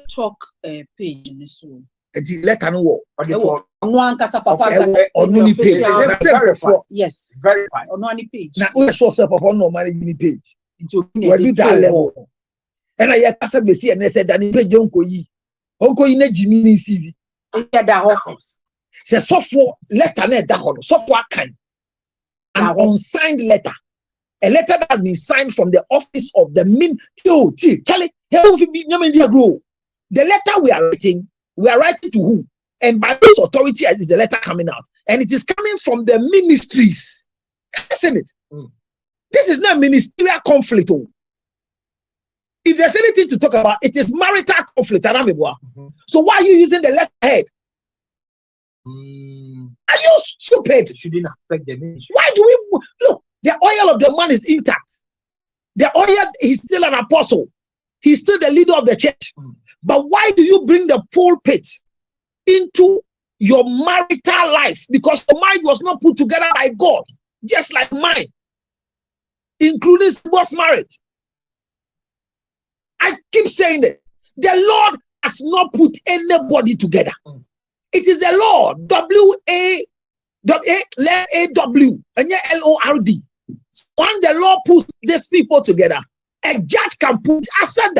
talk page in this room. The letter no war. One casa papa on any page. Yes, verify. On any page. Now we show self upon no money any page. We do that level. And I kasa be see and said that the page onko yi na Jimmy ni easy. Say software letter na da ho no software kan an unsigned letter. A letter that has been signed from the office of the Charlie, the letter we are writing to who? And by whose authority is the letter coming out? And it is coming from the ministries. Isn't it? This is not ministerial conflict. If there's anything to talk about, it is marital conflict. So why are you using the letterhead? Are you stupid? It shouldn't affect the ministry. Why do we look? The oil of the man is intact. The oil, he's still an apostle. He's still the leader of the church. But why do you bring the pulpit into your marital life? Because the marriage was not put together by God, just like mine, including divorce marriage. I keep saying that the Lord has not put anybody together. It is the Lord, W-A-W, and L-O-R-D. When the Lord puts these people together, a judge can put aside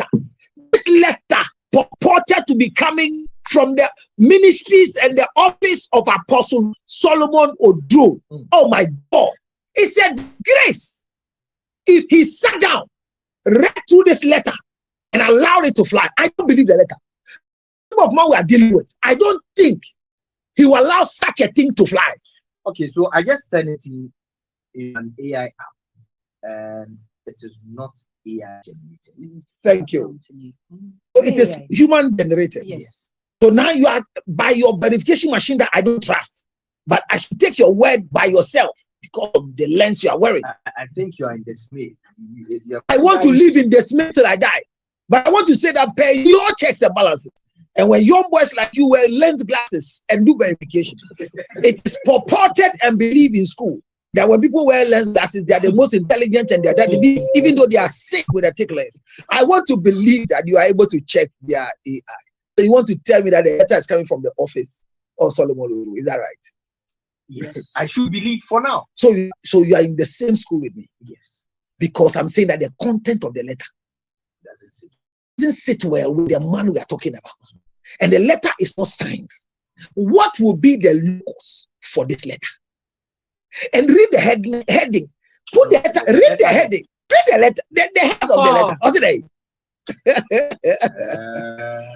this letter purported to be coming from the ministries and the office of Apostle Solomon Odro. Oh my God. It's a disgrace. If he sat down, read through this letter, and allowed it to fly, I don't believe the letter. The of man we are dealing with, I don't think he will allow such a thing to fly. Okay, so I just turned it in an AI app, and it is not AI generated. Thank you. So it is human generated. Yes. So now you are by your verification machine that I don't trust, but I should take your word by yourself because of the lens you are wearing. I think you are in dismay. I want to live in dismay till I die, but I want to say that pay your checks and balances. And when young boys like you wear lens glasses and do verification, it is purported and believed in school that when people wear lens glasses, they are the most intelligent and they are the beings, even though they are sick with a thick lens. I want to believe that you are able to check their AI. So you want to tell me that the letter is coming from the office of Solomon Odro? Is that right? Yes, I should believe for now. So you are in the same school with me? Yes. Because I'm saying that the content of the letter doesn't sit well with the man we are talking about. And the letter is not signed. What will be the locus for this letter? And read the heading. Put the letter, read the heading. Read the letter, the head of the letter. What's it?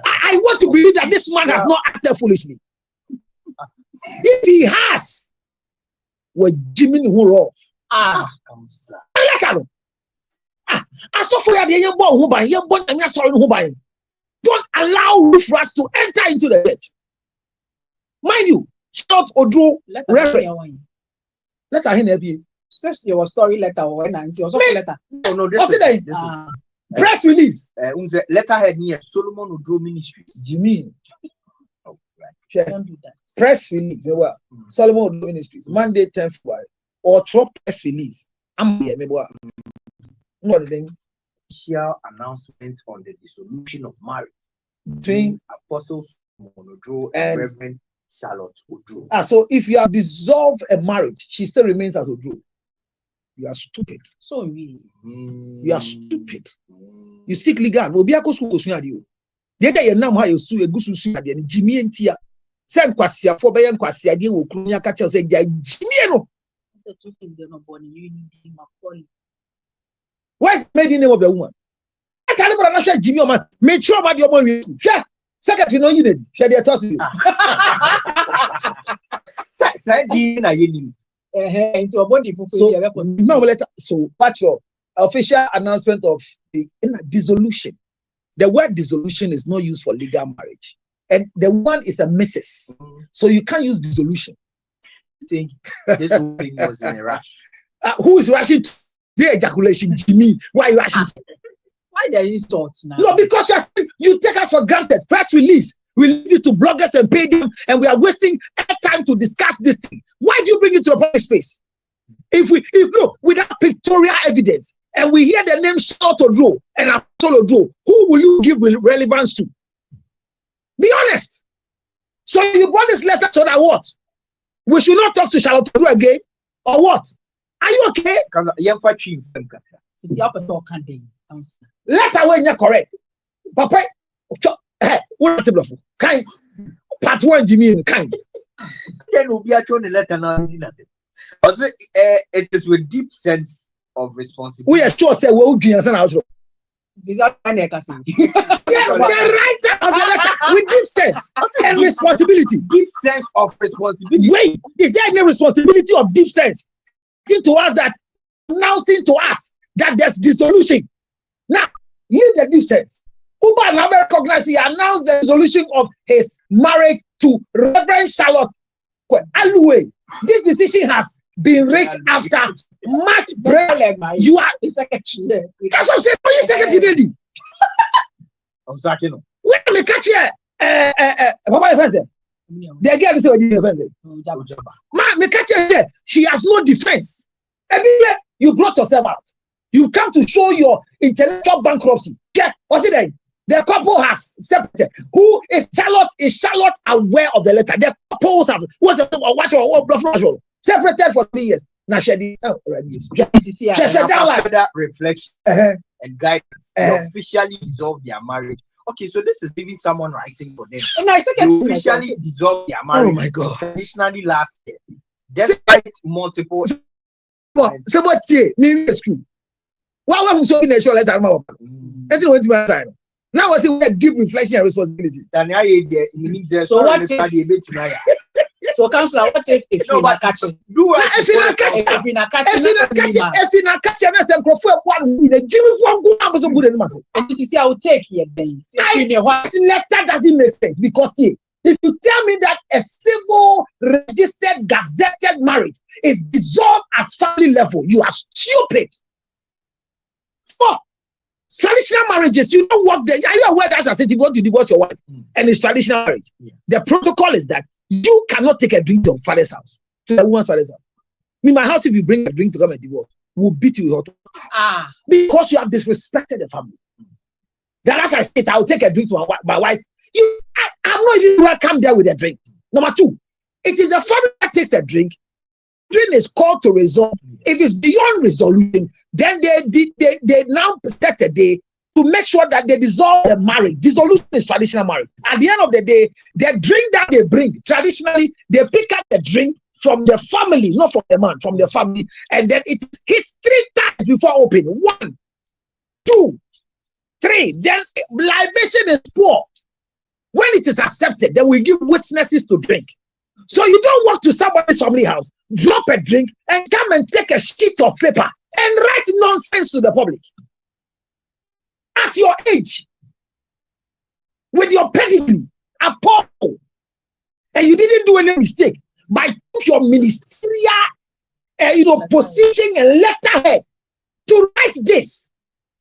I want to believe that this man has not acted foolishly. If he has, we're Jimmy who off. I saw for you. Don't allow Rufus to enter into the church. Mind you, shout Odro reverend. Let her help you. Search your story letter or letter. Oh no, this is press release. Letterhead near Solomon Odro Ministries. Jimmy. Oh, right. Don't do that. Press release. Well, Solomon Odro Ministries. Monday 10th February. Or drop press release. I'm here. What the thing? Official announcement on the dissolution of marriage between Apostle Solomon Odro and Reverend Charlotte Odro. So if you have dissolved a marriage, she still remains as Odro. You are stupid. So really, you are stupid. You seek legal. No, be a kosu kosu adi. The other you nam ha you su egusu su adi. Jimmy entia. Send kwasia for be kwasia adi wo krunya kacha say Jimmy no. The two things they're not born. You need him a What's the name of the woman? I can't remember. I'm Jimmy or man. Make sure about your money. Sure. Secretary, no, you did. Share their toss you. So, what's your official announcement of the dissolution? The word dissolution is not used for legal marriage, and the one is a missus. So you can't use dissolution. I think this whole thing was in a rush. Who is rushing? The ejaculation, Jimmy. Why are you rushing? Why the insults now? No, because you take us for granted. Press release. We release it to bloggers and pay them, and we are wasting time to discuss this thing. Why do you bring it to the public space? If without pictorial evidence, and we hear the name Charlotte Odro and Apostle Odro, who will you give relevance to? Be honest. So you brought this letter so that what? We should not talk to Charlotte again, or what? Are you okay? Letter when you're correct. Papa, what's the kind? Part one, Jimmy, kind. Then we'll be actually letter now. It is with deep sense of responsibility. We are sure say we'll be answering out. The writer of the letter with deep sense and responsibility. Deep sense of responsibility. Wait, is there any responsibility of deep sense? To us that announcing to us that there's dissolution. Now, leave the deep sense. Uba never recognized he announced the dissolution of his marriage to Reverend Charlotte Aluwe. This decision has been reached after much prayer. You are the secretary. that's what I'm saying. Are you secretary lady? I'm sorry, no. When I catch here, Papa defense. The girl is already defense. Man, me catch her there. She has no defense. Every year you brought yourself out. You come to show your intellectual bankruptcy. Yeah, what's it then? The couple has separated. Who is Charlotte? Is Charlotte aware of the letter? The couples have separated for 3 years. Now she did already. That reflection and guidance, they officially dissolve their marriage. Okay, so this is even someone writing for them. They officially dissolve their marriage. Oh my God! Traditionally last year, despite multiple. Somebody me rescue. Why am so in a show letter? Now I see a deep reflection and responsibility. So what if? So Councillor, what if you're not catching? Do if you're not catching, if you're not catching, and this is I will take here. Letter doesn't make sense because see, if you tell me that a civil registered gazetted marriage is dissolved at family level, you are stupid. Oh, traditional marriages, you don't work there. Are you aware that as if you want to divorce your wife and it's traditional marriage? The protocol is that you cannot take a drink to your father's house, to the woman's father's house. In my house, if you bring a drink to come and divorce, we'll beat you with hot. Because you have disrespected the family. Then as I said, I'll take a drink to my wife. I'm not even welcome there with a drink. Number two, it is the father that takes a drink. Drink is called to resolve. If it's beyond resolution, then they now set a day to make sure that they dissolve the marriage. Dissolution is traditional marriage. At the end of the day, the drink that they bring, traditionally, they pick up the drink from the family, not from the man, from the family, and then it hits 3 times before opening. 1, 2, 3. Then libation is poured. When it is accepted, then we give witnesses to drink. So you don't walk to somebody's family house, drop a drink, and come and take a sheet of paper and write nonsense to the public. At your age, with your pedigree, Apollo, and you didn't do any mistake, but took your ministerial, position and letterhead to write this.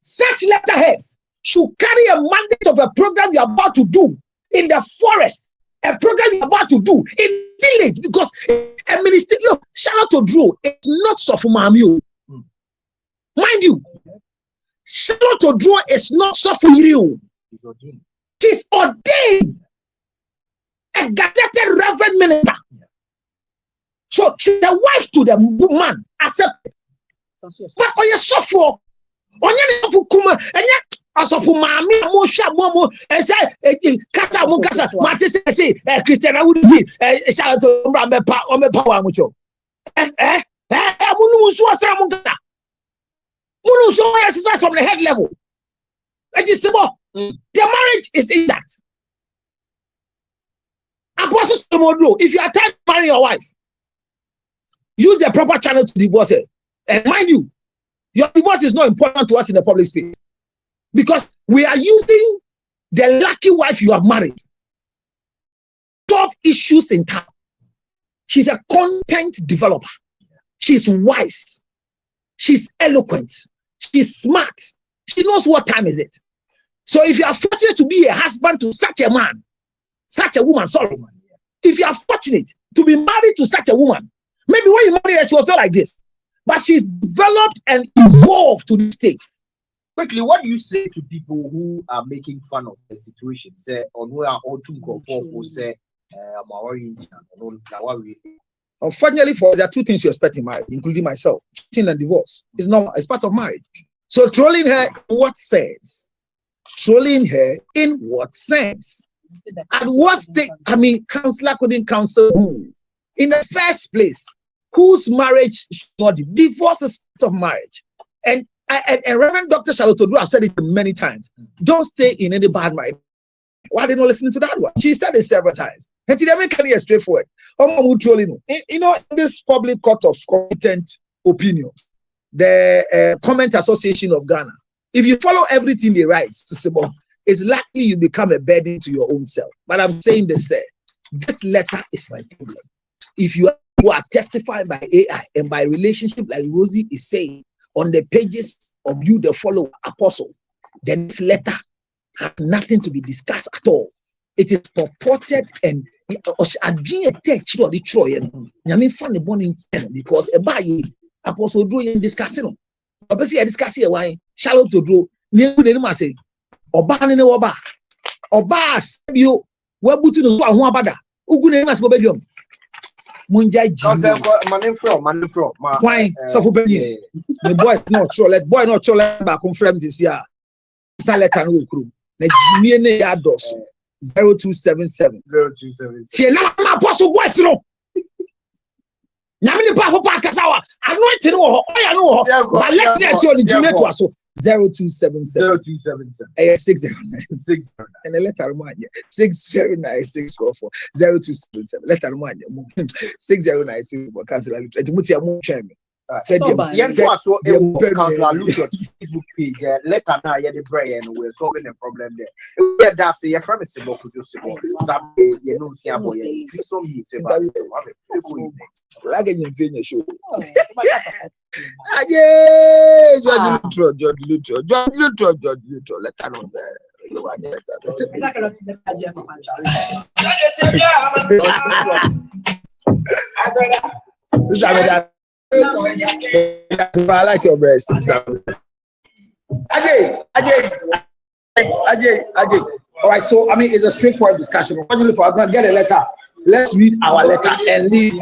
Such letterheads should carry a mandate of a program you're about to do in the forest, a program you're about to do in village, because a minister, look, shout out to Drew, it's not Sofumamio. Mind you, Charlotte Odro is not Sofumamio. She's ordained a gazetted reverend minister. So she's the wife to the man, accepted. But on your software, on your kuma, and yet as of Mammy, Momo, and say, Kata Mukasa, Martis, say, Christian, I would see, shout out to Rambepa on the power mucho. Munu Munu exercise from the head level. It is simple. The marriage is intact. Apostle Solomon, if you are trying to marry your wife, use the proper channel to divorce her. And mind you, your divorce is not important to us in the public space, because we are using the lucky wife you have married. Top issues in town. She's a content developer. She's wise. She's eloquent. She's smart. She knows what time is it. So if you are fortunate to be a husband to such a man, such a woman, sorry, if you are fortunate to be married to such a woman, maybe when you married her, she was not like this, but she's developed and evolved to this stage. quickly, what do you say to people who are making fun of the situation? Say, on where all two for say, unfortunately, there are two things you expect in marriage, including myself: cheating and divorce. It's normal. It's part of marriage. So trolling her, in what sense? Trolling her in what sense? At what stage? I mean, counselor couldn't counsel who? In the first place, whose marriage should not divorce is part of marriage. And Reverend Dr. Charlotte Oduro have said it many times. Don't stay in any bad marriage. Why didn't you listen to that one? She said it several times. And today we can hear straightforward. You know, in this public court of competent opinions, the Comment Association of Ghana, if you follow everything they write, it's likely you become a burden to your own self. But I'm saying this letter is my problem. If you are testifying by AI and by relationship, like Rosie is saying on the pages of you, the follower apostle, then this letter has nothing to be discussed at all. It is purported and because a buy apostle doing discussing. Obviously, discussing why Charlotte to do near the say Obani Oba Oba you were putting to one bada. Ugu must be Munjai man from why so for the boy not sure let boy not sure let back confirm this year. Saleta no crew. Najimie ya dos 0277. See now apostle boys no. Nyamini pa kasawa. Anointing wo oya no ho. But let me tell you Jimmy to aso 0277 609 and a letter remind you 609 644 0277 letter remind you 609 cancel it said so Councillor Lucius Facebook page letter now the brain and we're solving the problem there. That's your friend is about to some you know see boy so me say about like in finish show George Lutro letter on there. I like your breast. Ajay. All right, so I mean, it's a straightforward discussion. Finally, for I'm gonna get a letter. Let's read our letter and leave.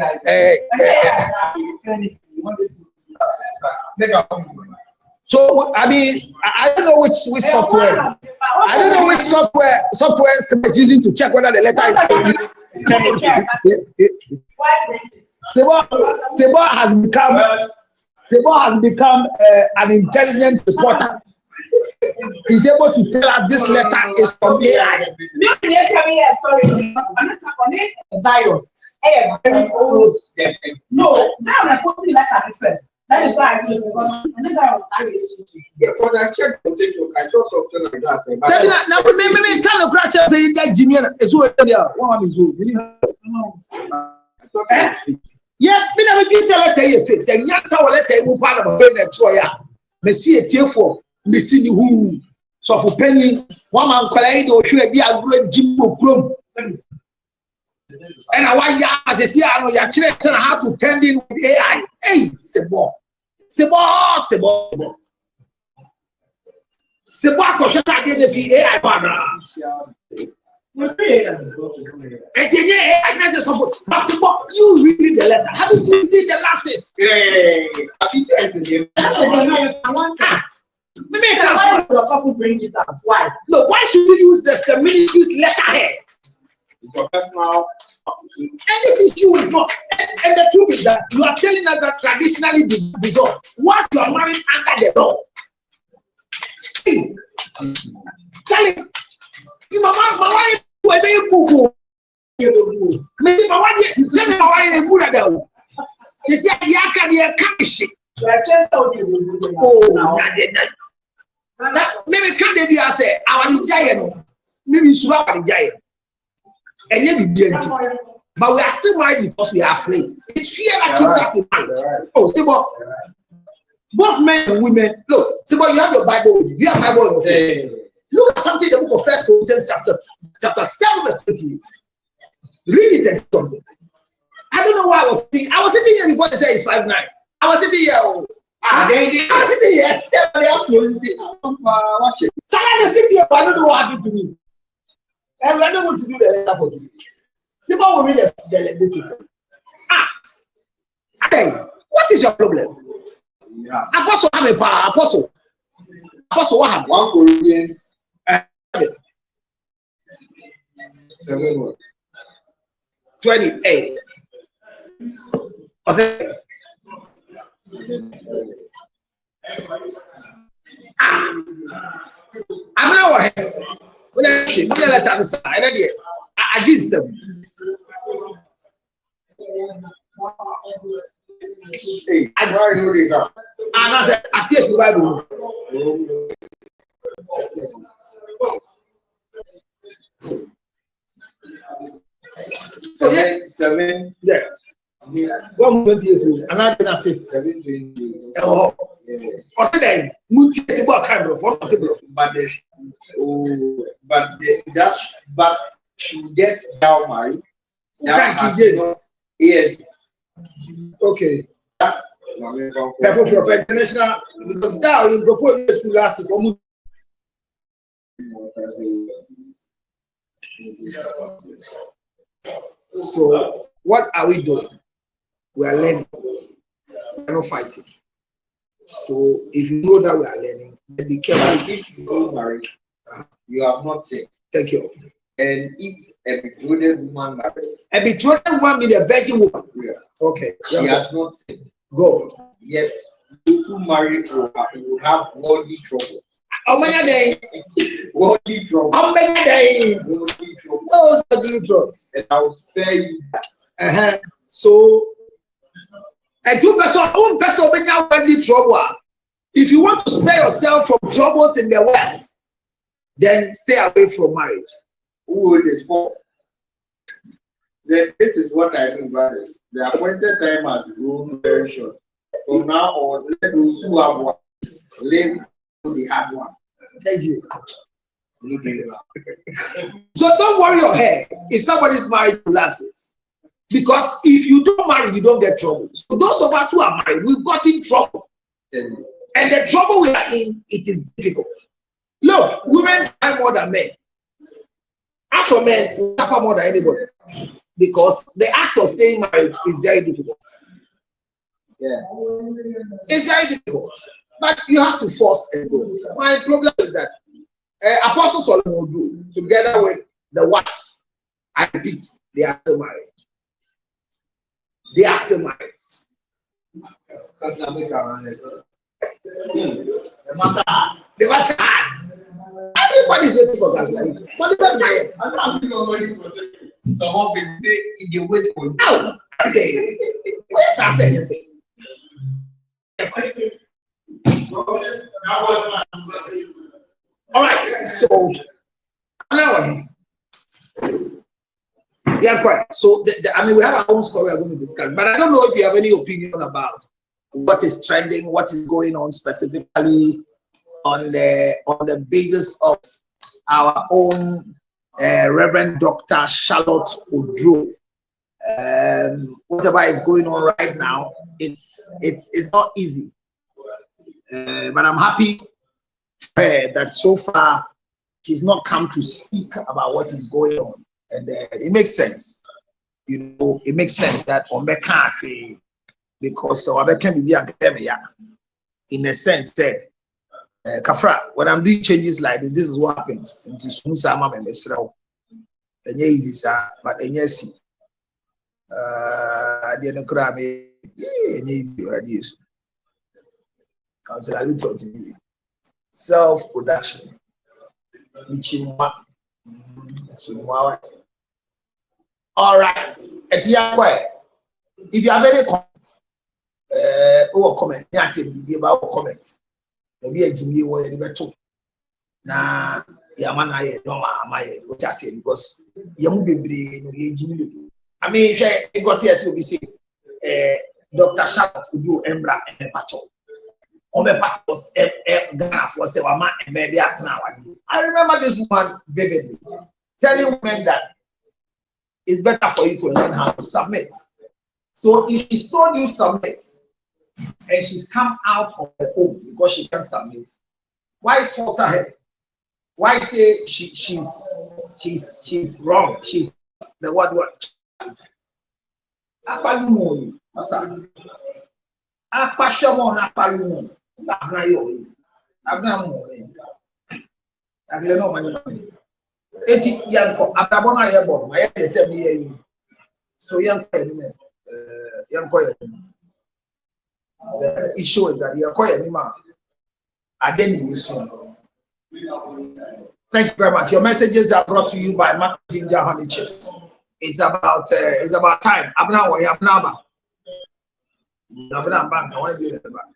So I mean, I don't know which software. I don't know which software is using to check whether the letter is. Sebo has become an intelligent reporter. He's able to tell us this letter is from AI. No, I'm posting letter first. That is why I just I checked on TikTok. I saw something like that. Now, maybe tell the crowd saying that Jimmy is who yeah, me never be say letter you fix. And yes, our letter you part of a penny troya. Me see a tear for me see who so for penny one man collide or should be a great Jimbo Chrome. And I want ya as a see I know your children how to tend in with AI. Hey, Sebo, question I did the AI banner. And you read the letter. How did you see the lapses? Why? Look, why should we use this? The minute use letterhead. It's your personal. And this issue is not. And the truth is that you are telling us that traditionally the result once you are married under the law. Charlie. My wife, who are very cool. Maybe my wife, send my wife a good adult. She said, "I can be a cash." Oh, maybe can they be as a our giant? Maybe swap the giant. And then be but we are still married because we are afraid. It's fear that keeps us in marriage. Oh, see what? Both men and women. Look, see what you have your Bible. You have Bible. Look at something in the book of 1 Corinthians chapter 7 verse 28. Read it and something. I don't know why I was sitting here before they say it's 5:9. I was sitting here. They are sitting here. They are fluency. Watch it. China is sitting here, but I don't know what happened to me. And I don't want to do the letter for you. Simple will read this. Hey, what is your problem? Yeah. Apostle, I'm a apostle. Apostle, what happened? 1 Corinthians 7:28. What's it? I'm not when I let that aside. I did some. Hey, I know they got. And I said, I teach you Bible. So yeah, 7. Yeah. 1:28. And I did not say 7:20. Oh, I said that Muti is about kind of what table. But she gets now married. Thank you. Yes. Okay. Careful for international because now you go for the school last to come. So what are we doing? We are learning. We are not fighting. So if you know that we are learning, then be careful. If you don't marry, you have not sinned. Thank you. And if a betrothed woman marries, a betrothed woman means a virgin woman. Yeah. Okay. She has not sinned. Good. Yes. Those who marry will have worldly trouble. How many days? Worldly trouble. How many days? Worldly trouble. No, worldly trouble. And I will spare you that. So, and 2 person, 1 person when you worldly trouble. If you want to spare yourself from troubles in the world, then stay away from marriage. Who it is for? Then this is what I mean, brothers. The appointed time has grown very short. From now on, let those who have one live to the hard one. Thank you. So don't worry your head if somebody's married who lapses. Because if you don't marry, you don't get trouble. So those of us who are married, we've got in trouble. And the trouble we are in, it is difficult. Look, women try more than men. After men, we suffer more than anybody. Because the act of staying married is very difficult. Yeah. It's very difficult. But you have to force and go. My problem is that Apostle Solomon drew together with the wife. I repeat, they are still married. They are still married. The matter. Everybody's waiting for us. What about my? Someone will say, "If you wait for you." Oh, okay. Where's our anything? All right. So now, yeah, quite. So I mean, we have our own story we're going to discuss, but I don't know if you have any opinion about what is trending, what is going on specifically on the basis of our own Reverend Dr. Charlotte Odro. Whatever is going on right now, it's not easy. But I'm happy that so far she's not come to speak about what is going on, and it makes sense. You know, it makes sense that on the country, because in a sense, Kafra, when I'm doing changes like this is what happens. It is easy, sir, but easy. I didn't cry me easy already. Council, I look to me. Self-production. All right. If you have any comment, comment, comment. Maybe a Jimmy or any better. Now, Yamana, no, what I say, because young baby, Jimmy. I mean, you got here, so we say, Dr. Charlotte would do Embra and Pacho. Was Ghana for Sewama and maybe at now. I remember this woman vividly telling women that it's better for you to learn how to submit. So if she told you submit, and she's come out of her home because she can't submit. Why falter her? Why say she's wrong? She's the what? Apalumo, masa. Apashomo na apalumo. Abna yo. Abna mo. Abna no mani. Eti yanko atabona yebo. Ma ye se mi ye. So yanko ni yanko ye. The issue is that yanko ye ni ma. Adeni isu. Thank you very much. Your messages are brought to you by Mark Ginger Honey Chips. It's about time. I'm now worried. I'm now back. I want to be back.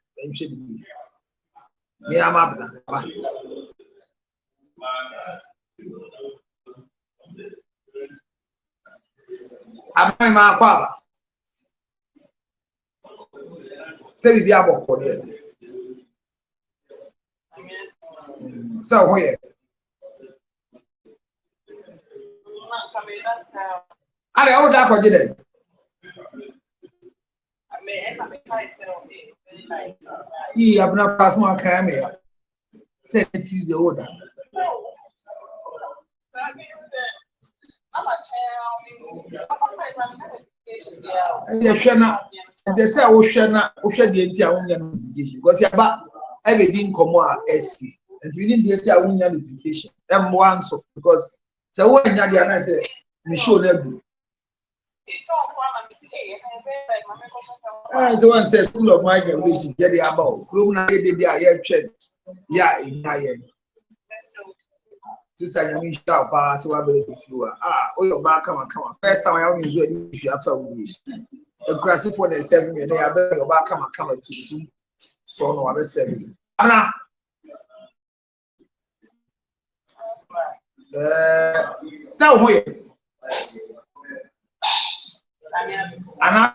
Me, I'm up now. I'm my father. Say we are about for so here. I don't know what you did. He have not passed my camera. Said it is the order. They say, oh, Shana, the entire notification because you have everything come on SC. And we didn't get a notification. M1 so because so when you are say we show them. So one says school of my generation get the about. Club did the air check. Yeah, in Nayan. Sister Yamisha pass so I believe you. Oh your back come on. First time I only do it if you have felt me. The grassy for the 7 years, they are better your back come to so no other 7. Anna. So who Anna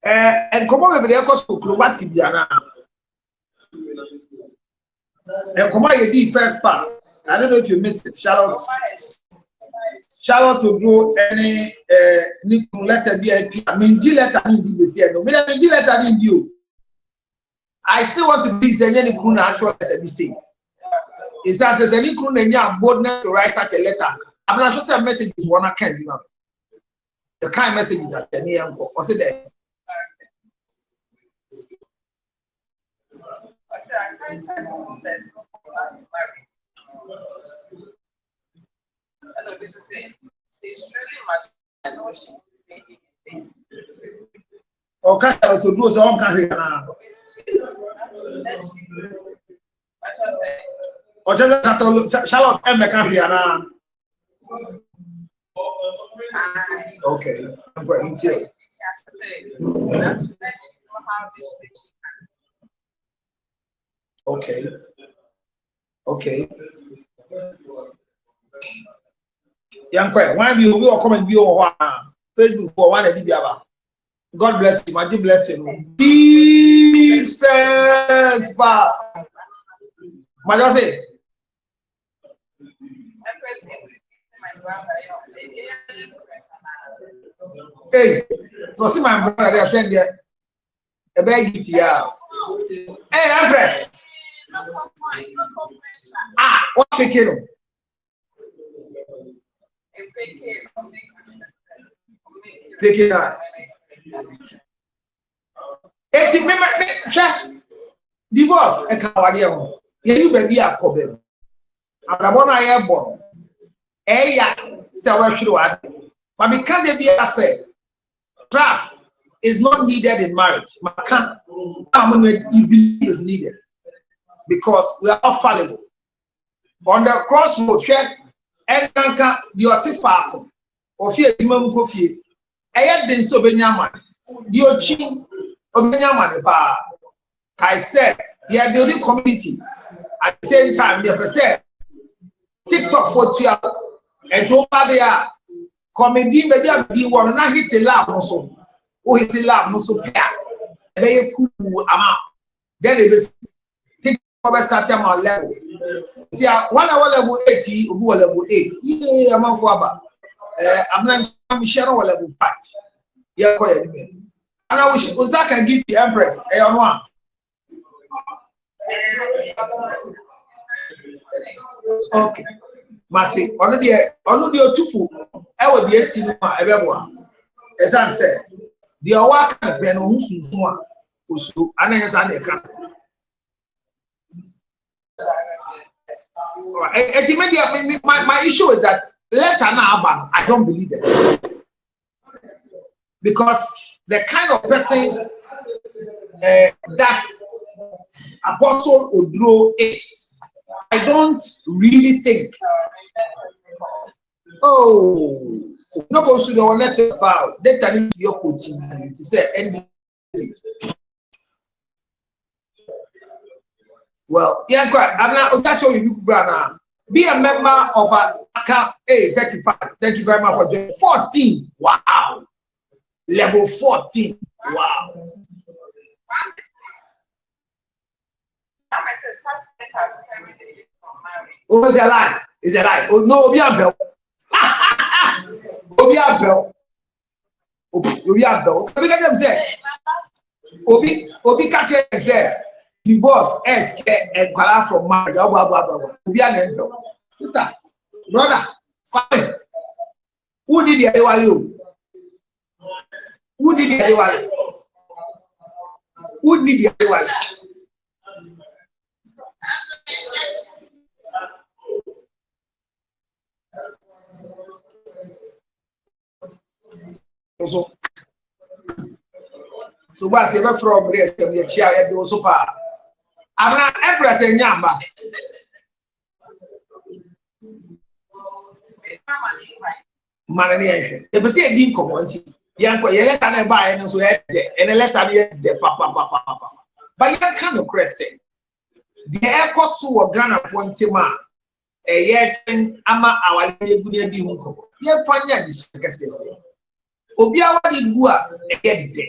and come on with the cost of Clobatiana. And come on, you did first pass. I don't know if you missed it. Charlotte to do any letter BIP. I mean, G letter in the no, G letter in you. I still want to believe that any crew actual letter be saying. It says any crew and boldness to write such a letter. I'm not sure a message is one I can't remember. The kind of message is that any uncle or say that. Hello, this is it. It's really much. I know she okay, to do so can now. Or Charlotte M. Campiana. Okay, I'm going to tell. Okay. Okay. Young Quay, why do you will come and be on Facebook for one of the God bless you, mighty blessing. Deep sense, my say. Hey, so see my brother, they send there a bag it here. Hey, I'm fresh. What picking? Picking up. Divorce and Cavalier. You may be a cover. I'm one I am born. So I should add. But because they be a say, trust is not needed in marriage. You believe is needed because we are all fallible. On the crossroad, check and can't the artifact of fear, Imam Kofi. I had been so Benyaman. The chin of Benyaman. I said, they are building community at the same time. They said, TikTok for 2 hours and over there, comedy maybe I'll be one and I hit the lab also. Oh, hit the lab, no so very cool amount. Then they will TikTok start my level. See, 1 hour level 80, level 8. Yeah, I'm on for about. I'm sharing level 5. Yeah, and I wish Osaka give the Empress a one. Okay, Mati, on the Otufu, I would be a cinema, everyone. As I said, the Awaka Peno Husuma, Usu, and as I can. My issue is that letter now, I don't believe it. Because the kind of person that Apostle Odro is, I don't really think. Oh, no go to the letter about that needs your coaching to say anything. Well, yeah, I'm not that's all you brother. Be a member of a 35. Thank you very much for joining. 14. Wow. Level 14. Wow. Oh, it's a lie. It's a lie. Oh no, Obi Abel. Obi Abel. Obi Abel. Obi catch them say. Obi catch them say. Divorce SK and kwala from marriage. Obi Abel. Sister, brother, fine. Who did the Adewale? Who did the Adewale? Who did the Adewale? Also, to was ever from race and the chair at the Osopa. I'm not ever saying Yamba. Manny, if you see a dean community, Yanko, you let an buy and so and a letter de papa. But you can't crescent. The air cost to a gun of 1 tima. A year ama our good be uncle. You find this. Obiawa di gua get there.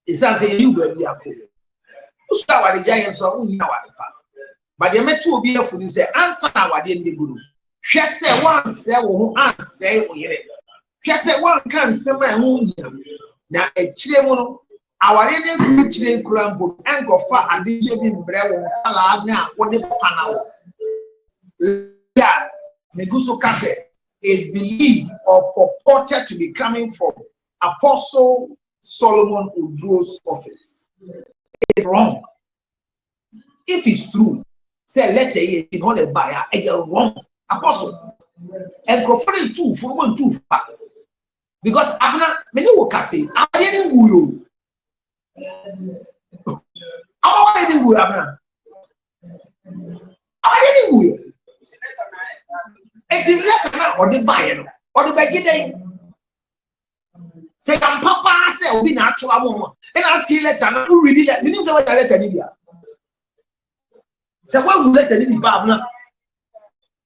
It's as a you will be a cool. Ustawa the giants are only now. But the met to be a food say answer our dear guru. She said one say who answer she said one can say my own. Now a chile our Indian chile crambo and go far and this in brew now what the panel. Yeah, Meguso Kase is believed or purported to be coming from Apostle Solomon Udro's office. It's wrong. If it's true, say let the on a buyer, it's wrong. Apostle. And Crawford too, for 1 2 because Abna, many will say, I didn't go. I didn't go, Abna. I didn't go. It's letter or the buyer or the beginning. Say, I'm Papa, say, we not to a woman. And I'll tell letter, who really let me say what I let Libya. So, what will let the Libya Babna?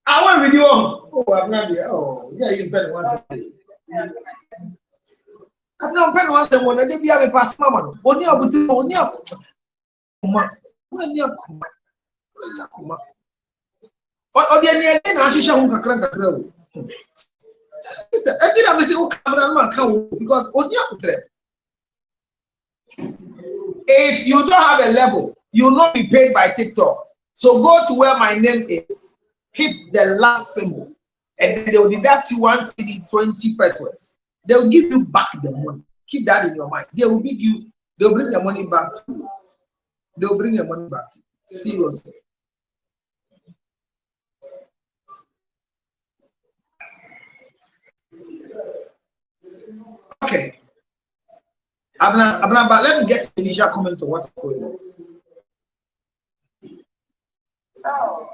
I want video. Oh, I'm not here. Oh, yeah, you better once. I'm not better once than one. I didn't have a pass, Mamma. Only a good only a Kuma. Only a Kuma. Or the end, I should show a crank. Sister, I think I'm saying, oh, because only if you don't have a level, you will not be paid by TikTok. So go to where my name is, hit the last symbol, and then they will deduct you 1 CD 20 pesos. They will give you back the money. Keep that in your mind. They will give you, they'll bring the money back to you. They'll bring the money back to you. Seriously. Okay. Abna, but let me get the initial comment on what's going on. Oh.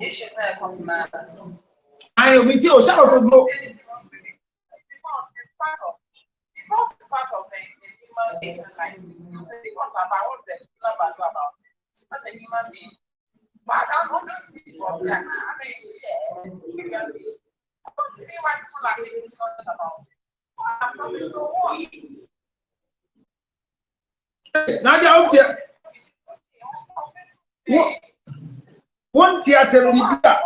Issues that come to I will be too. Shout out to go. Because it's part of the human nature life. Because about what the people about it. As a human being, But I'm honestly because I mean, yeah. I don't see why people are making stories about it. I'm probably so what? Now they out here. One theater video.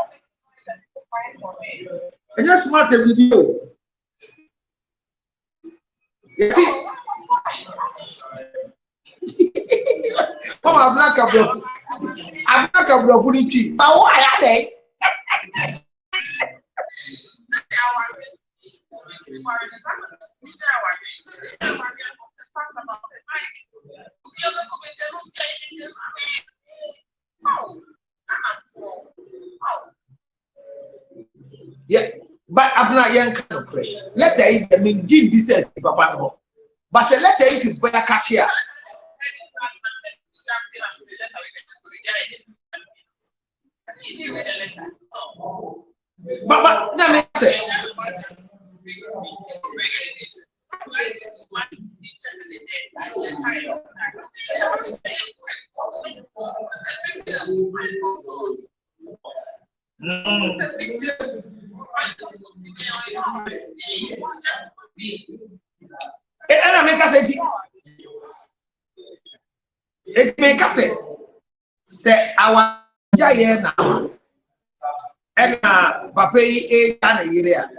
And you're smart video. You see? Come on, black up your. I'm black up your food tree. But why are they? Yeah, but I'm not young kind of play. Let I mean, give this as Papa no. But say let if you better catch here. But let me say. And I make us it make us say our giant now and papa e na area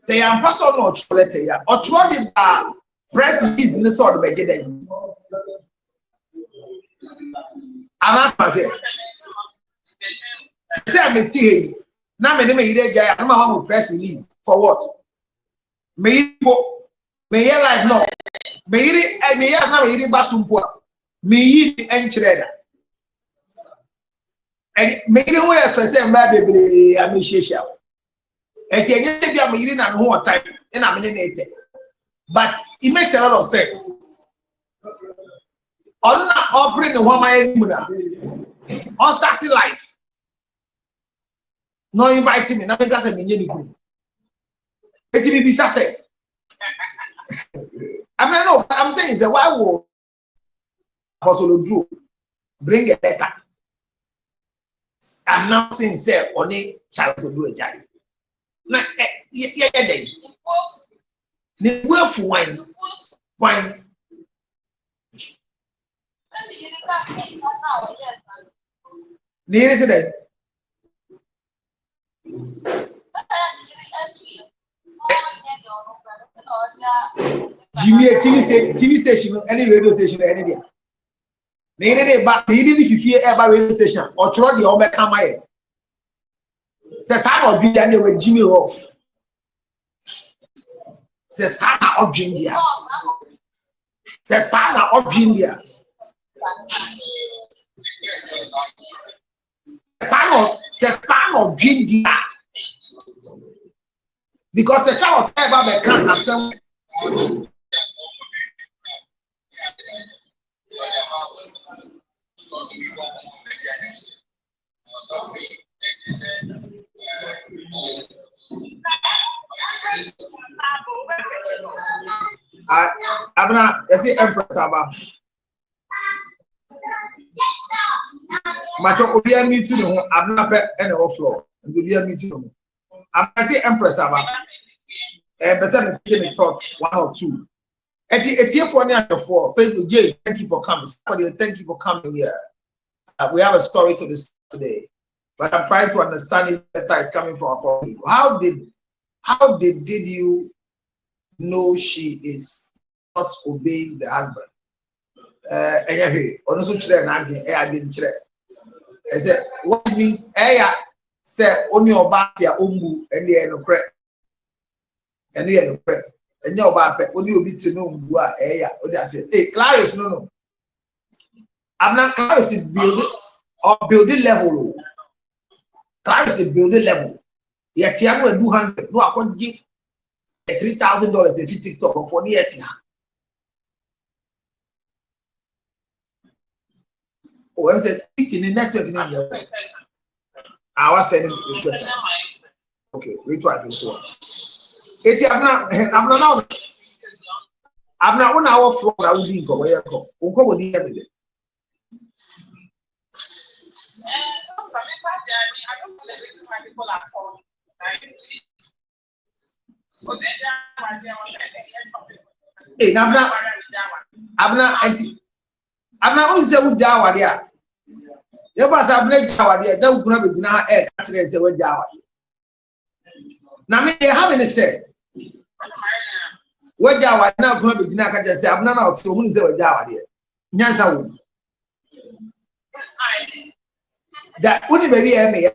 say I'm person no chocolate ya or try the press business or be get I'm not say I'm a tea now me me ire jaya I'm a press release for what me me life no me ire me ya na me ire basumpo me yi enchireda and me ire ho e fese mba bebre amehihia eti enye bia me ire na no ho time na me na ete but it makes a lot of sense on na operating the one my muna on starting life no invite me na me just say me nye niku eti bi bisa say I mean no I'm saying is why will Apostle Drew bring a letter. I'm not saying say only child to do a job. Na yeah then. The way for wine. Near is it? Jimmy TV station, any radio station, any day. They but they didn't if you fear ever radio station or try the Omega Kamae. Says I will be there with Jimmy Roth. Says Sana of India. Says Sana of India. Son of India. Because the child ever become assembly. I'm not. I see Empress Aba. Macho Obia me too. No, I'm not any offload. And Obia me too. I see Empress Aba. Person me thought one or two. It's here for near for Facebook. Jay, thank you for coming. Somebody, thank you for coming here. We have a story to this today, but I'm trying to understand if Esther is coming from our people. How did you know she is not obeying the husband? I said, what means say only about your umbu and the end of prayer. And the end of prayer. And your back only will be to know who are I said, hey, Clarice, no. I'm not Clarice is building or building level. Clarice is building level. Yet Tiago and 200. No, I can't give $3,000 if you TikTok for the year. Oh, I'm saying in the network. I was sending request. Okay, retweet so. I'm not on our floor. I will be going. We'll go with the evidence. don't know the reason why people are falling. Hey, Abna only say we jawa there. You pass Abna jawa there. Then we gonna be now air catching and say we jawa. Now me they haven't said. We jawa now gonna be now catching say Abna now so we say we jawa there. Nyansa wo. That only baby me.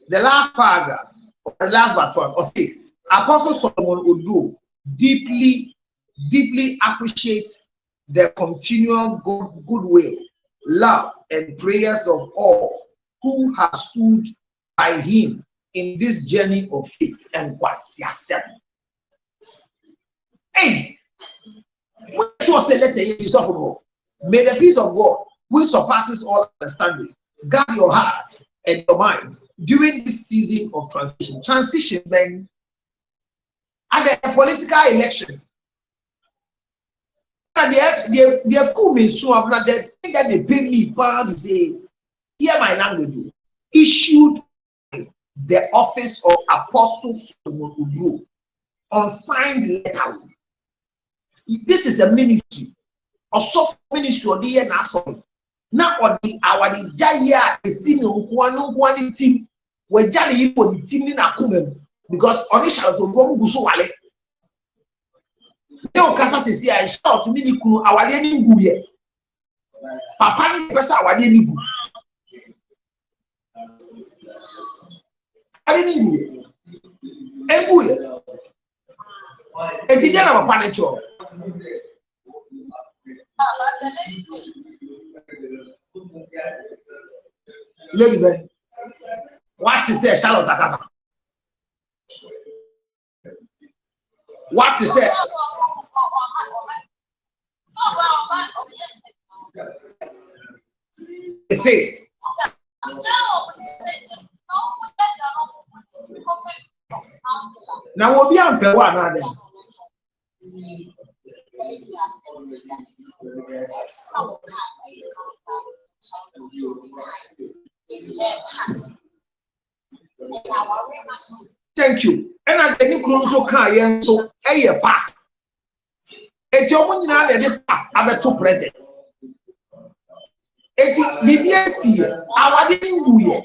The last paragraph or the last but one or say Apostle Solomon Odu deeply appreciates the continual goodwill, love, and prayers of all who have stood by him in this journey of faith and kwasiasem. Hey, which was the letter you suffer? May the peace of God, which surpasses all understanding, guard your heart and your minds during this season of transition. Transition, man, and the political election. They come in so I'm not the thing that they pay me pound say, hear my language. Issued the office of Apostle Solomon Udru, unsigned letter. This is a ministry, a soft ministry or the year national. Now or the our the jaya is seen on team where Jani for the team in Akumem because Onisha to Romu Gusuale. No Casa says I shout to Niku, our lady Guye. Papa Pesa, our lady Gu. I didn't Guye. Eguye. A teacher of a panicho. Lady Ben, what is there, Charlotte Akasa? What is there? Say. Now we'll be on Pewa now. Thank you. And I think you can so a past. It's your money now that past have two present. It's BBS our didn't do it.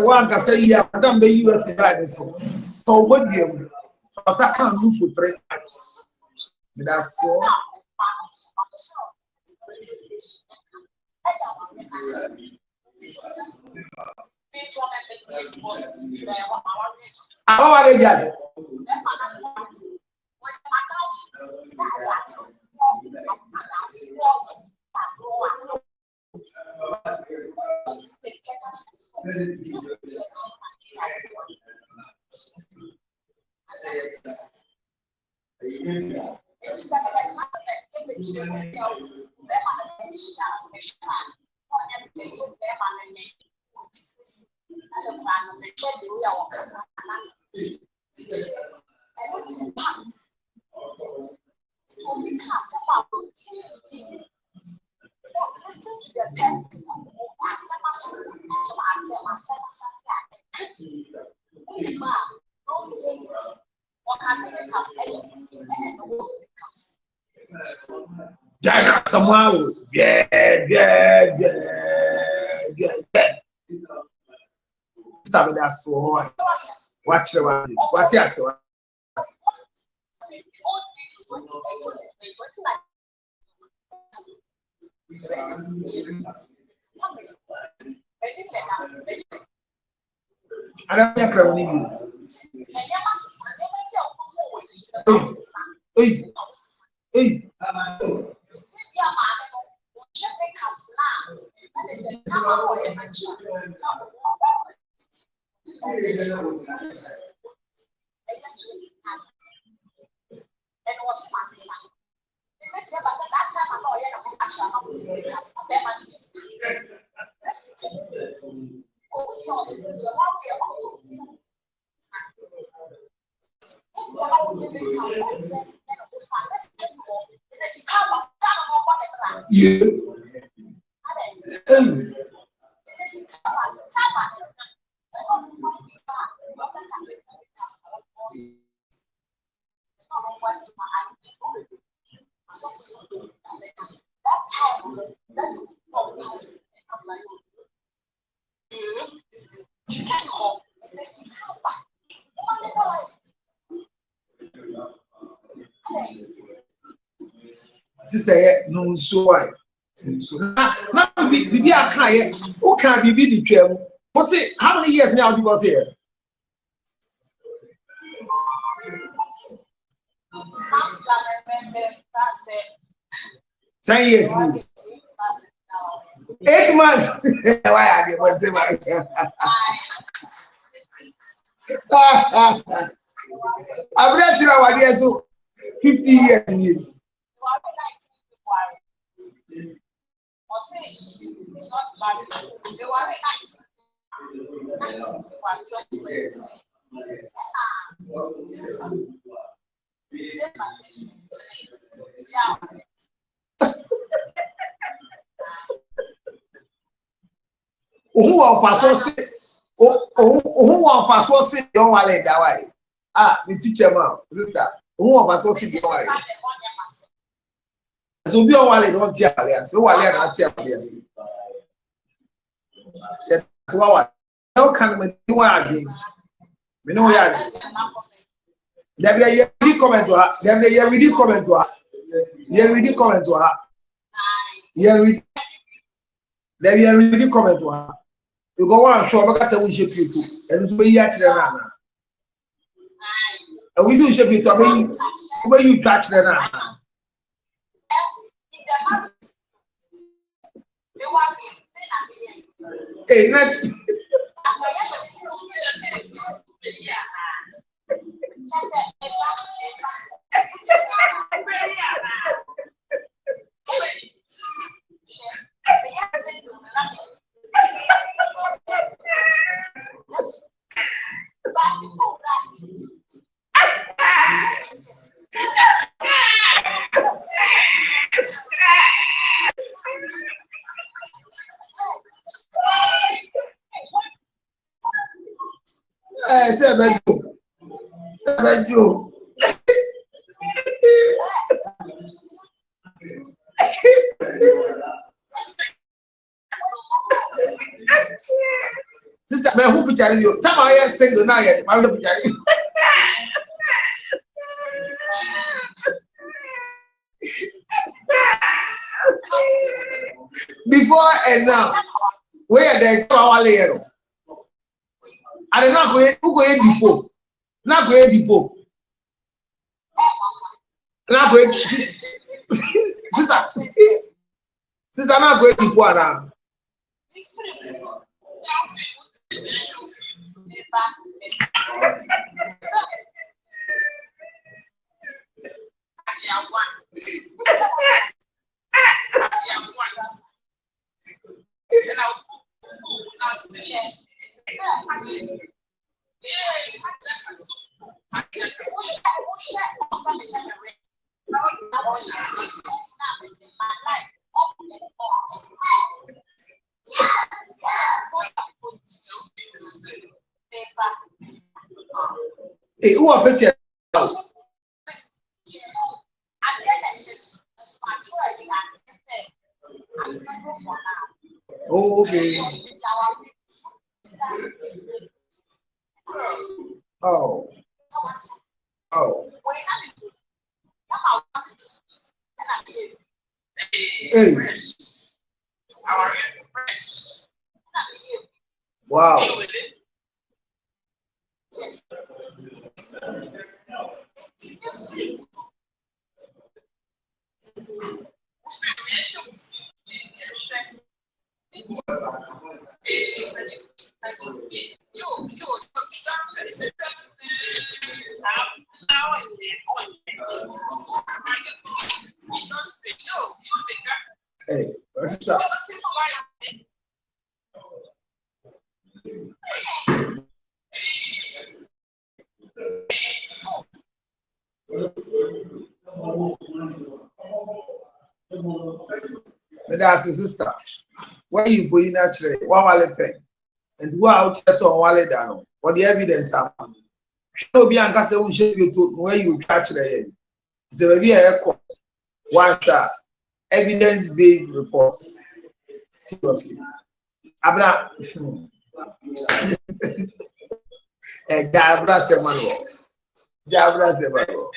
One say yeah, Madam be US so what do you because I can't move for 3 times. That's so how are they? Jana Samuel, yeah. Stop that so. Watch the one. What's your so? I don't think I will Hey. Sister, no, so why? So now, we are kind. Who can be the trail? What's it? How many years now do you was here? Ten years. 8 months. Why are they what's it? I've read to our years so 50 years in you. Who of us say don't want to that way? Ah, the teacher, man, sister. Who of us say don't want to? So be on wallet don't tear alias. So wallet not tear alias. That's what. How can we do again? We know we are. There be a really comment to her. There be a really comment to her. There really comment to her. There be a really comment to her. You go on show because we shape you too. And so we touch them now. And we shape you too. When you touch them now. Hey, next. Seven. Sister, man, who picture you? Time I sing the night, my picture. Before and now, where they come our layer. I did not go before. Not go before. Not go. Sister, not go before now. Hey, who are picture? Oh, okay. Oh. Oh. Hey. Wow. Hey, what's up? That's his sister. Where you for you naturally? One wallet pen. And go out just on wallet down. What the evidence are? No be and say we should be to where you catch the head. So maybe a one evidence-based report. Seriously. Abra Jabra Semano. Jabra Semano.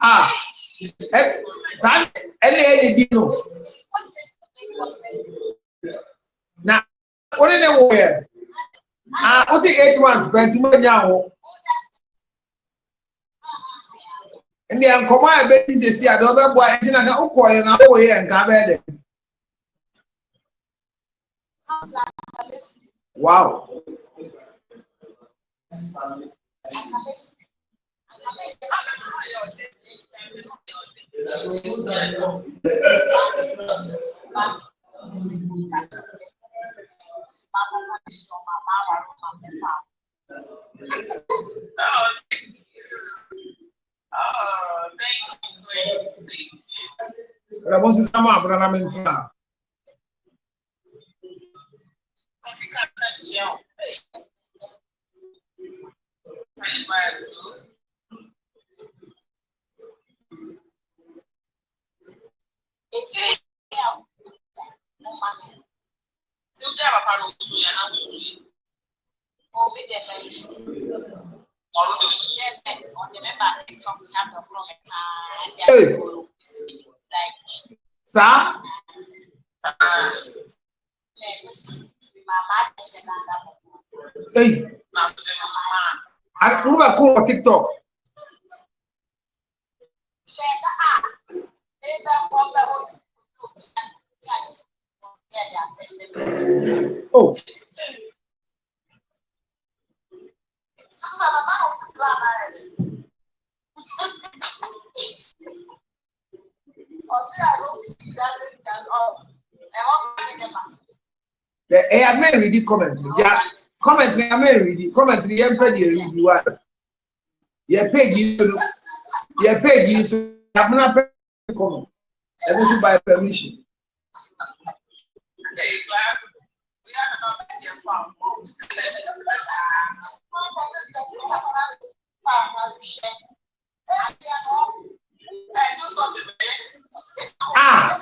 Ah, any dino. Now, what in the way? Ah, what's the 8 months? 20 million. And the uncommon babies is here. The other boy, and I don't call you now here and come here. Wow. I want to sum up, but I'm in front. Hey. Sir? Hey. I move a call on TikTok. Oh. I may read the comments. Yeah, comment me. I may read the comment. The emperor read the one. Your page is. I'm not comment. Everything by permission. Ah.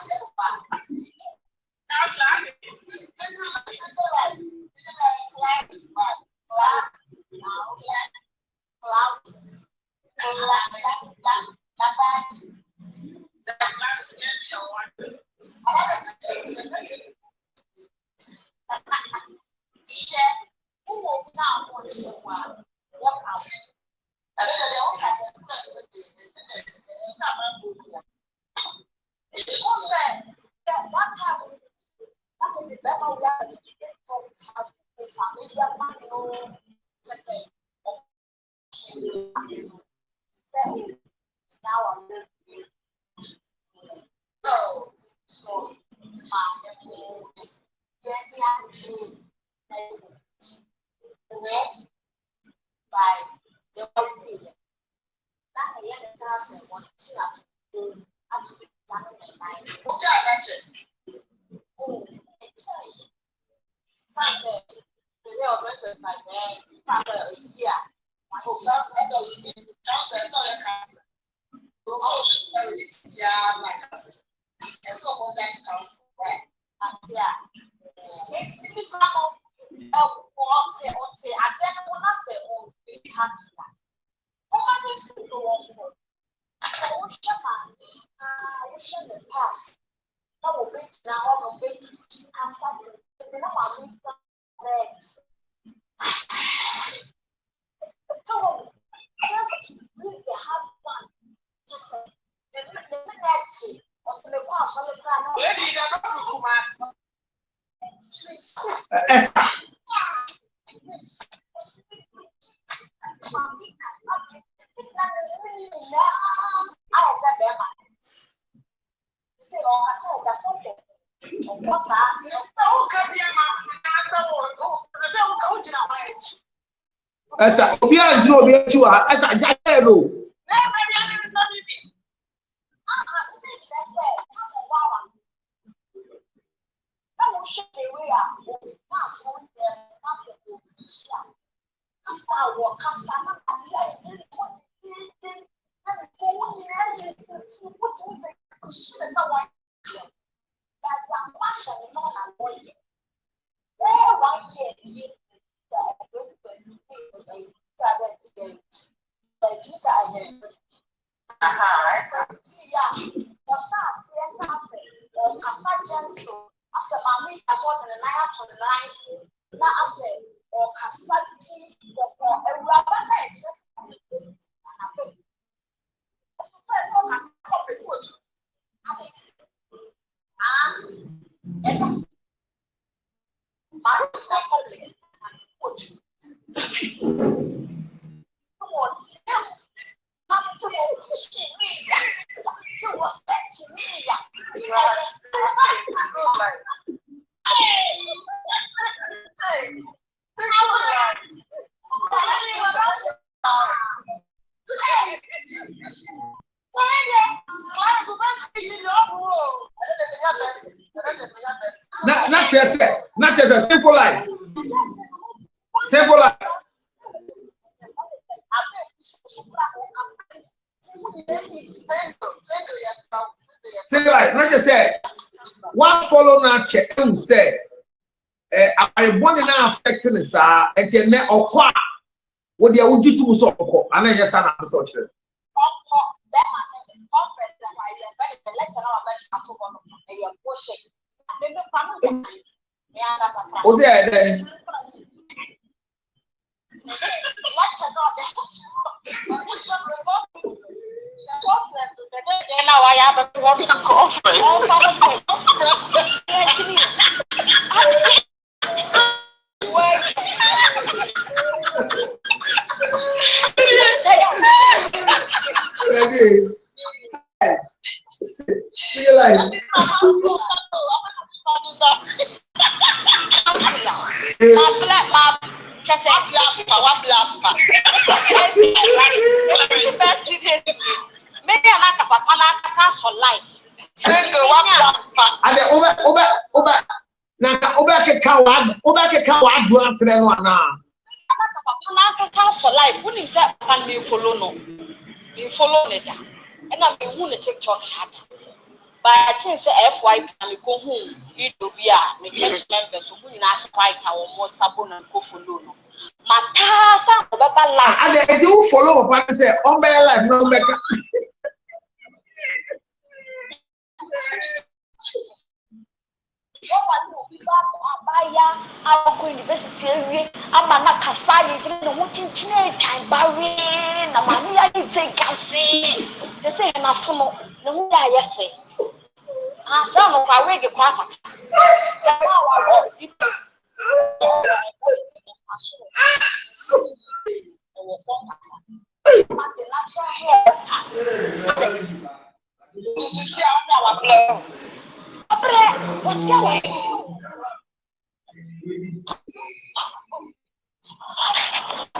Esther, obi andro obi chiwa. Esther, jalo. Not just a simple life. Simple life. Simple life. Not just say one follow now check and say I want to now affecting this and then or qua what they would do to so and I just stand up so sure. What's that then? Now I have a conference. See you later. But I think FY can go home. You do be a church members who will not quite our more sabon and go for loan. Matasa, Baba life. And they do follow up and say, on my life, no better. Our university, I'm not Kasai, no watching time, Barry, Namania, it's a gassy. They say, and I follow no, I say. I saw no, I read the quack.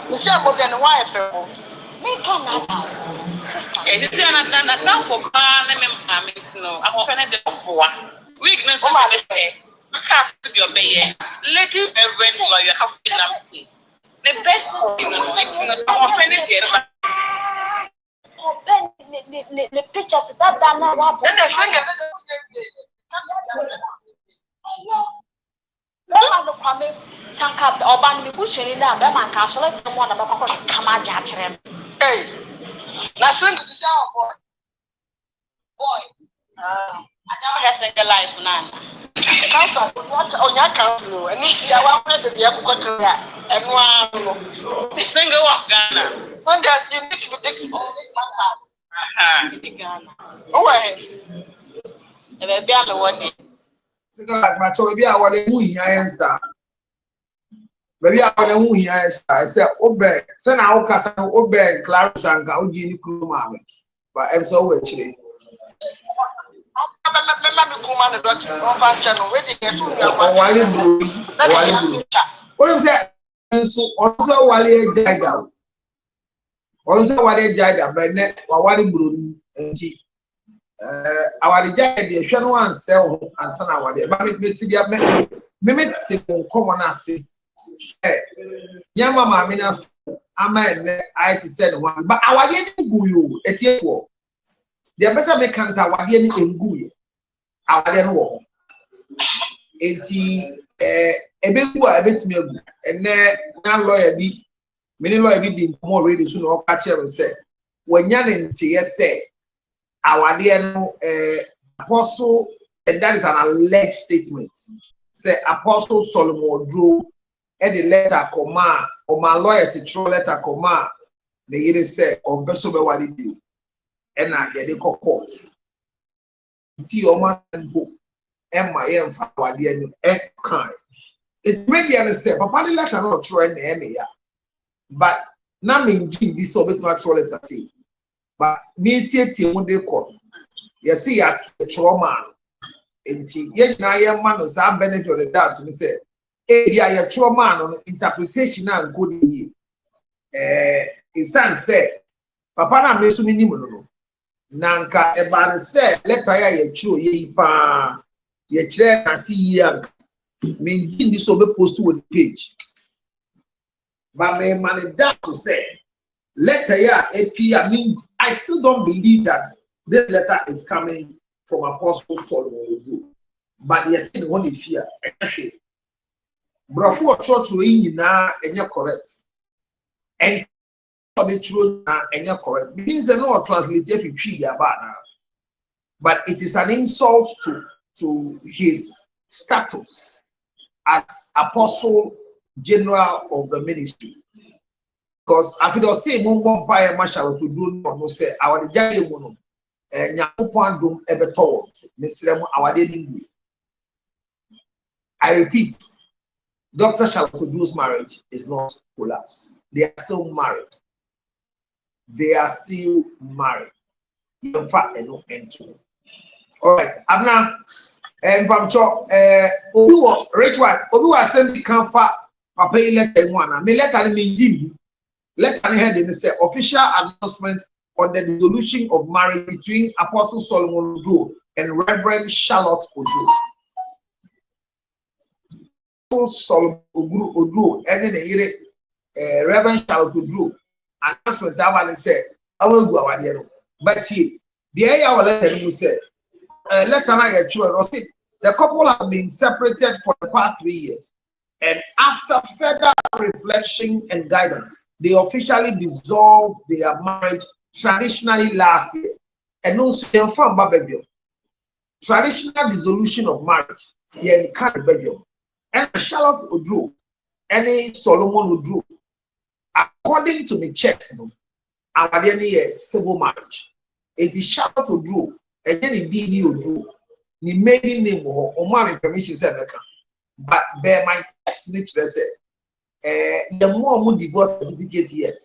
You see, I'm going to wife. And you see, I'm not for parliament. No, I'm offended the poor. Weakness of my mistake. I can't be obeying. Let you when you have penalty. The best thing, it's not offended the pictures that done now. Then the singer. Sanka Oban mi pushing in that man castle let them one about come out catch him. Hey, now sing the sound boy. I never had single life now. Council, what on your council? And it's your one friend of the Yakuka and one single of Ghana. Sundays, you need to be taken for Ghana. Oh, hey. And maybe I'm the one. Single like my choice, I want to win answer. Maybe I want to win answer. I said, Obe, send out Cassan, Obe, Clarence, and Gaudi Kuruma. But I'm so actually. What is that? So also Wally died out. Also, what they died out by net or what in Bruni and tea. Our died the Shan one sell and son our day. But it mimics common as say. Yamma, Mina, I to send one, but our didn't go you at year four. The best mechanics are what in Gui. Our then war. A big boy, a bit me, and now lawyer be many lawyer be more ready soon or catch and say, when you're in TSA, our dear apostle, and that is an alleged statement. Say Apostle Solomon drew at the letter command, or my lawyers a true letter command, the year say, on Bessobe what he do. And I get the court. Tea almost simple. And my air for the kind. It's maybe I say, Papa, the letter not true and the but now mean Jim be so bit much letter see. But me tea when they call. You see, at the trauma. And yet, now your man is our benefit of the dance and say, hey, yeah, your trauma on interpretation and good ye. His son said, Papa, I'm assuming you. Nanka ebane se letter ya ye true ye pa ye kire na si ye me give this obe post with the page but me man that to say letter ya I mean I still don't believe that this letter is coming from Apostle Solomon, but yes in one fear brofo church we nyina enye correct and the truth and you're correct. Means they're not translated to treat their banner, but it is an insult to his status as Apostle General of the ministry. Because after the same one fire marshal to do no say our the giant mono and Yapupandum ever told Mr. Our daily. I repeat, Dr. Shalatodu's marriage is not collapsed. They are still married. They are still married. In fact, no entry. All right, Abna and Bamcho, rich one, Obu send the comfort, Papa letter one. Me letter me Jimmy. Let me head in say official announcement on the dissolution of marriage between Apostle Solomon Ojo and Reverend Charlotte Ojo. Solomon Ojo and then Reverend Charlotte Ojo. Announcement that one said, I will go our dear. But he, the area will let him say, let I get true. The couple have been separated for the past 3 years, and after further reflection and guidance, they officially dissolved their marriage traditionally last year. And no traditional dissolution of marriage Yen can't bedroom. And Charlotte Odro, any Solomon Odro. According to me checks, no, our civil marriage. It is Charlotte Odro, and then indeed Odro. Ni maiden name or mommy permission said, but bear my snitch, they said, the more divorce certificate yet.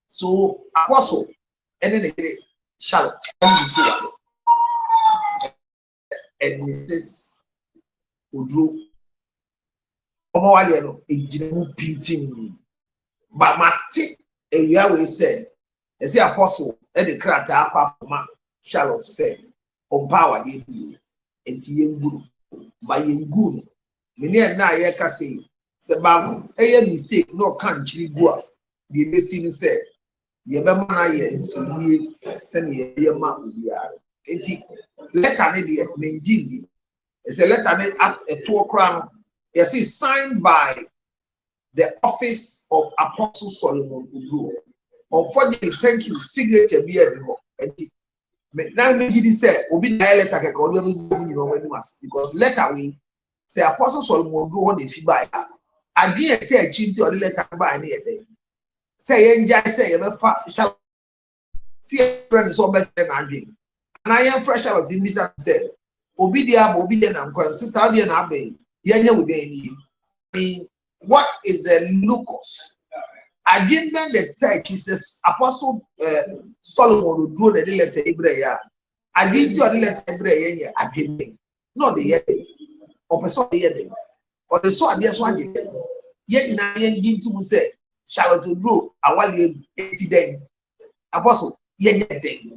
So, Apostle, and then Charlotte, and Mrs. Udru, Omawaliano, a general painting. But Mati, a Yahweh said, as the Apostle, and the crater, Charlotte said, on power, you. Enti yenguru ba yenguru meni na ye ka say se ba eye mistake no kan chiri gu a bi besi ni say ye be ma na ye nsiye se ne ye ma obiara enti letter ne de menjindi is a letter ne act a to crown yes is signed by the office of Apostle Solomon Udru. Unfortunately, thank you signature be enti now me did say obi na letter ke ko do me when was because letter we say Apostle Solomon do on the fiba adwen e te achi nti o letter ba na e dey say yen jai say e be fa shall see friend so be na adwen na yen fresh out in this say obi dia obi dey na nkwan sister dia na abai yen nya we dey ni what is the locus agreement the text Jesus Apostle Solomon would draw the letter Hebrew. Agreement to the letter Hebrew agreement. Not the year or person the year or the so ideas one day. Yet na yen to say Charlotte draw a 180 day. Apostle yen day.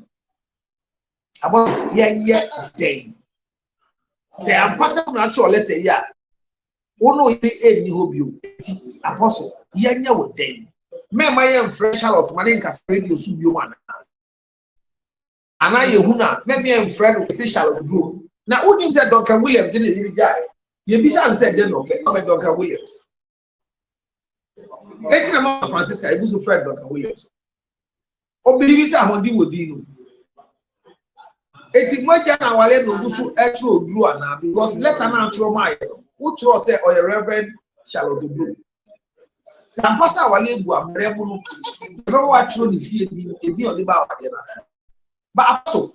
Apostle yen day. Say I'm passing natural letter ya. Ono ye any hope you Apostle yen day. Me my fresh out of money cast radio subio man. And I huna, me and friend say shall do. Now, who you said Duncan Williams in the guy? You be said then okay, I'm Duncan Williams. It's a man Francisca, I was a friend Duncan Williams. Or believe I'm on deal with Dino. It's my jana wale no do actual drew now because let an natural mind. Who trust say or a reverend shall do. Sampasa wale gu amrebu no ebe wa tro ni fie di odi ba wa de na se ba aso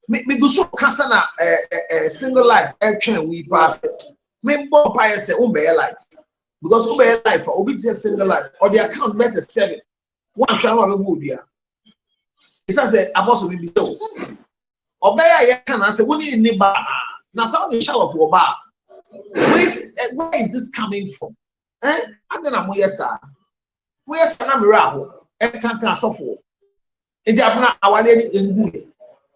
me go so kasa na single life twen we pass me bo pa ye se o be life because o be life obi ti single life or the account best 7 one hwa no be bia isa se apostle be so obey ye kan na se woni ni ba na sa o shower for ba where is this coming from? Adena moyesa na miraho kan sofo enti abuna awale ni engu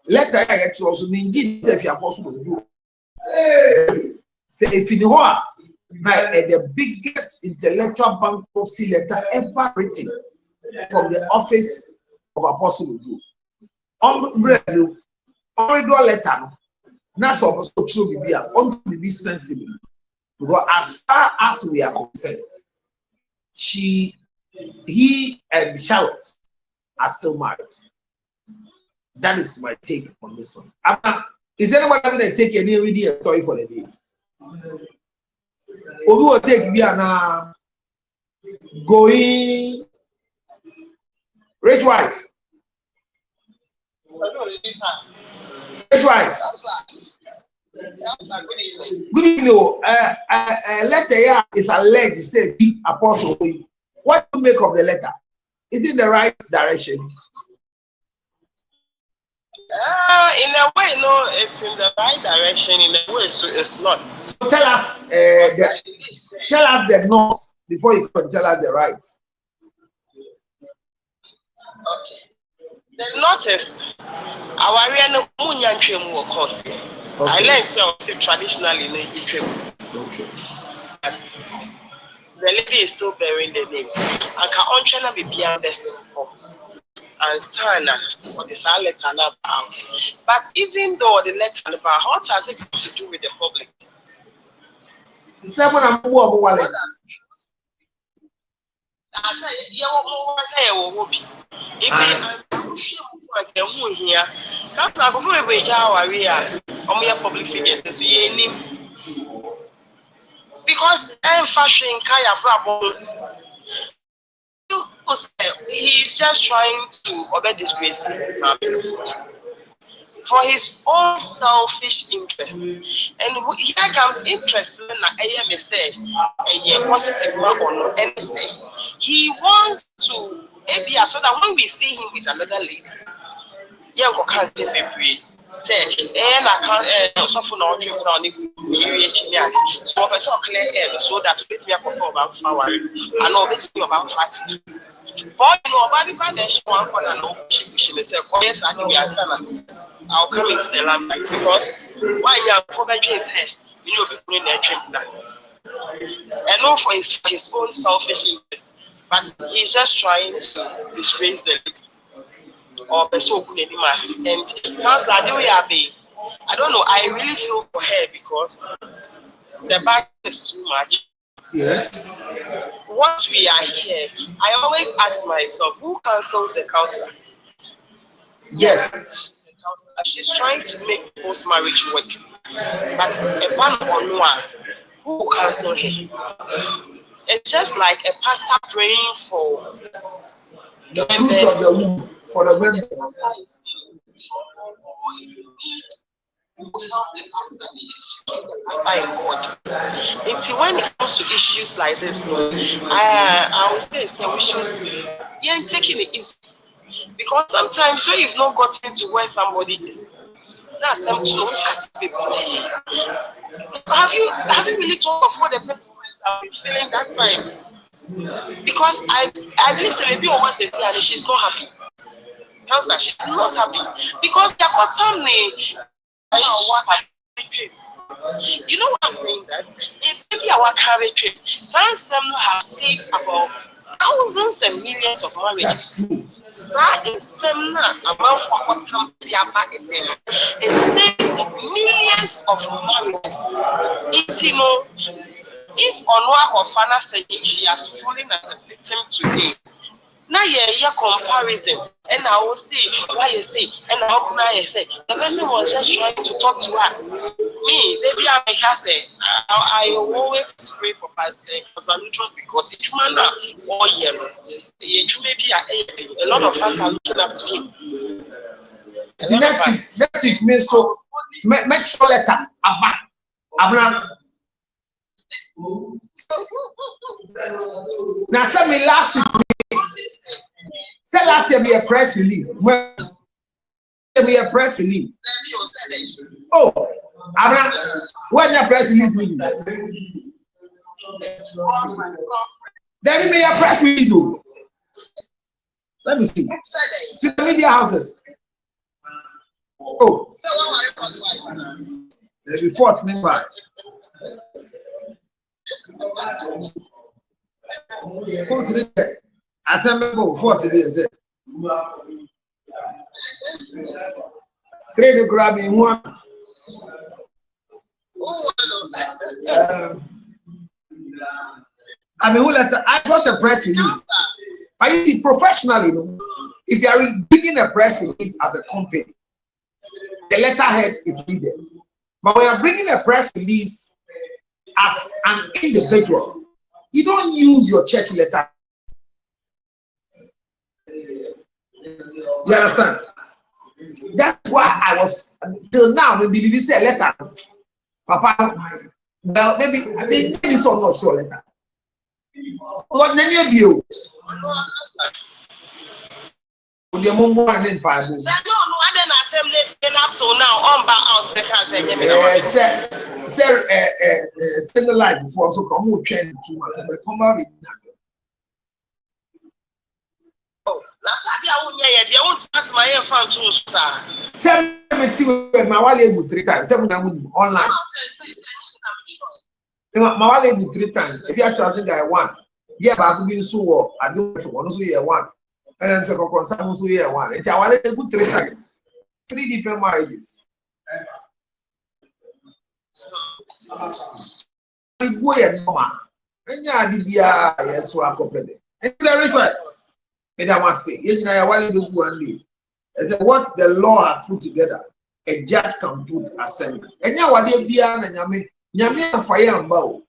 letter ya yet also mean if you apostle do say if in ho na the biggest intellectual bankruptcy letter ever written from the office of Apostle do umbrella do letter no na so true bibia on to be sensible. Because as far as we are concerned, he and Charlotte are still married. That is my take on this one. Is anyone having to take any reading? Sorry for the day. Or we will take Biana going rich wife. Rich wife. Good evening. Letter is alleged, say Apostle. What do you make of the letter? Is it the right direction? In a way, no, it's in the right direction. In a way, so it's not. So tell us the notes before you can tell us the right. Okay. The note is our real munyanchemu court. I learned so traditionally in Egypt. Okay. But the lady is still bearing the name. And can on be beyond the simple. And Sana, what is our letter about? But even though the letter about, what has it got to do with the public? I say, you won't here. Can't I go for a wage hour? We are public figures, so you name. because I'm fashioning Kaya Brabo. He's just trying to obey this grace for his own selfish interest. And here comes interest in the say a positive one and say he wants to so that when we see him with another lady, can't say and I can't suffer no trip on the period so I saw clear air so that it's me about flower and all this about fatty. But you know about the foundation one no she say yes I think I'll come into the limelight because why you are for say you know people in their trip that and not for his own selfish interest, but he's just trying to disgrace the lady. Or so good and sounds like the way I don't know, I really feel for her because the back is too much. Yes. Once we are here, I always ask myself, who counsels the counselor? Yes. She's trying to make post marriage work. But a man or no one who counsel her? It's just like a pastor praying for the fruit of the womb for the members. Until when it comes to issues like this, I would say we should taking it easy because sometimes when you've not gotten to where somebody is, that's them to know people. Have you really thought of what the people have been feeling that time? Because I believe so maybe almost say and she's not happy. Tells that she's not happy because they're cotton. You know what I'm saying? That it's maybe our carriage trip. Some have saved about thousands and millions of marriages. It's saved millions of marriages. It's if Onwa Hofana said she has fallen as a victim today, now you're comparison, and I will say why you say, and how can I say the person was just trying to talk to us. Me, maybe I always pray for Pastor because it's man or a lot of us are looking up to him. The next week, me so make sure letter Abraham. Now, send me last week. Said last year be a press release. Well, be a press release. Oh, Abraham, when your press release will be? There will be a press release. Let me see. To the media houses. Oh, there will be 14 by. Assemble 40 days. Trade the grab in one. I mean, I got a press release. But you see, professionally, if you are bringing a press release as a company, the letterhead is needed. But when you are bringing a press release as an individual, you don't use your church letter. You understand? That's why I was till now maybe if you say a letter, Papa. Well, maybe I mean this or not sure letter. What name you? The Mungo and Empire. No, I didn't assembly up to now on back out the car. Sir, still alive before so come who train 2 months and come out with that. Oh, last year I won't ask my fan to sir. 70 my wale 3 times, 7 online. My wale 3 times. If you are charging guy 1, yeah, but I'm being so I do one so year 1. And then second concern so year 1. It's our 3 times. 3 different marriages. Go ahead, mama. And ya dibia yes so accompany. And clarify. Madam must say, you know, why do one day? I said, what the law has put together, a judge can put assembly. And now what they be and Yami and fire and bow.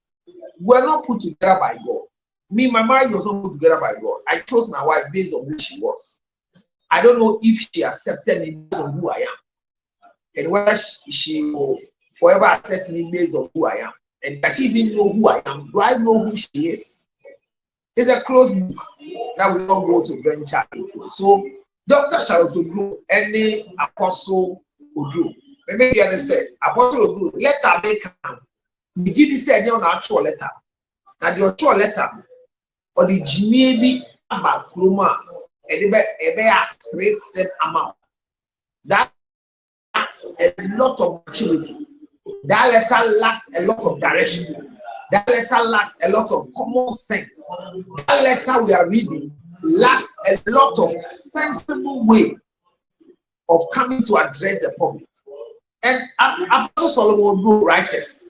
were not put together by God. Me, my marriage was not put together by God. I chose my wife based on who she was. I don't know if she accepted me based on who I am, and whether she will forever accept me based on who I am. And does she even know who I am? Do I know who she is? It's a closed book that we all go to venture into. So, Dr. Charlotte Oduro, any apostle Oduro, maybe you understand, apostle Oduro, letter make the GD said you're not actual letter. Now, the actual letter or the Jimmy about Kruma, and the set amount. That lacks a lot of maturity. That letter lacks a lot of direction. That letter lacks a lot of common sense. That letter we are reading lacks a lot of sensible way of coming to address the public. And Apostle Solomon wrote writers,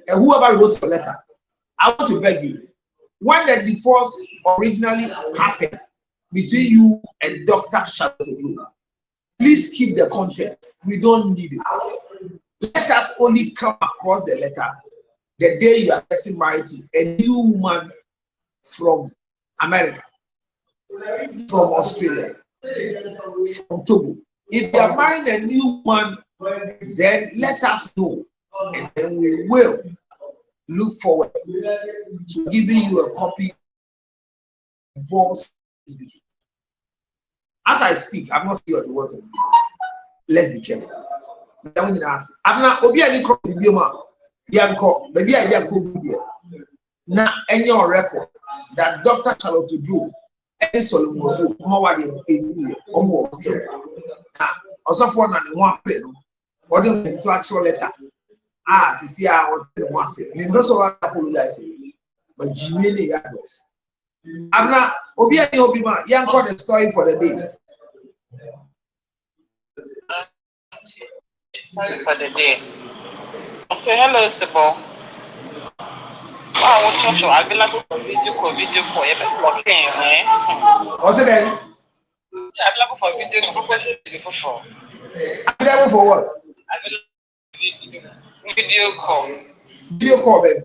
and whoever wrote the letter, I want to beg you, when the divorce originally happened between you and Dr. Charlotte Oduro, please keep the content. We don't need it. Let us only come across the letter the day you are getting married to a new woman from America, from Australia, from Togo. If you are marrying a new one, then let us know, and then we will look forward to giving you a copy of divorce certificate. As I speak, I'm not saying what it was. Let's be careful. I'm not Obi any call the bioma. Yanko, maybe I just go video. Now, any on record that Dr. Charlotte Oduro and Solomon Oduro, more than almost still. Now, also for one play, or the actual letter. To see how one say. I mean, most of us apologize, but Jimmy Yados. I'm not Obi any Obima. Yanko the story for the day. Sorry for the day. I say hello, Sibo. Wow, what you available for video call you better okay, eh? What's it then? Available for video for. Available for what? Video call. Video call, baby.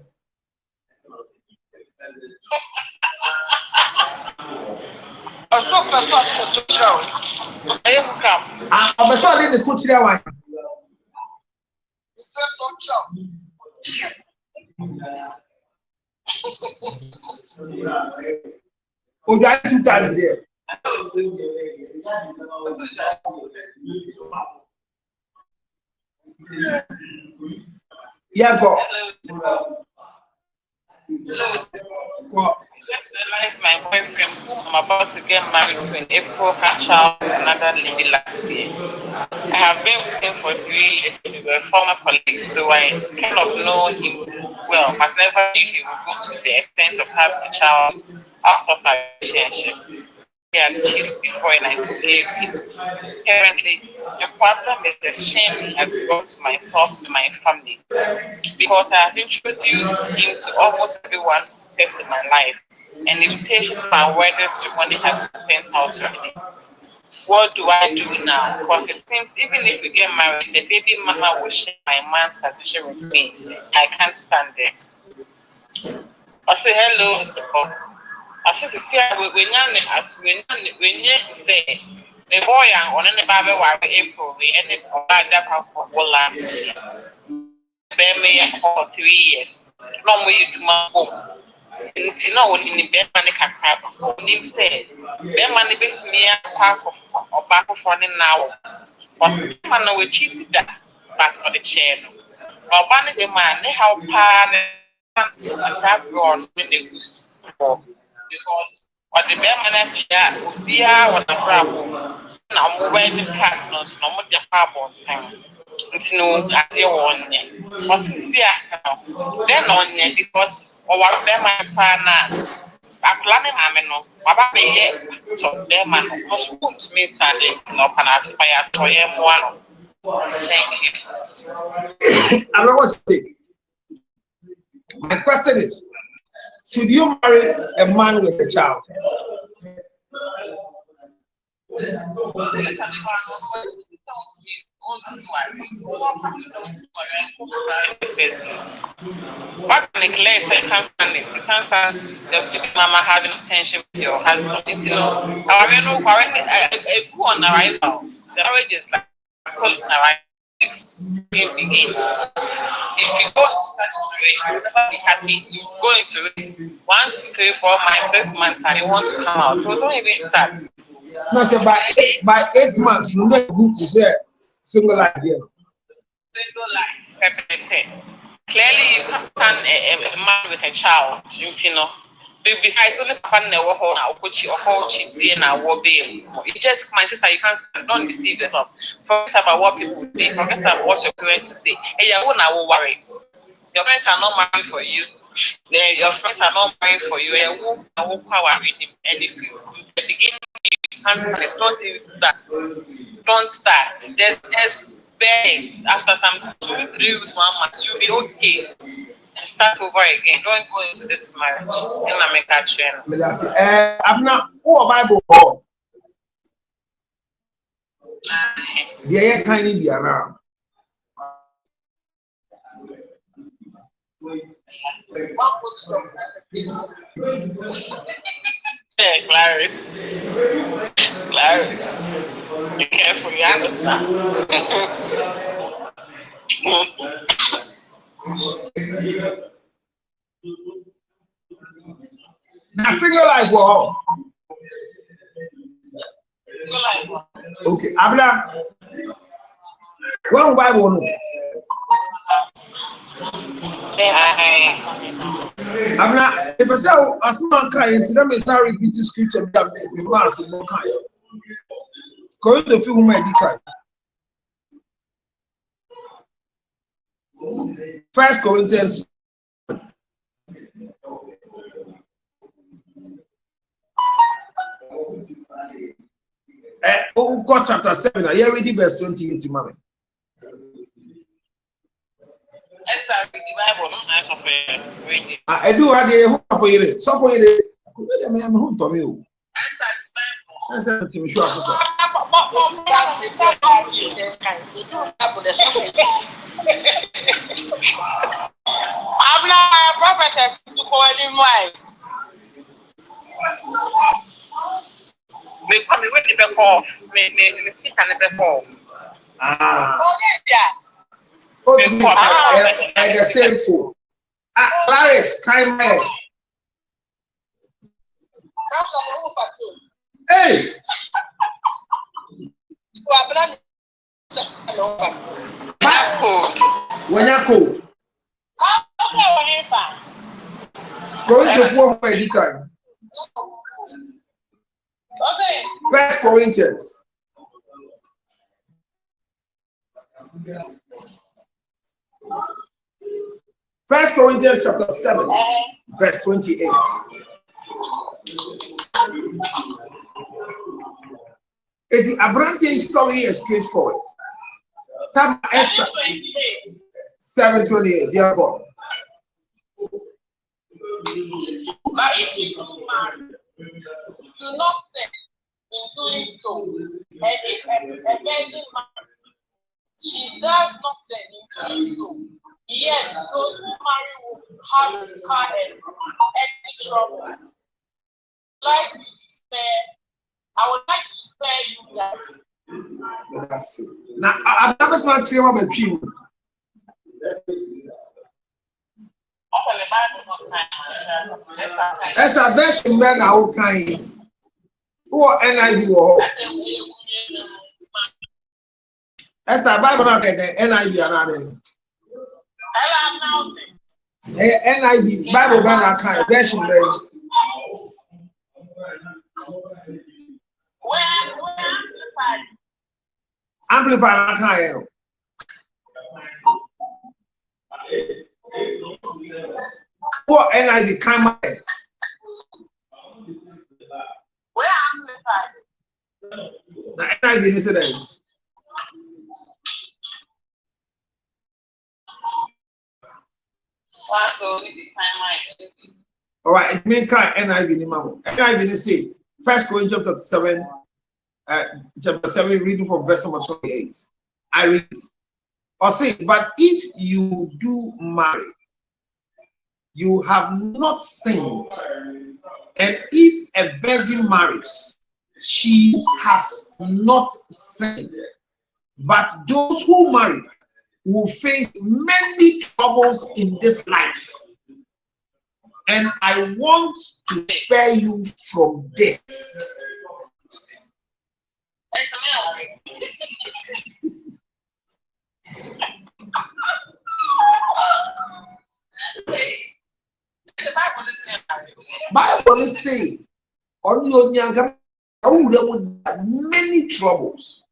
I stop the to show. I am come. I'm sorry to touch that one. Oh, got 2 times there. Yeah, go. Let's realize my boyfriend, whom I'm about to get married to in April, had child with another lady last year. I have been with him for 3 years. We were former colleagues, so I kind of know him well, but never knew he would go to the extent of having a child out of our relationship. He had cheated before and I forgave him. Currently, the problem is the shame he has brought to myself and my family because I have introduced him to almost everyone who tests in my life. An invitation for our wedding ceremony has been sent out already. What do I do now? Because it seems even if we get married, the baby mama will share my man's tradition with me. I can't stand this. I say hello, Sipo. I say when you say the boy on any baby was April, we ended up for last year. Bear me for 3 years. No more you do my home. It's not in the bed money can cry of him said. Bear money brings me a park of or back of running now. Was man no cheap that back for the channel. Or banning the man, they have pan a sap drawn when they use for because what the bear man would be our problem. Now, mobile cats not no more the harbor thing. It's no idea one. Was see then on because or what them my partner. I plan him, no. Papa may yet talk them and was put me standing up and out by a toy one. Thank you. I'm not saying. My question is, should you marry a man with a child? What Claire said, you can't stand it. You can't stand the mama having attention with your husband. It's, you know, I go on arrival. The marriage is like call it arrival. Begin. If you go into such a way, you'll never be happy. You go into it 1, 2, 3, 4, 5, 6 months, and you want to come out. So don't even start. Not by 8 months, you know, good to say single life here. Single life. Clearly, you can't stand a man with a child, you know. Besides, only papa never hold now, coach or hold cheating and war bail. You just, my sister, you can't stand, don't deceive yourself. Forget about what people say, forget about what your parents to say. Hey, you won't worry. Your parents are not married for you. Your friends are not married for you. You won't worry. And if you begin, you can't stand it. Don't even that. Don't start. Just beg. After some 2, 3 weeks, 1 month, you'll be okay. And start over again. Don't go into this marriage. In America, train. I'm not. Oh, Bible. The kind of be around. Yeah, Clary. Be careful, you understand. Now, single life, wow. Okay, Abla. One Bible. No. I'm not. If I say as man can, into them is not repeat the scripture. We must no kind. Going to feel my decay. 1 Corinthians. God chapter 7. Are you ready? Verse 28, mommy. I do have the hope for you. So for you, I'm home to me. I said to me, sure. I'm not a prophetess to call him wife. Me come with the back off. Me speak and the back off. Like the same fool. Clarice, kind man. Hey! When you're cold. Going to form my decline. 1 Corinthians. First Corinthians chapter 7, verse 28. It's a branching story is straightforward. Tam Esther 7:28. Yeah, go. But if you do not sin in doing so, a virgin marriage, she does not sin in doing so. Yet those who marry will have scar and any trouble. Like you spare, I would like to spare you guys. That's it. Now, I'm not going to tell you about you. That's a version man now kind. Or NIV or that's the Bible not get NIV another. NIV Bible man kind version man. Amplify kind. What NIV kind man. Where amplified? The NIV is there. All right, it means kind NIV in the NIV is say 1 Corinthians chapter 7, reading from verse number 28. I read. Or say, but if you do marry, you have not sinned. And if a virgin marries, she has not sinned. But those who marry will face many troubles in this life. And I want to spare you from this. Bible is saying, many troubles.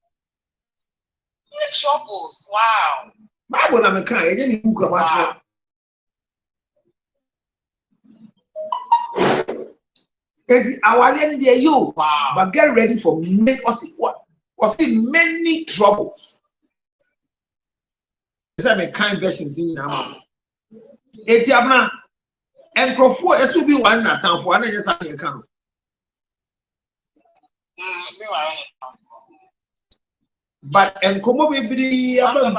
Many troubles. Wow. Bible na meka e dey book about. And our lady there you, but get ready for many many troubles. These are my kind versions in now. Etiabna enkrofo eso bi one na tanfo ana just an account. But enkomo bibiri aba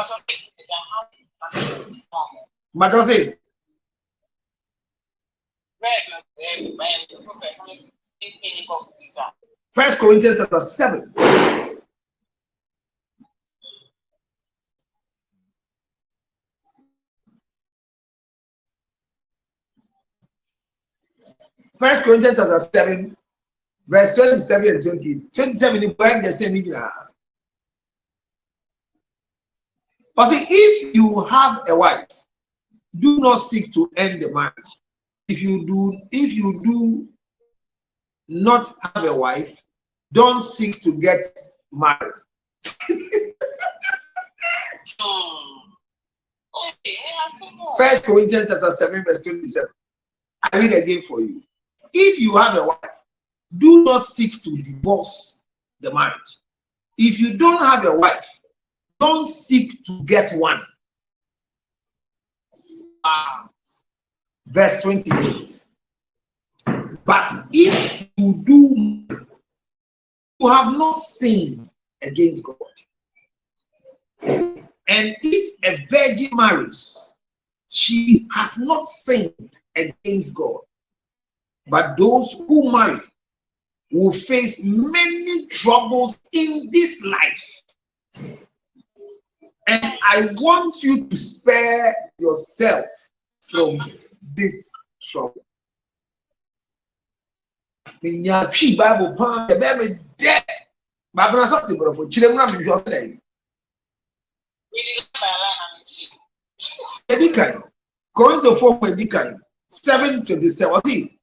Matose First Corinthians chapter 7. First Corinthians chapter 7, verse 27 and 20. 27 is when they say, but see, if you have a wife, do not seek to end the marriage. If you do not have a wife, don't seek to get married. First Corinthians chapter 7, verse 27. I read again for you. If you have a wife, do not seek to divorce the marriage. If you don't have a wife, don't seek to get one. Verse 28. But if you do, you have not sinned against God. And if a virgin marries, she has not sinned against God. But those who marry will face many troubles in this life. And I want you to spare yourself from this trouble. Bible pan the baby dead. Bible something for children Edikai going to form Edikai 7:27. See,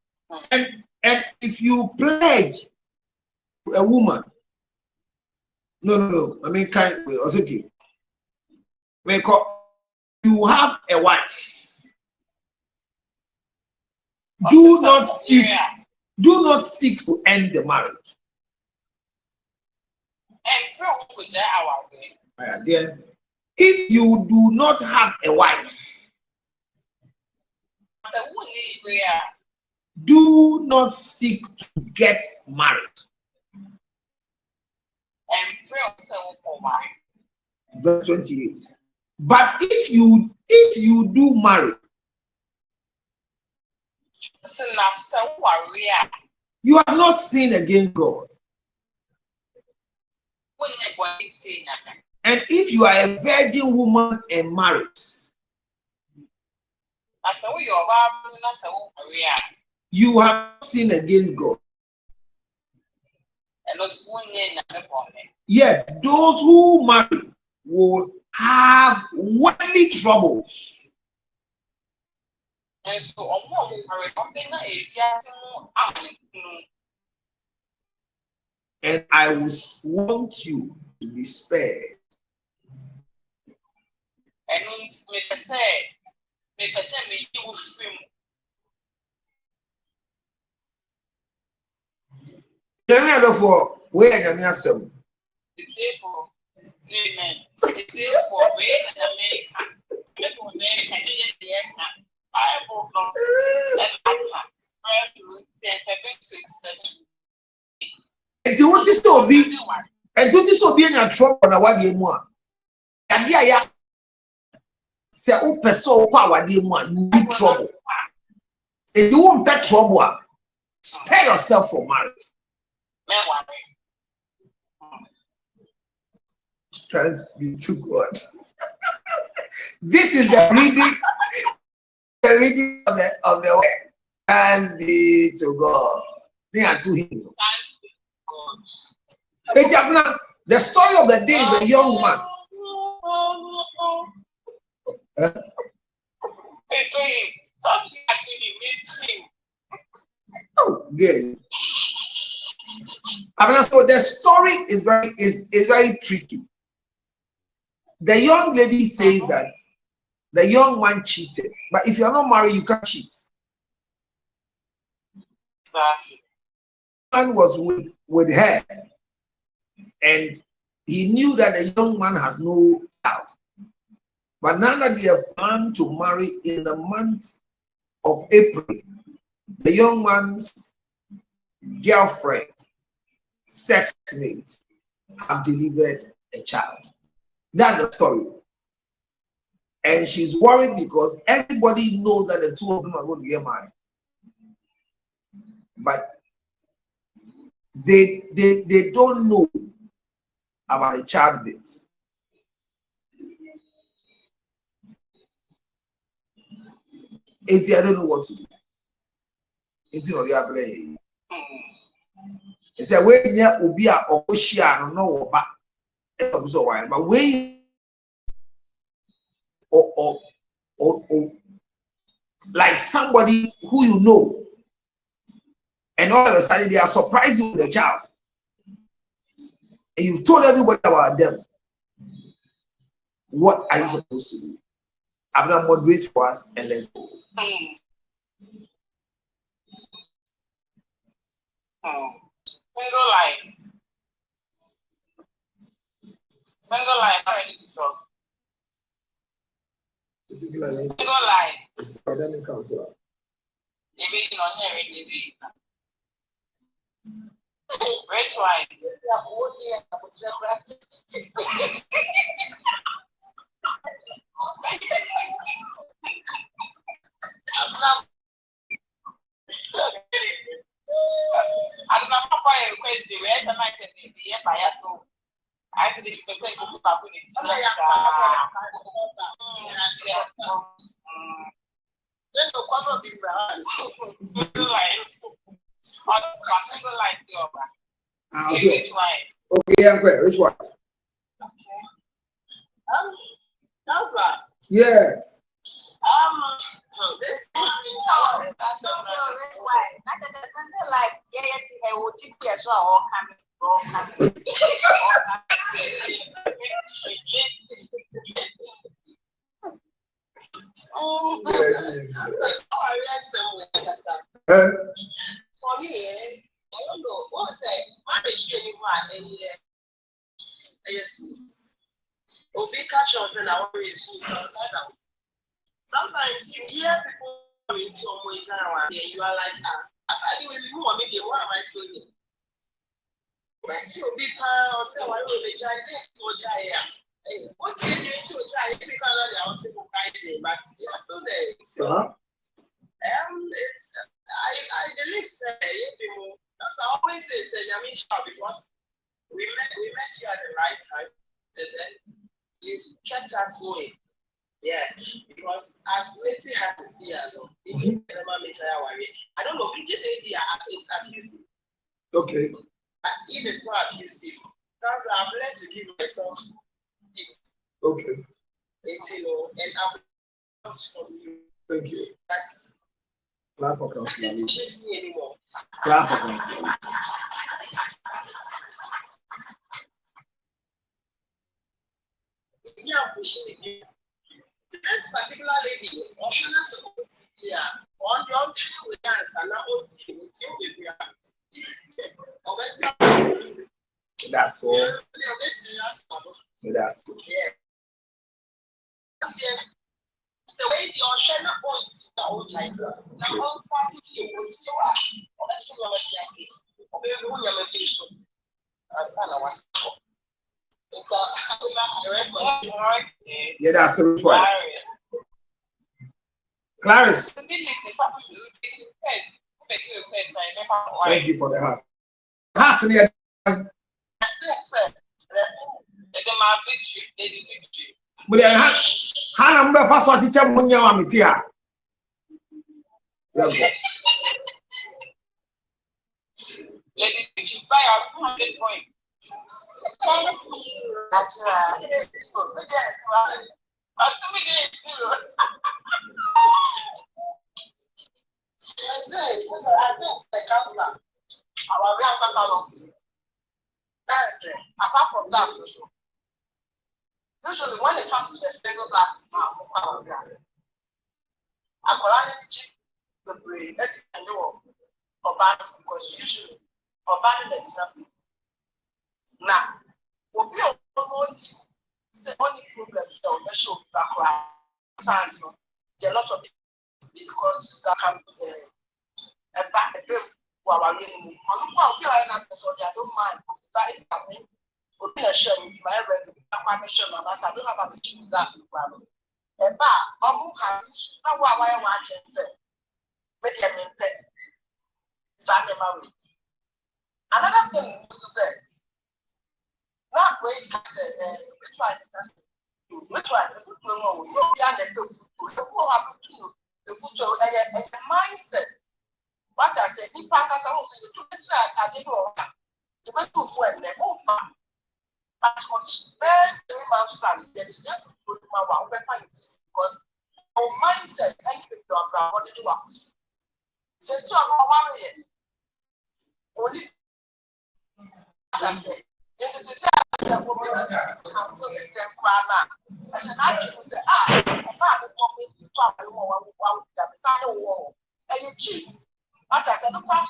and if you pledge a woman, no, I mean kind was okay. You have a wife. Do not seek to end the marriage. If you do not have a wife, do not seek to get married. Verse 28. But if you do marry, you have not sinned against God. And if you are a virgin woman and married, you have sinned against God. Yet those who marry will have worldly troubles. And I want you to be spared. Therefore, where are you some? It's able. Amen. It is for rain in America. People in America, Bible knows and and what is so be in your trouble on a 1 year more. Kadia say oh person you need trouble. If you won't get trouble, spare yourself for marriage. Thanks be to God. This is the reading of the word. Thanks be to God. They are to him. The story of the day is a young man. Oh, good. So the story is very tricky. The young lady says that the young man cheated, but if you are not married, you can't cheat. Exactly. The man was with her, and he knew that the young man has no child. But now that they have planned to marry in the month of April, the young man's girlfriend, sex mate, have delivered a child. That's the story. And she's worried because everybody knows that the two of them are going to get married. But they don't know about the childbirth. I don't know what to do. It's not the play. It's a way near Ubia or Ocean, no, but we or like somebody who you know, and all of a sudden they are surprised you with a child, and you've told everybody about them. What are you supposed to do? I'm not moderate for us, and let's go. Single life. Single life, I ready to talk. Single life. It's academic counselor. Maybe you know, maybe. Rich wine. I don't know how far you request the rest of my baby, yeah, by so. I said, the person who got put it. Okay, I'm great. Which one? Okay. How's that? Yes. This for me, I don't know what was say marriage anymore. Yes, Obi catch us and our race. Sometimes you hear people coming to a way and you are like, as I do with you, I mean, what am I doing? But you be or say, I will be giant or giant. What do you do to a giant? Because they are also guiding, but you are still there. So, it's, I believe, that's I always say, I mean, because we met you at the right time, and then you kept us going. Yeah, because as Letty has to see, I don't know, we just say it's abusive. Okay. But if it's not abusive, because I've learned to give myself peace. Okay. It's, and I've learned from you. Thank you. That's clap for counseling. It pushes me anymore. Clap for counseling. Yeah, pushing me. This particular lady, on your tree with us and now with you. That's all. That's all. Yeah. Yes. The way the ocean points the old child. Now, all parties here will see what Yeah, that's the wife. Clarice. Thank you for the heart. Heart in the but then Hannah number first was teacher Munya Mamitia. Lady, she buy a 200 points. Apart from that, usually when it comes to the single class, I'm the brain and do because usually or bad is nothing. Now, what we are going to say only problems that show background science. There are a lot of difficulties that can back the bill while we're really. I don't mind. Open a show with my record. I don't have an issue with that. And back, has not what I want to say. But I mean, another thing is to say, that way you can say, which one the good one, you be on the book, who happen to you, the foot and mindset. What I said, he packed us out, you took it I didn't know. You went to friend, they move far. But on spare 3 months, there is nothing to do about weapon because our mindset, anything to our ground, what do you want? So, worry. Only it is a woman council is a crana. As an argument, say, about the woman, you probably want to sign a war. And you cheat. But I said, look, I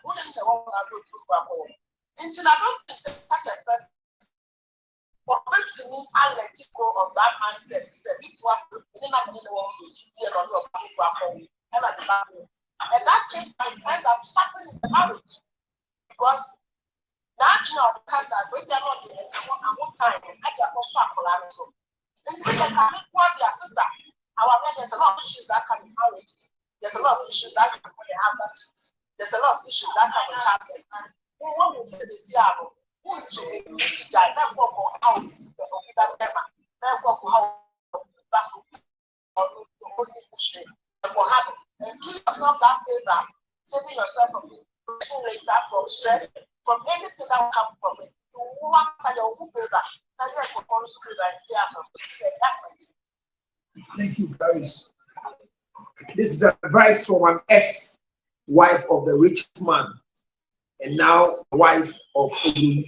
wouldn't know what I would do for home. Until I don't think such a person. For me, I let it go of that mindset. The people are within a minute of which dear on your home. And at the back. And that case might end up suffering in the marriage. Because now you know the cancer, when they're not there, one time, I get also a collateral. And so they can make one their sister. However, there's a lot of issues that come in marriage. There's a lot of issues that come when they have that. There's a lot of issues that come with childbirth. What will say this year? Who is a teacher? How the and do yourself that favor, saving yourself from later from stress, from anything that will come from it. You want your own favor. Now you have to follow favor and stay out of it. Thank you, Paris. This is advice from an ex-wife of the rich man, and now wife of Ogun.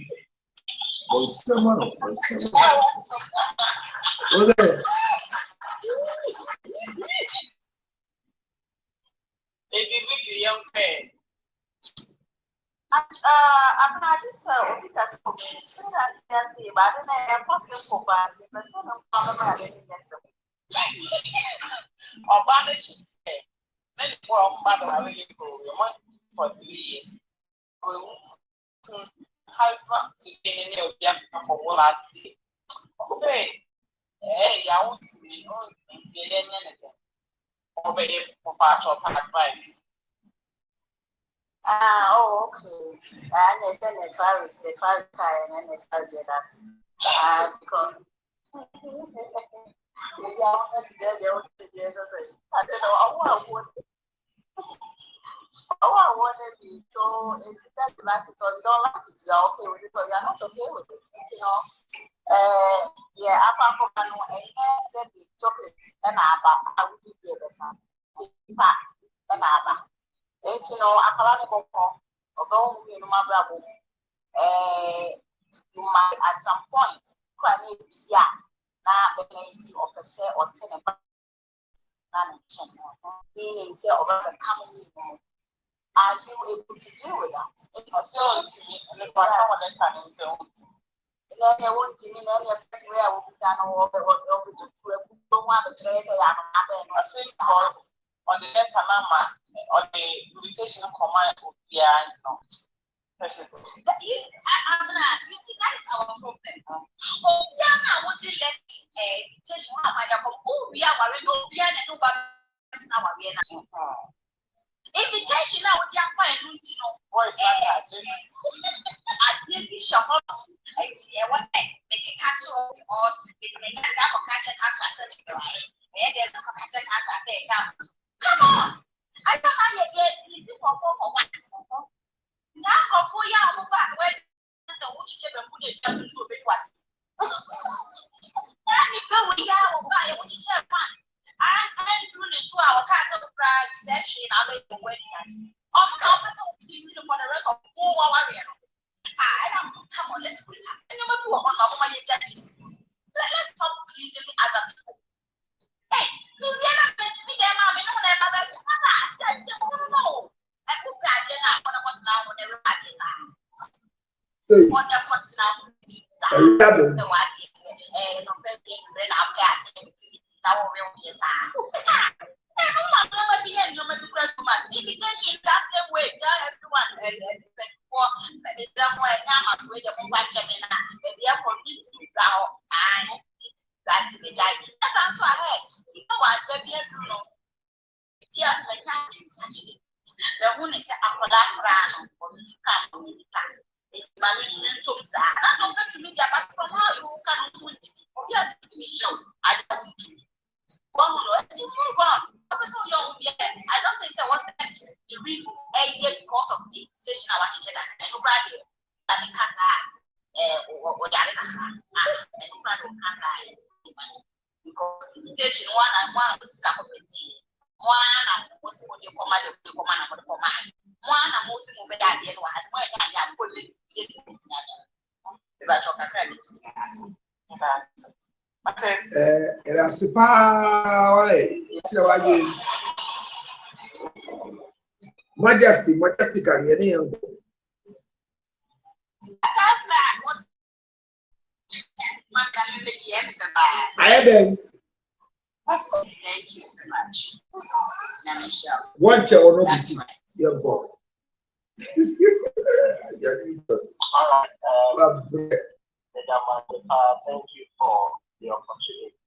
Young man. I just because for me, I see, but I don't know, possible for the person or banish many poor mother are really grow your money for 3 years. Has not to gain any of the for last year. Say, hey, I want to be on anything. Obey for part of advice. Okay. And then the Travis time and the Travis because I don't know. I want to be so it's that you like it or you don't like it, you're okay with it or you're not okay with it. You know, yeah, apart from any chocolate and I would do the other side. And and you know, I can't or go in my bravo. You might at some point cry, yeah, now when I see or per se or 10 meaning say over the coming evening. Are you able to deal with that? It's so to me, and if I want to tell you, and then I won't mean any place where I will be done or don't want to trace a because on the letter number or the invitation command would be you see, that is our problem. Invitation now with your fine, you know. I did be shop. I was making catch or making a catch and after come on. I don't know yet. Is it for one? Now for 4 years, I'm back when the witch and put it down to a big one. Then you go with your witch fun. I'm doing this to our cat of bride session. I made the wedding. On campus, please for the rest of 4 hours. I don't come on, let's go. And no matter what, my let's stop pleasing other people. Hey, you never met me there, mamma. No one ever met me. I don't know. I could grab you now when I want now when everybody is out. What the what's now? The one is no better than our cat. Now we'll be a sign. I'm not being no matter much. Invitation, that's the way. Tell everyone. There's somewhere now with the mobile Gemina. Maybe I'm for me to be down and that's the giant. That's how I heard. You know what? Maybe I don't know. Yeah, like that is such. The one is a black brown or you can't believe that. It's management to say. That's not to me, but from how you can put it. You have to be sure. I don't know. One more, move on. I was so young, I don't think there was the reason because of the station I watched that and nobody that the casa or the other and nobody because invitation one and one was capability. One and most of the command of the command of the command. One and most of the idea was more than that police. If I talk a credit. Era sipa wale majestic ali ene yango I them. Thank you very much. Watch your no your boy. Thank you for the opportunity.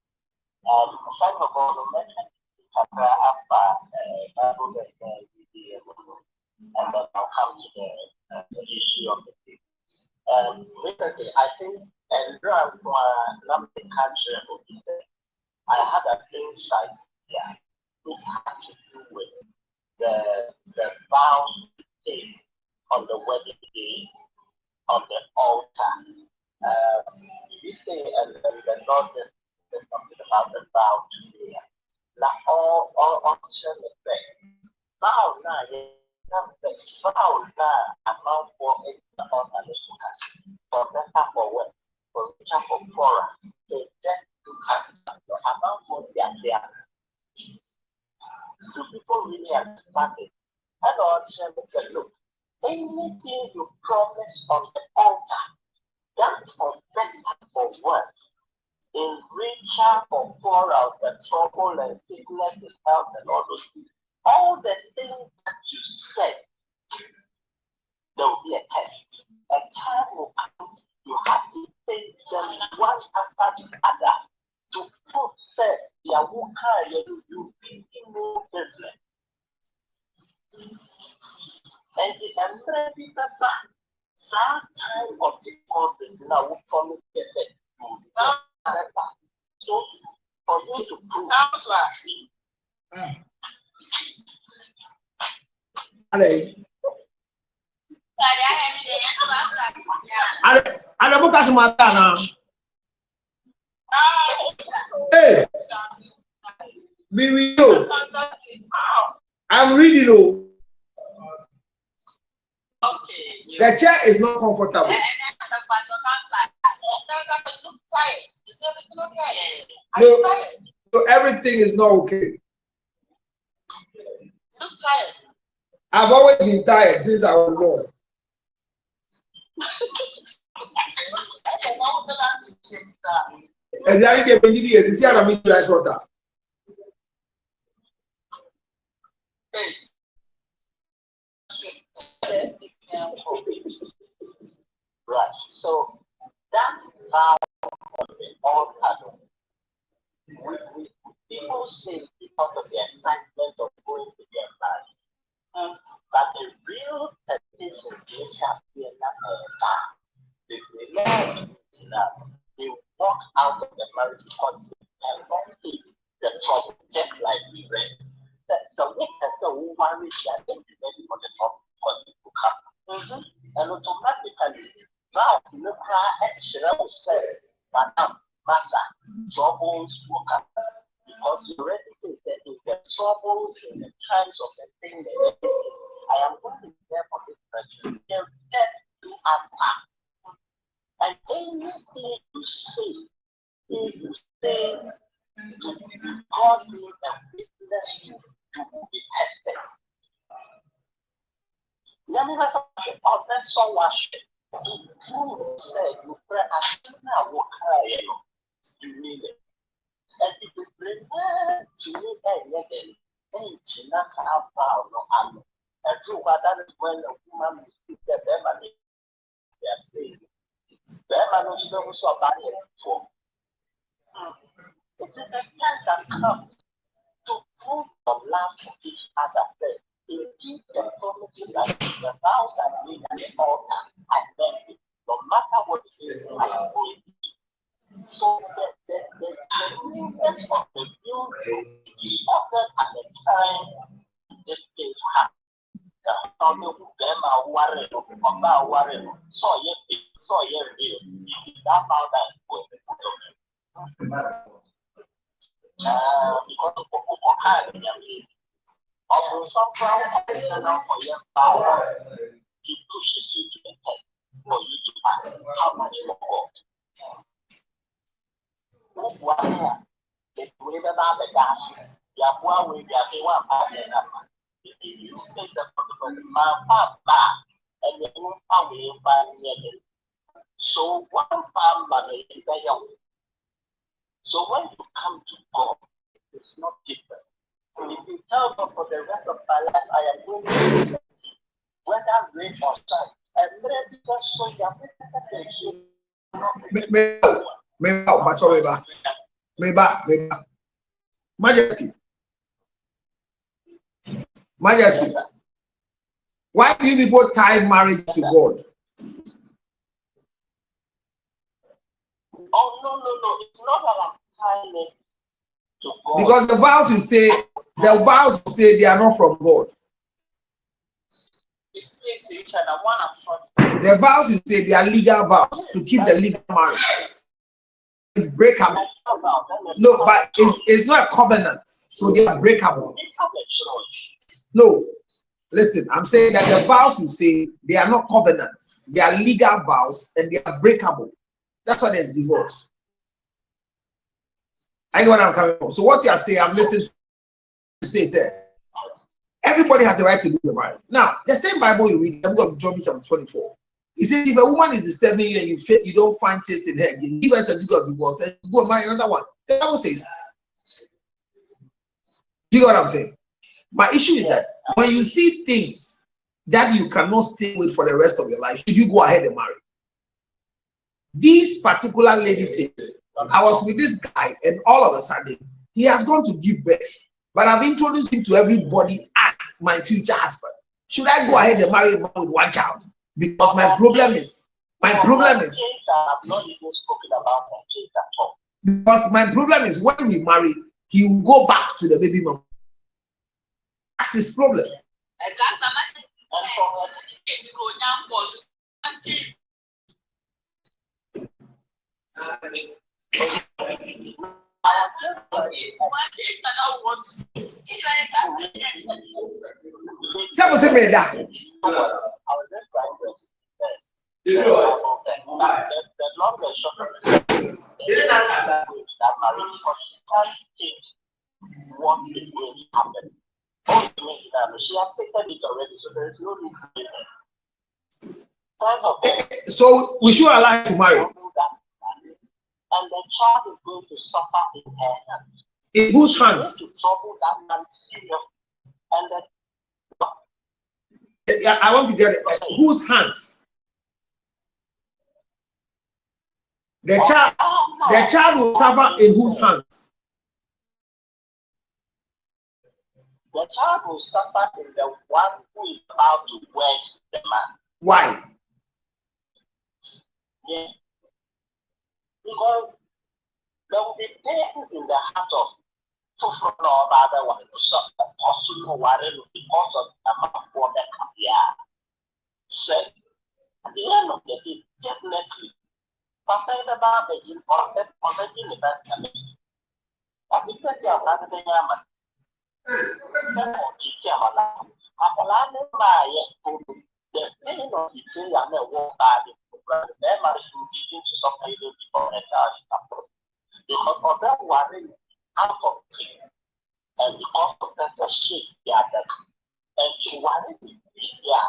First of all, the mention Bible and then I'll come to the issue of the thing. Recently, I think, and I had an insight here which had to do with the vows taken on the wedding day on the altar. You say, and the Lord just said something about the vow to prayer. Now, all options are there. Vow now, the vow now amount for the altar for better for work, for richer for poorer. So just to have the amount for their do people really understand it? I don't understand. Look, anything you promise on the altar, that's for better for worse, in richer or poorer, the trouble and sickness and health and all those things. All the things that you said, there will be a test. A time will come, you have to face them one after the other to prove that your work you thinking no business. And the embrace that time of the concept now will come to get it. So for you to prove Hey, we know. I'm reading. Okay. The chair is not comfortable. So everything is not okay. Look tired. I've always been tired since I was born. And I get many years. You see, I'm in rice water. Right. So that vow on the altar, People say because of the excitement of going to their marriage, but the real temptation is happening now. They walk out of the marriage because they don't see the trouble, just like we read. The witness who married their ready for the trouble because it will come. And automatically, now you look at extra say, Madam, Master, troubles will come. Because you already think that in the troubles, in the times of the thing, I am going to be there for this person. They're dead to attack. And anything you say, God will witness you to be tested. Let me not offend someone to prove that you pray as now will cry, you need it. And if you present to me anything, then you not have power no harm. And true, but that is when a woman will speak to them and they are saying, them and also so bad for. It is a time that comes to prove the love for each other. Indeed, the promises that the vows that made at the altar are there. No matter what it is, I am going to do. So the newness of the new is often at the time this thing happens. The family who them are worried about worrying, so yet real. That vow that is going to put on because of what kind of thing. Of some crown for your power, he pushes you to the test for you to ask how much you want. If we ever have a dash, you have one way, you have one part. If you take the man back and you won't find me by the so one farm money is the young. So when you come to God, it's not different. If you tell God for the rest of my life, I am going to whether rain or shine, and then just so you have Majesty, why do you people tie marriage to God? Oh, no, it's not about tying it to God. Because the vows you say they are not from God. We speak to each other, one I'm short. The vows you say they are legal vows to keep the legal marriage. It's breakable. No, but it's not a covenant, so they are breakable. No, listen, I'm saying that the vows you say they are not covenants, they are legal vows and they are breakable. That's why there's divorce. I know what I'm coming from. So what you are saying, I'm listening to say, everybody has the right to do the marriage. Now, the same Bible you read, the book of John chapter 24. He says, if a woman is disturbing you and you don't find taste in her, you give her a certificate of divorce and go and marry another one. The Bible says it. You know what I'm saying? My issue is that when you see things that you cannot stay with for the rest of your life, should you go ahead and marry? This particular lady says, I was with this guy and all of a sudden, he has gone to give birth. But I've introduced him to everybody as my future husband. Should I go ahead and marry him with one child? Because my problem is, because my problem is when we marry, he will go back to the baby mom. That's his problem. Some say me that. So we should allow to marry. And the child is going to suffer in her hands. In whose hands? To trouble that man serious. And I want to get it. Whose hands? The child will suffer in whose hands? the child will suffer in the one who is about to wed the man. Why? Yeah. Because there will be pain in the heart of because of the amount of the career. So, at the end of the day, definitely, Papa about the important event. But because you are not the Yaman, the thing of the tree and the war body, their marriage will begin to suffer even before the child is approved. Because of them worrying out of pain, and because of that, the shit they are done. And to worry the media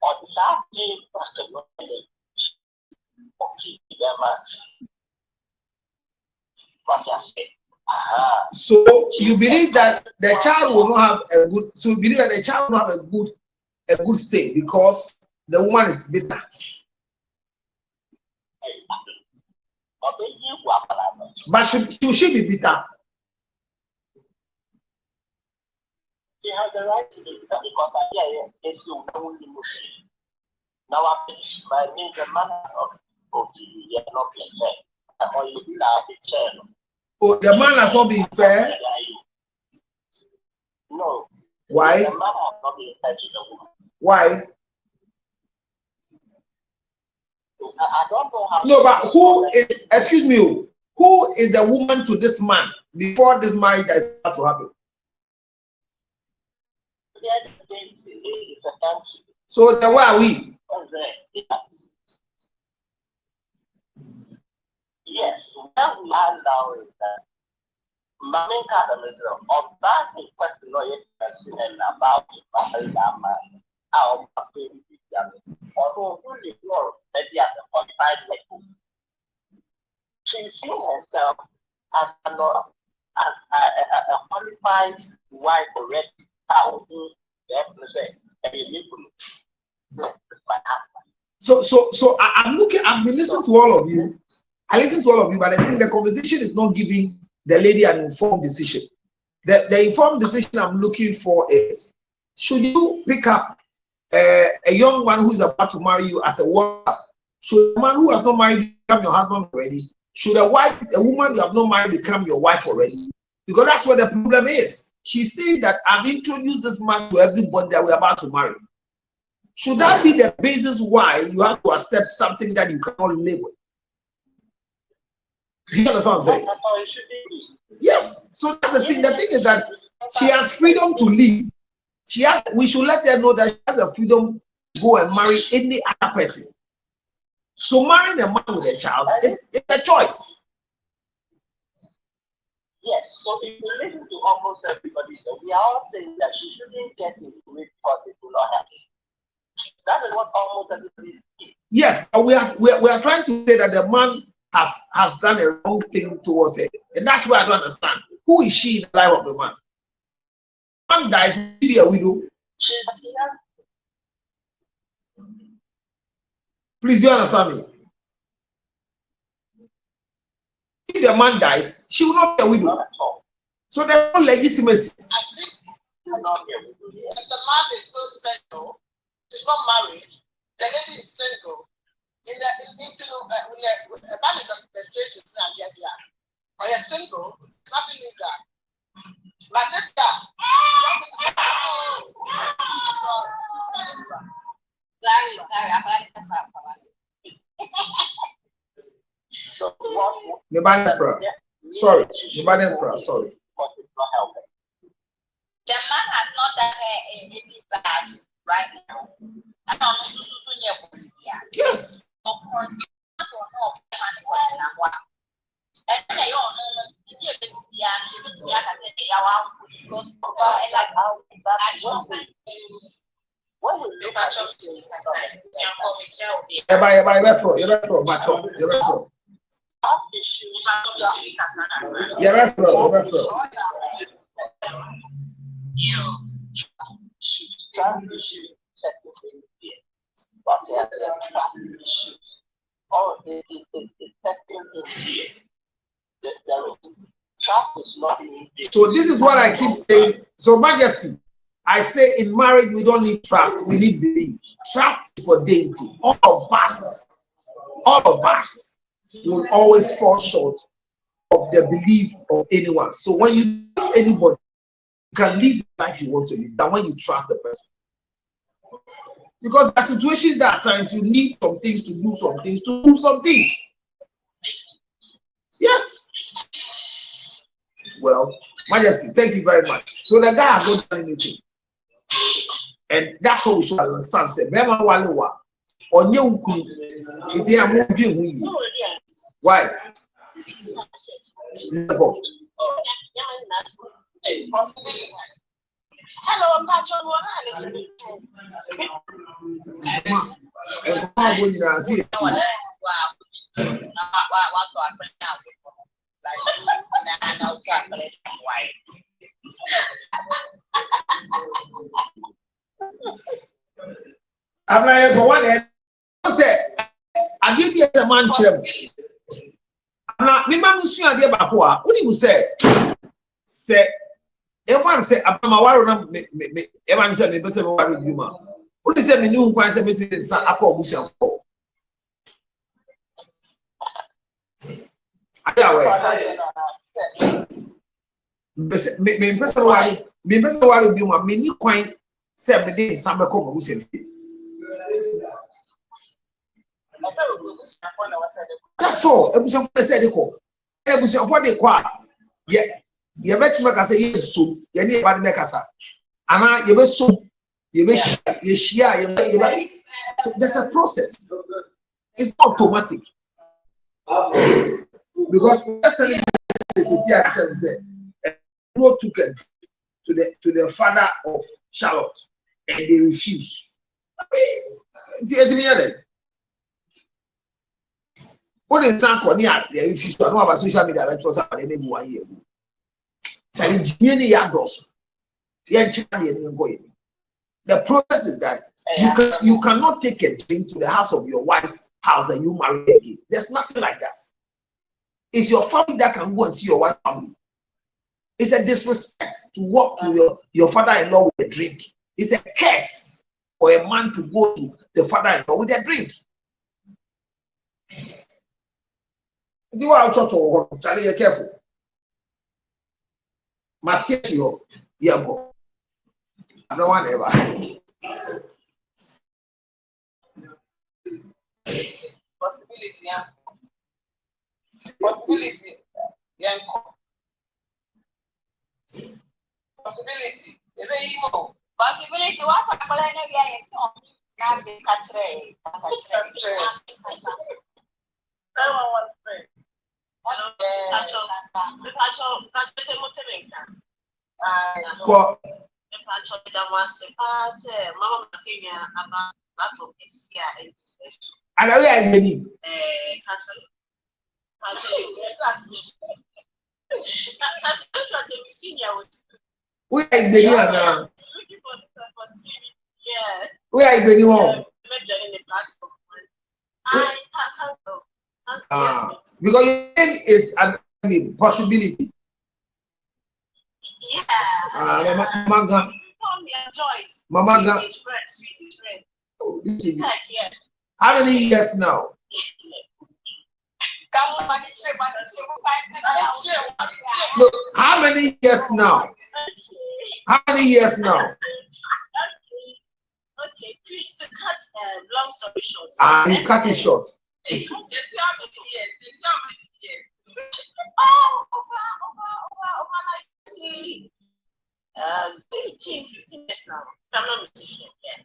or the last day of the knowledge of their marriage. What I say. So you believe that the child will not have a good. So you believe that the child will not have a good stay because the woman is bitter. But should she be bitter? She has the right to be bitter because it's only emotion. Now I mean the manner of the not being fair. Or you fair. Oh, the man has not been fair. No. Why? The man has not been fair to the woman. Why? I don't know how. No, but who is? Excuse me. Who is the woman to this man before this marriage is about to happen? So then where are we? Yes, where we are now is that Mammy Cadamizo of that is question about the man. Our baby, although really was maybe at the 45 level. She sees herself as a qualified wife already. So I'm looking. I've been listening to all of you. I listen to all of you, but I think the conversation is not giving the lady an informed decision. The informed decision I'm looking for is: should you pick up a young man who is about to marry you as a wife? Should a man who has not married become your husband already? Should a woman you have not married become your wife already? Because that's where the problem is. She's saying that I've introduced this man to everybody that we're about to marry. Should that be the basis why you have to accept something that you cannot live with? Do you understand what I'm saying? Yes. So that's the thing. The thing is that she has freedom to leave. We should let her know that she has the freedom to go and marry any other person. So marrying a man with a child is a choice. Yes, so if you listen to almost everybody, so we are all saying that she shouldn't get into it because it will not happen. That is what almost everybody is. Yes, we are trying to say that the man has done a wrong thing towards her. And that's why I don't understand. Who is she in the life of the man? The man dies, will she be a widow? Please, do you understand me? If the man dies, she will not be a widow. So there's no legitimacy. I think if the man is still single, is not married, the lady is single, in the about the documentation or you're single, nothing legal. But if that Sorry. The man has not done her any bad right now. Yes. So this is what I keep saying. So Majesty, I say in marriage, we don't need trust, we need belief. Trust is for deity. All of us will always fall short of the belief of anyone. So when you love anybody, you can live the life you want to live than when you trust the person. Because there are situations that at times you need some things to do some things to do some things. Yes. Well, Majesty, thank you very much. So the guy has not done anything. And that's what we should understand. Say, why? Hello, I'm like, for one, I said, I give you a man chim. Now, me man, you are there, but what do you say? Say, everyone say, I'm a warrior. Everyone said, me, person, what with you, man? Who is it? Me new one say, me to say, I call Bushan. Me person, what? Me person, what with you, man? Me new coin. Say, me dey some come Bushan. That's all. Ebusan for say dey call. Ebusan for dey call. Yeah. You bet me say yes so. You need bad make asa. Ana you be so. You be share. So there's a process. It's not automatic. Because personally, say no took it to the father of Charlotte and they refuse. What in San Cornelia, they refuse to know about social media. That was happening in 1 year. Challenge many yards. The process is that you cannot take a drink to the house of your wife's house and you marry again. There's nothing like that. It's your family that can go and see your wife's family. It's a disrespect to walk to your father-in-law with a drink. It's a curse for a man to go to the father-in-law with a drink. You are out Charlie, you're careful. Matthew, Yamo. No one ever. Possibility, yeah. Possibility, yeah. Possibility. Possibility. What I'm going to be now be catch. And I believe. We are in the now. We are in the new one. Because your name is an possibility. Yeah. Mama, how many years now? Look, how many years now? How many years now? Okay, please to cut long story short. You cut it short. Like 15 years now. I'm not mistaken, yes.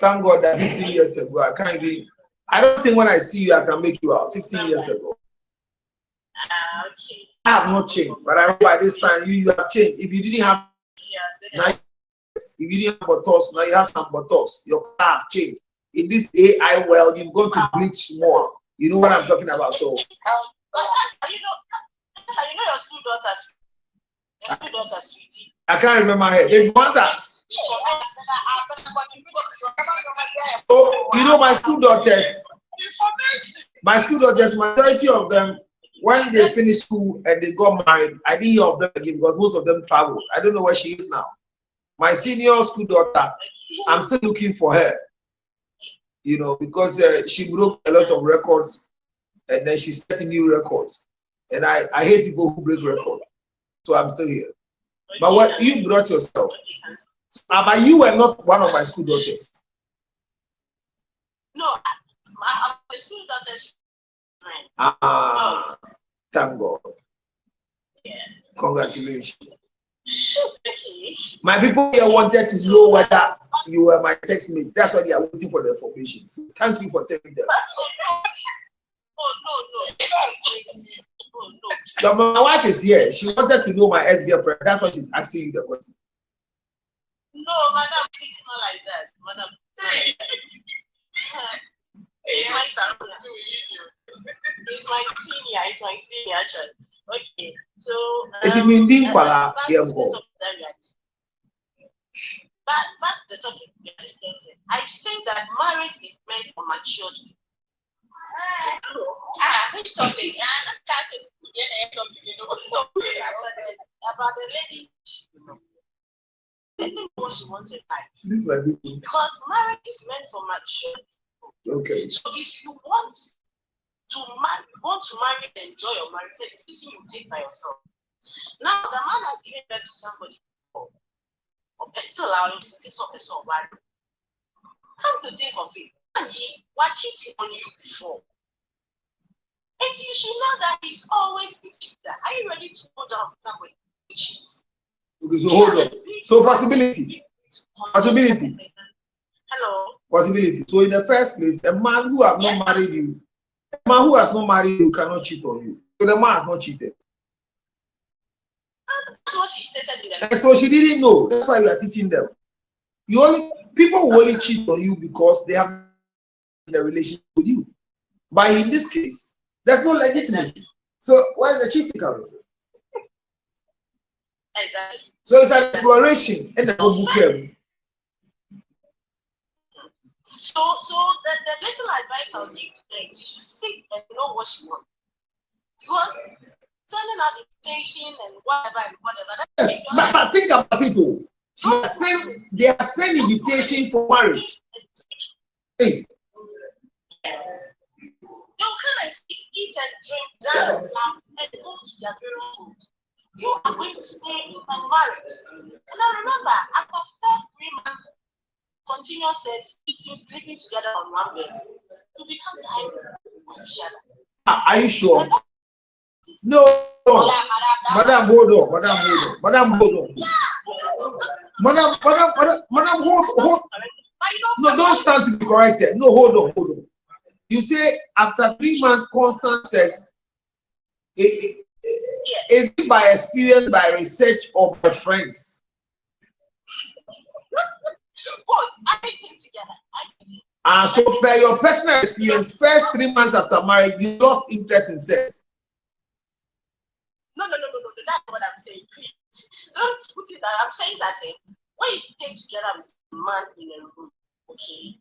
Thank God that 15 years ago, I don't think when I see you, I can make you out. 15 years ago. Okay. I have not changed, but I know by this time you have changed. If you didn't have, now, if you didn't have bottles, now you have some bottles. Your car have changed. In this AI world, you've gone to bleach more. You know what I'm talking about. So, you know your school daughter, sweetie. I can't remember her. Maybe once so you know my school daughters, majority of them, when they finished school and they got married, I didn't hear of them again because most of them traveled. I don't know where she is now. My senior school daughter, I'm still looking for her. You know, because she broke a lot of records and then she's setting new records. And I hate people who break records. So I'm still here. But what you brought yourself, but you were not one of my school daughters. No, my school daughters. Ah, thank God. Yeah. Congratulations. My people here wanted to know whether you were my sex mate. That's why they are waiting for the information. Thank you for telling them. So my wife is here. She wanted to know my ex-girlfriend. That's why she's asking you the question. No, madam, it's not like that. Madam, it's my senior. It's my senior, actually. Okay, so It means back to the topic we are discussing. I think that marriage is meant for mature people. Which topic? About the lady, what she wanted. This is my people. Because marriage is meant for mature people. Okay. So if you want to marry and enjoy your marriage, it's a decision you take by yourself. Now the man has given birth to somebody before, or still allowing to say so person or come to think of it, and he was cheating on you before. And you should know that he's always a cheater. Are you ready to go down with somebody who cheats? Okay, so hold on. So possibility. Hello. Possibility. So in the first place, a man who has not married you, a man who has not married you cannot cheat on you. So the man has not cheated. That's what she stated in the. And so she didn't know. That's why we are teaching them. People will only cheat on you because they have a relationship with you. But in this case, there's no legitimacy. So where is the cheating coming from? Exactly. So it's an exploration in the book. So the little advice I'll give to them is you should sit and know what you want. Because sending out invitation and whatever. Yes, but think about it though. They have sent invitation for marriage. Hey. They'll come and eat and drink, dance, laugh, and go to their various homes. You are going to stay in a marriage. And now remember, after the first 3 months, continuous sex, eating, sleeping together on one bed, you become tired of each other. Are you sure? No. Madam, hold on. Madam, hold. No, don't stand to be corrected. No, hold on. You say after 3 months constant sex, is it by experience, by research, or by friends? Everything together. So by your personal experience, first 3 months after marriage, you lost interest in sex. No. That's what I'm saying. Please. Don't put it that. I'm saying that when you stay together with a man in a room, okay,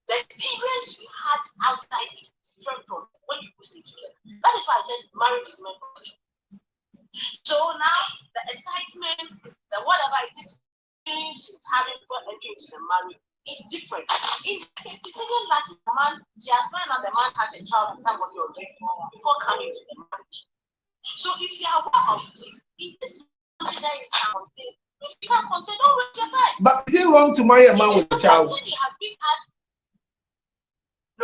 the experience you had outside is different from when you stay together. That is why I said marriage is meant for mature. So now the excitement, the whatever it is, feelings she's having for entering into the marriage is different. In the case, it's even like the man, she has found out the man has a child with somebody already before coming to the marriage. So if you are one of this, if this is something that you can contain, if you can contain, don't waste your time. But is it wrong to marry a man with a child? Is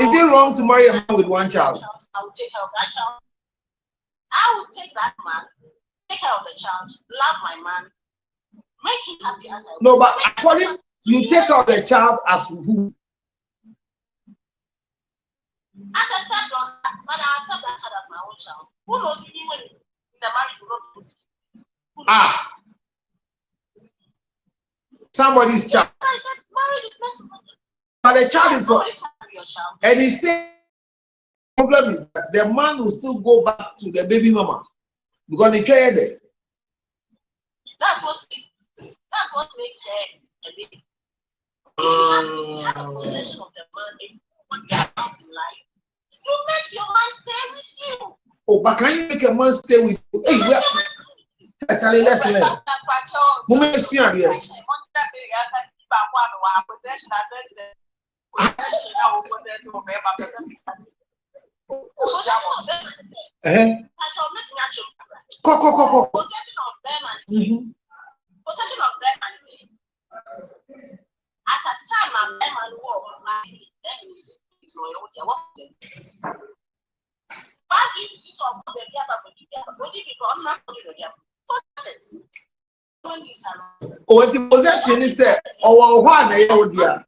it wrong to marry a man with one child? I will take care of that child. I will take that man, take care of the child, love my man, make him happy as I No, but according you take care of the child as who? As a stepdaughter, but I accept that child as my own child. Who knows me when the marriage will not be put? Somebody's child. I said marriage is meant to. But the child is for. And he said, problem is that the man will still go back to the baby mama because they care there. That's what makes her a baby. If you have a possession of the man and what you have in life, you make your man stay with you. Oh, but can you make a man stay with you? Hey, we are actually listen. Moment see here. Go. Possession of them and at a time I'm them and war then you see it's loyalty. What is it? But if you see some of the other people, I'm not going to get oh, the possession is said, oh, what they are there.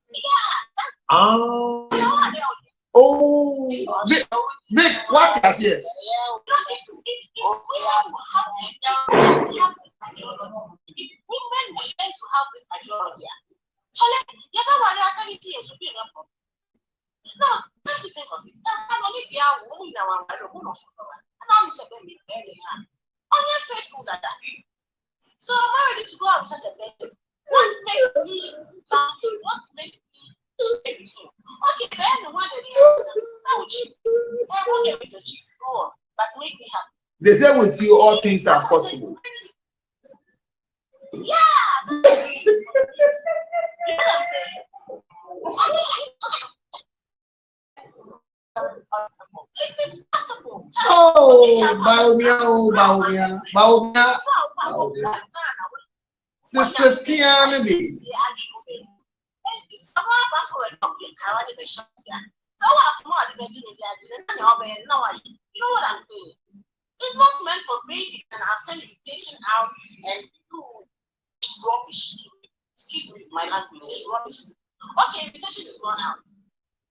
Oh, Vic, what has here? Women tend to have this ideology. The other one has 70 years to be a problem. No, don't you think of it? I'm only be a woman now. I don't know. And I'm saying, only faithful that. So I'm not ready to go out with such a baby. What makes me happy? What makes me stay with you? Okay, then the one that is, I will cheat. I won't get with your cheeks, go on, but make me happy. They say with you all things are possible. Yeah. Oh, Baumia. Sister baby. You know what I'm saying? It's not meant for babies, and I've sent invitation out and people rubbish. Excuse me, my language is rubbish. Okay, invitation is gone out.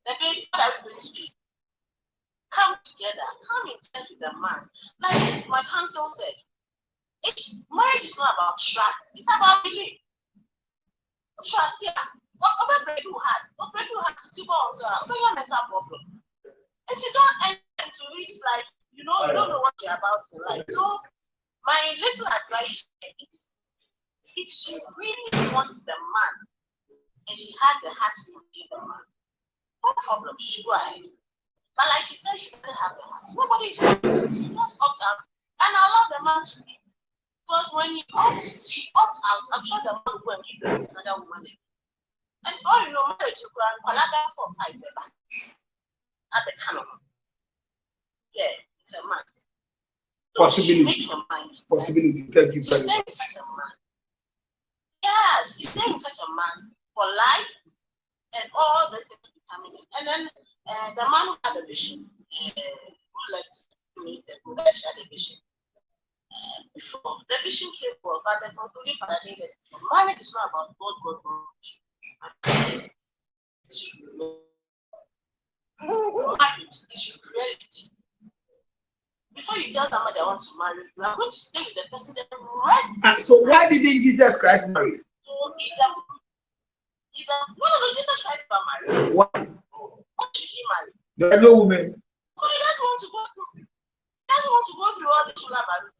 The baby, what are we going to do? Come together, come in touch with the man. Like my counsel said, marriage is not about trust, it's about belief. Trust, yeah. What bread you had to tip on your mental problem. And you don't enter into it like you don't know what you're about in life. So my little advice is if she really wants the man and she had the heart to forgive the man, no problem, she go ahead. But like she said, she doesn't have the heart. Nobody is going to just opt out and allow the man to be. Because when she opts out, I'm sure the man will go and give her another woman. And all you know, marriage you can collaborate for 5 years at the canon. Yeah, it's a man. So Possibility. Possibility. Thank you very much. Yes, she's staying with such a man for life and all the things coming in. And then the man who had a vision, who left me the vision. Before the vision came forward, but the concluding paradigm is marriage is not about God. Marriage is reality. Before you tell somebody I want to marry, you are going to stay with the person that rest. So why didn't Jesus Christ marry? No, Jesus Christ never married. Why? What should he marry? There are no women. Because he doesn't want to go through. He doesn't want to go through all the children marriage.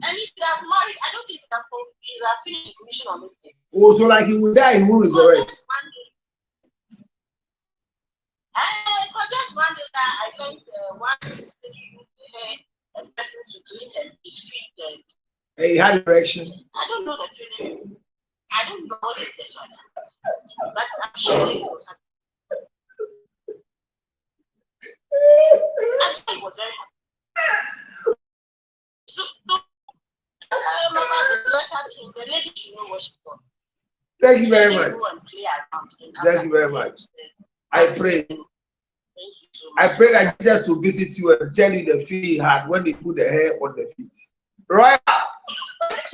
And if he has married, I don't think he has finished his mission on this day. Oh, so like he will die, he will resurrect. For just one day that I learned one thing he used the hair and person to clean his feet and he had erection. I don't know the training. I don't know what is this one. But I'm sure he was happy. I'm sure he was very happy. So the lady should know what she got. Thank you very much. Thank you very much. I pray. I pray that Jesus will visit you and tell you the feel he had when they put the hair on the feet. Right? Next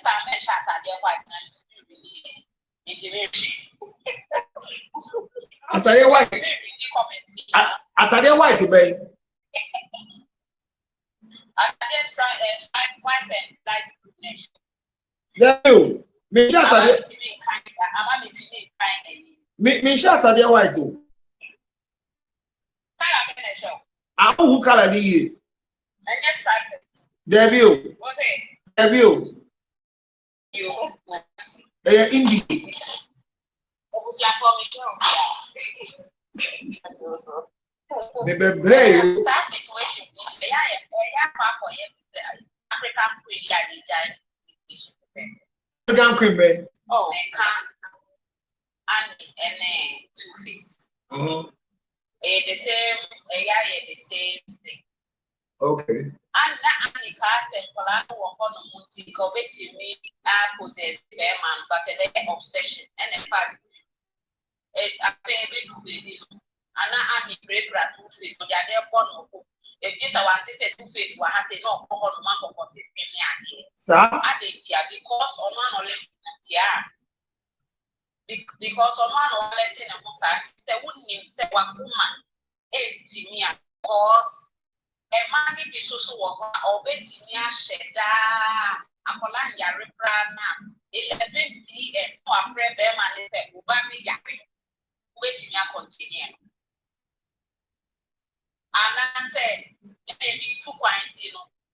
time I shot at their white After their white. After their white, baby. There you. Me shot at the white too. I'm who color do you? Debut. Debut. Indie. Maybe brave. Situation. African Queen. Oh, and Two-Face. The same, the same thing. Okay. And now, Polano work on the multi coveting me, possess their man, but a very obsession and a fact. A baby, and now I'm great Two-Face, but they are there born. If this I want to say Two-Face, what has a no common mark of system here. Sir, I did here because on one only, yeah. Because on one or letting a Musa, they wouldn't say what woman, Timia, cause a man if you so work or Betimia Sheda, Apolania Rebrana, 11 p.m. No, a prayer bearman is a Ubami Yaki, waiting ya continue. And I said, maybe 2.0,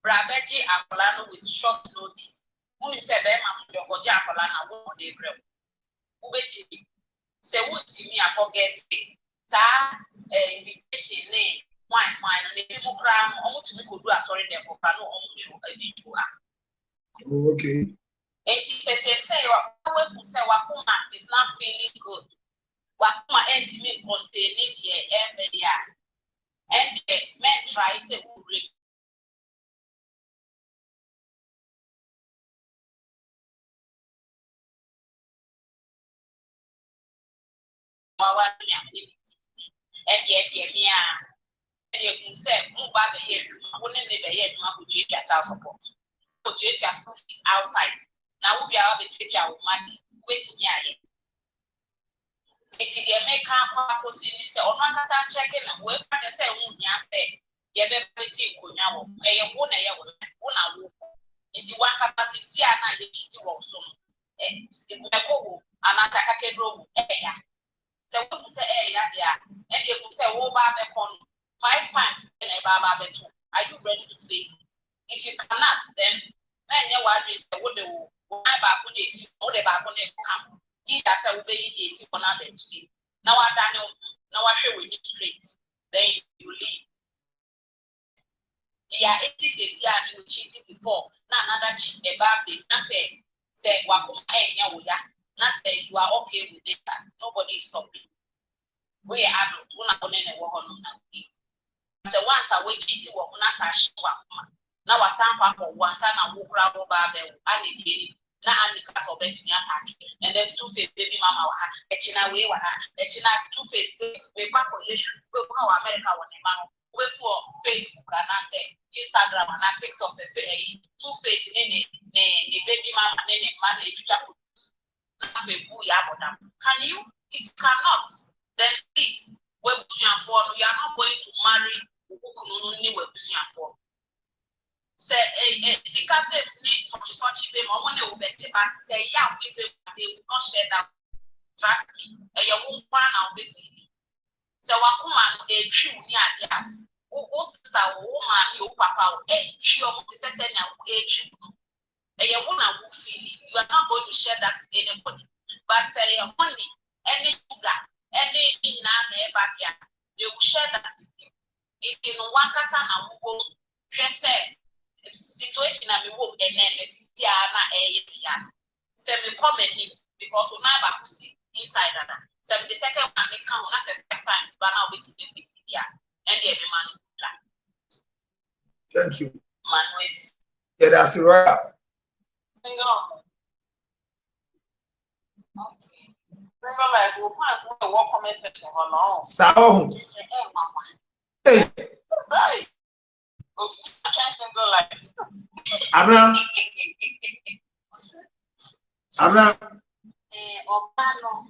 Brabeji Apolano with short notice. Who said, Bema, your Goja Apolana, won't they bring? Say what to me, I forget it. Invitation name, wine, fine, and the Democrat, almost to me could do a sorry, the Popano, almost a bit to her. okay. And he says, say, who say Wakuma is not feeling good. Wakuma ends me containing the media. And the men try to say, who read. And yet, and you can say, move by the year, wouldn't live a year to my teacher support. But teacher is outside. Now we are the teacher with money, which yeah. It's the American Papa City, or not as I'm checking, and we're going to say, won't you say, you better see Kunyao, a woman, into one capacity, and I get you also. And I take a room, so we say, and you will say, oh, Baba, 5 times in a Baba, are you ready to face it? If you cannot, then you are just what they will. Why Babu is or the Babu come? He has a way is on our bench. Now I don't know, now I show we need straight. Then you leave. Yeah, it is a year you cheated before. Now another cheat a baby. I say, Wakum, now say you are okay with it. Nobody is stopping. We are not one of them. So once I wait, cheating was not such. Now I sound for once and I walk around over there. I need it. Now I need to bet me attack. And there's Two-Face baby mama. A China way, a China Two-Face. We back on this. We go America when the man. We go Facebook and I say Instagram and I TikTok. Two-Face in the baby mama and the man. Can you? If you cannot, then please, we are not going to marry Ukukununi for. Say a Sikape needs such a moment will be but say, yeah, they will not share that. Trust me, a young one I'll be feeling. So, Wakuman, a true near who sister, woman, your papa, a true, a woman will feel it. You are not going to share that with anybody. But say, honey, any sugar, any backyard, they will share that with you. If you know one person, I will go, just say, situation I will and then the Sistiana a semi comment because we never see inside that. So the second one they count as 5 times, but now we take it and the man. Thank you. Manuis. Yeah, that's right. Single. Okay. Remember, I will pass one walk comment section for long. So, hey, sorry. Okay, I'm trying to go like Abra.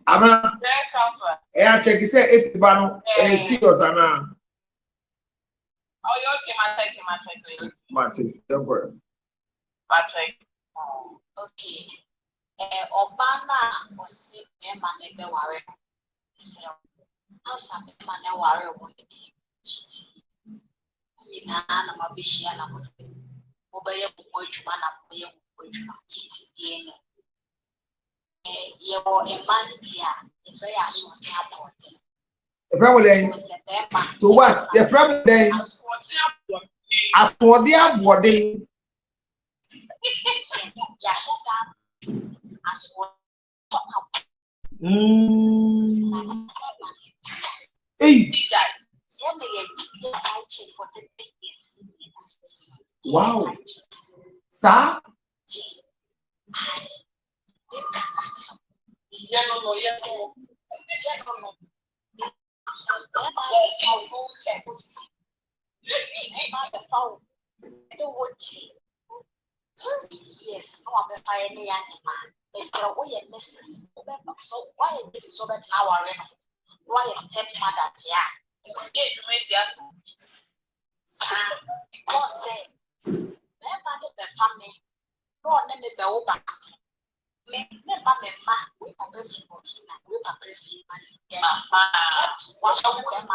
Abra. There's transfer. I check it say if the bano serious ana. Oh, you okay, my Martin, don't worry. Patrick. Okay. Obama was a man in the warrior. Also, a man a warrior would be. I'm a bishop. I was obey a wage man up by a wage man. You're a man here, if I ask what happened. The friend then to what? The friend then as for their body. Hey. Wow. Sir? Yes, no, I'm a pioneer. It's the way a Mrs. So why did it so that now I know? Why a stepmother, because remember the family, no, let me go back. Me, we are very working, we are very money. What's up with them?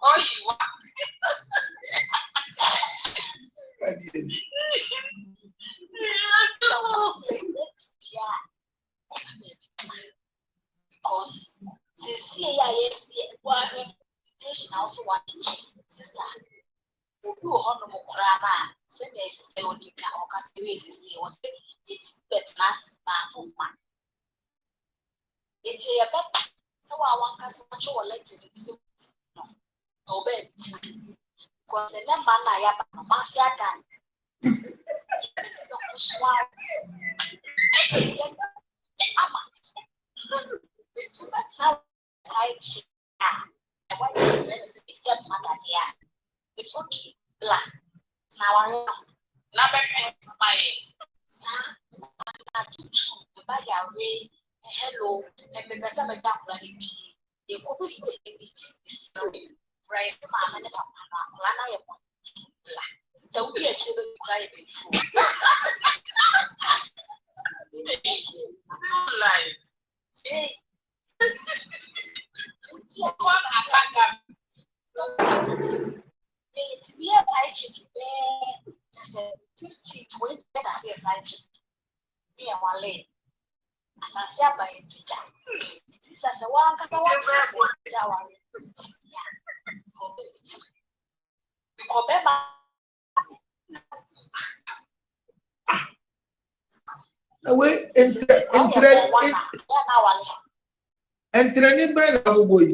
Oh, you are. Because since yes, I also want to sister. You are no more crana. Send a sister on the car or castaways. Was it's better man. It's a better. So I want customer to let it obey. Because the number I have a mafia gun. It's okay. Black. Now I know. Now my hello, and the person of that planning P. You could be this right, man, and a there will be a children cry before. Life. It's be a tight chicken there. Just a 50-20 as a side chicken. Me and one lane. As I said by a teacher. It is as a one cut away. Away entraining by the boy.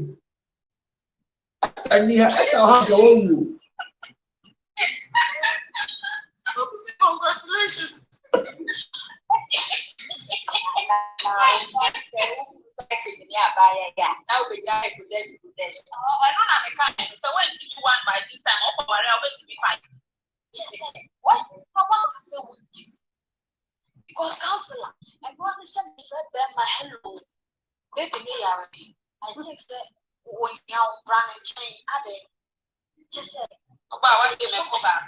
And you have to own. Congratulations. Now we got a possession. Oh, I don't have a kind. So when to do one by this time, I'll to be fine. What? Because counselor, I want to send me my hello. Baby, I think that when you're running chain, I just said, about what you may go back.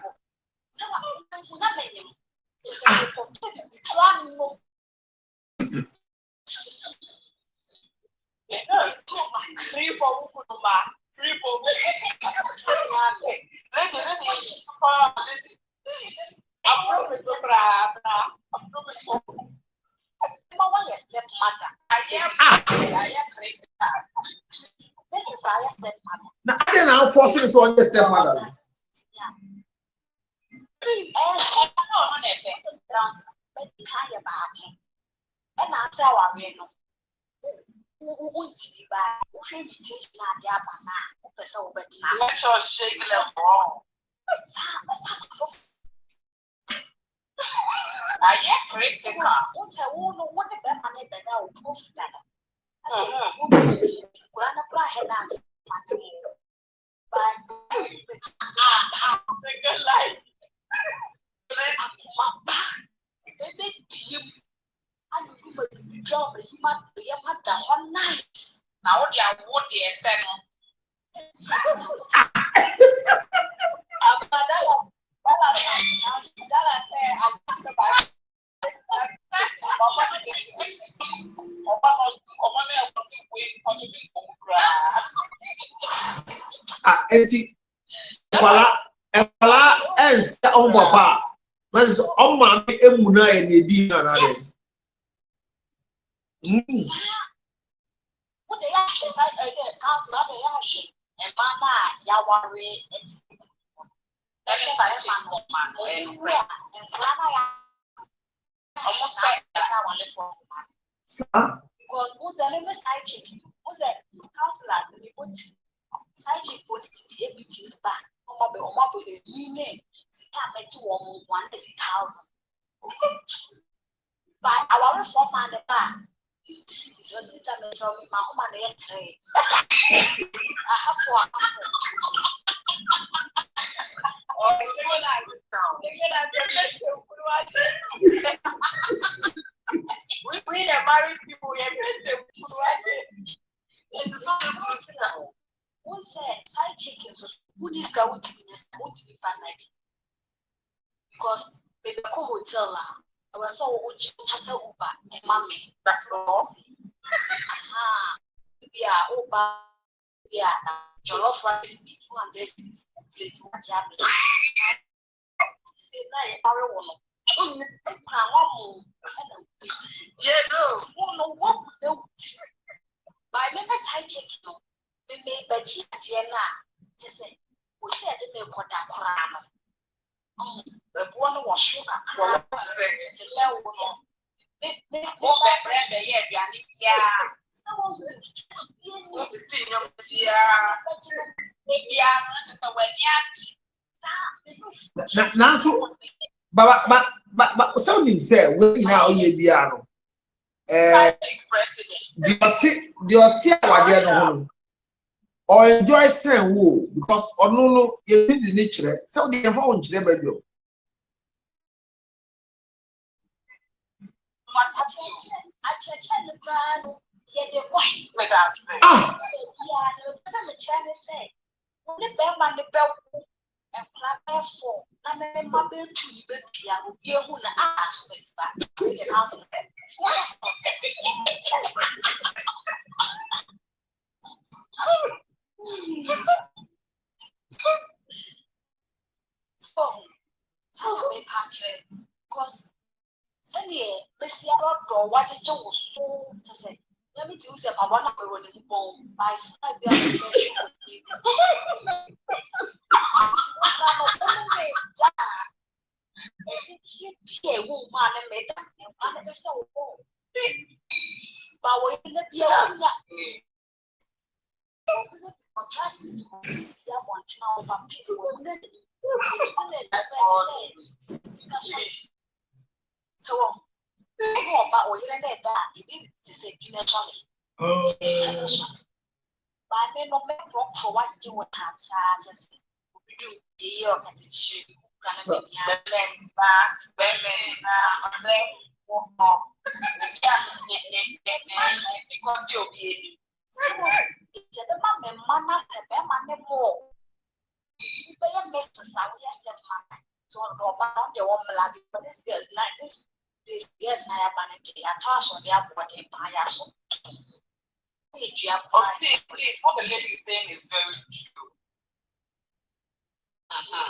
So I'm not making just a report. This is our stepmother. Now I didn't now force this on your stepmother. And I tell our reno. Who be back? Who should be taking out the abana? Who so better? Let your shake left wrong. I am crazy. What's a woman? What the money better will prove that? Grandma Prahedas. But life. And you will be job, you must be a mother one night. Now, they are what they are saying. Enti, Epala, and on papa. Mas Oma Emuna and Edina. What they actually say, council, they actually, and Mana, Yawari, and almost like because who's a member side chicken? Who's a councillor? We put side chick for it to be able to back. Or maybe you name the time to 1,000. By our reform and the bar, you see this system is from my home and the trade. I have one. We the married people, it's so emotional. Who said side chickens? Who is going to be side? Because baby, come hotel. I was so chat Uber and mommy. That's all. Yeah, Uber. Yeah, jollof rice, 200 plates. Yeah, no, what? By members, I check you. We may be Jenna. Just say, we said the milk or that crown. The one was sugar. But something said, we now ye piano. The or enjoy saying woo because or no, you need the nature. So they have found them by you. And clap for na me ma be tu be bia wo ye hu na aspect ba the council so me patch because any besia do what je wo so to say let me do say papa na be woni bon by side be yes, I have vanity. I toss on the body bias. Please, what the lady is saying is very true.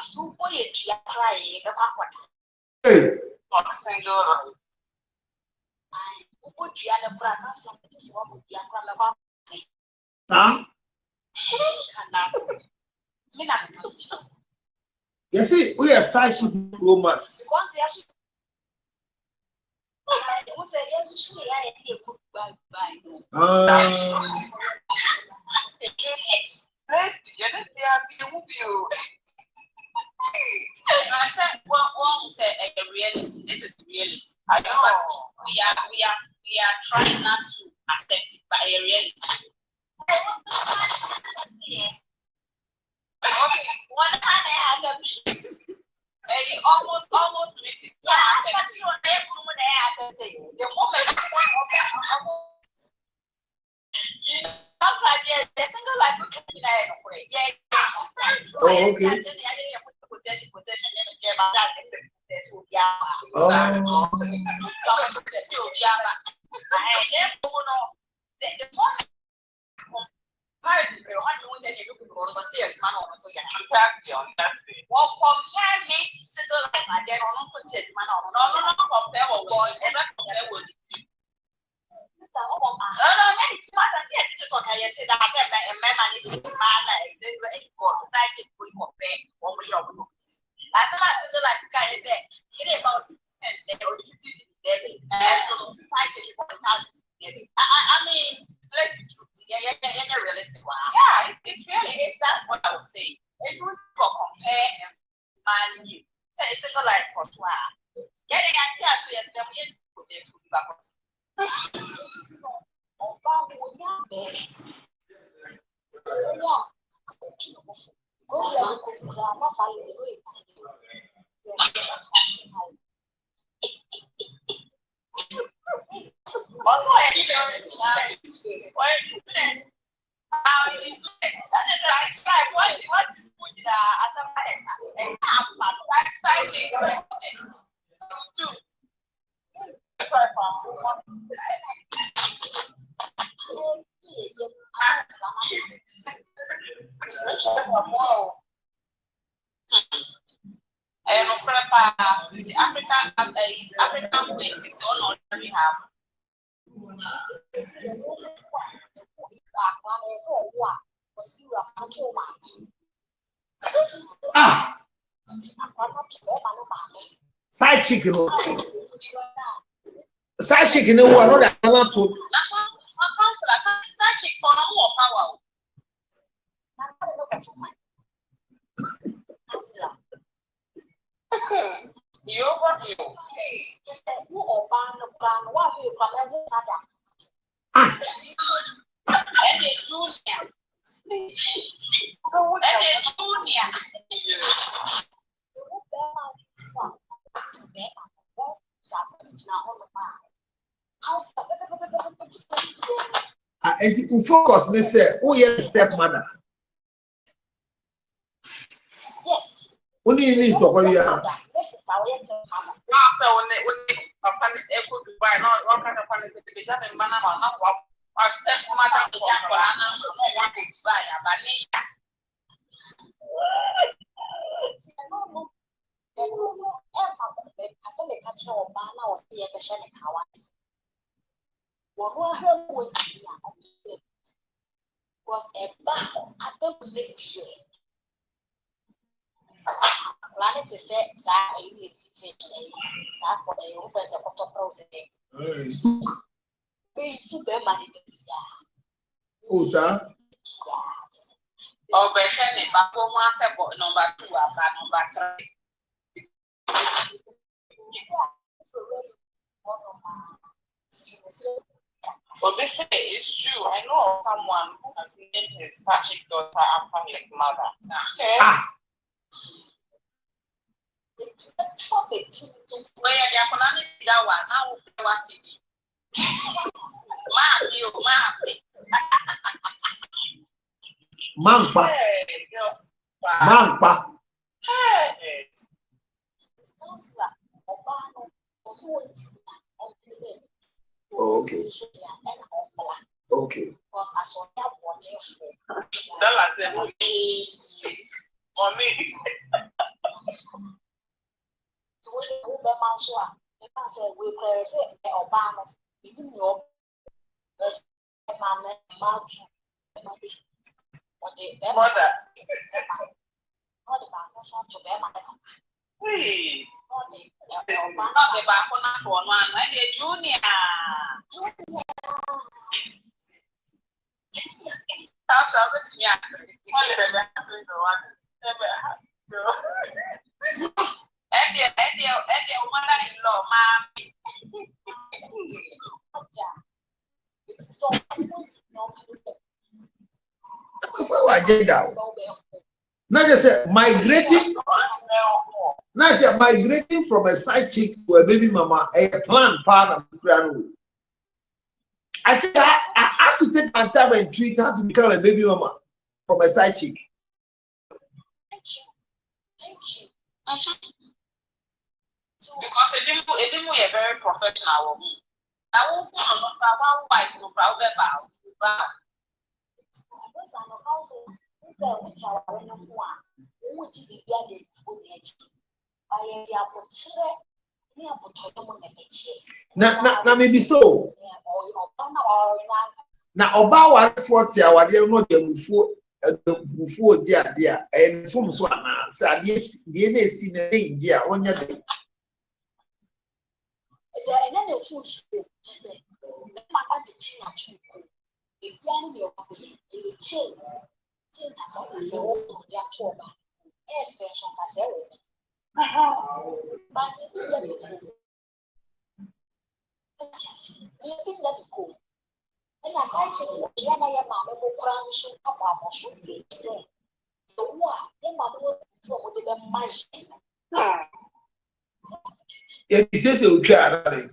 So, boy, you cry, the Hey, Not a single. I put you on the cracker, some of this one would be a crumb. huh? You see, we are side romance. I said, well, say a reality. This is reality. I know we are trying not to accept it by a reality. Okay, one hand I had almost missing. Yeah, I'm sure the moment you know, like the single life of yeah. Oh, okay. I mean, let's be true. Yeah, realistic. Yeah, it's really, that's what I was saying. If you compare man, it's a like for two. Yeah, they are actually as them in this would be back. African queens, it's all on we have. Side chicken. Side chicken, no one not allowed to. Side chicken for no more power. You over you. And you focus, they say, oh, yes, stepmother. Yes. Only you need to call you. Was a battle. I don't make sure. Planning to say that you need that for the influence of the process. We should be money. Oh, sir. Oh, but Shannon, but for one second, number 2, number 3. Well, they say it's true. I know of someone who has named his Patrick daughter after his mother. Okay. Ah. Where they are calling that one now, was it? Mampa. Mampa. Okay. Okay. For me. Mother. Hey. Not the Bafona for one, and a junior. That's and mother-in-law, mommy. I did that. Not just migrating. Not just migrating from a side chick to a baby mama, a plan partner. I think I have to take my time and treat her to become a baby mama from a side chick. Thank you. Because a bit more very professional. I won't find one wife no problem about. Na maybe so. Na oba wa 40 awade no de fufu dia dia en fom so ana sa de na esi na dia onya de And as I check it, I am a program should come up or should be said. The war, the mother would be the machine. e se se o twa ara de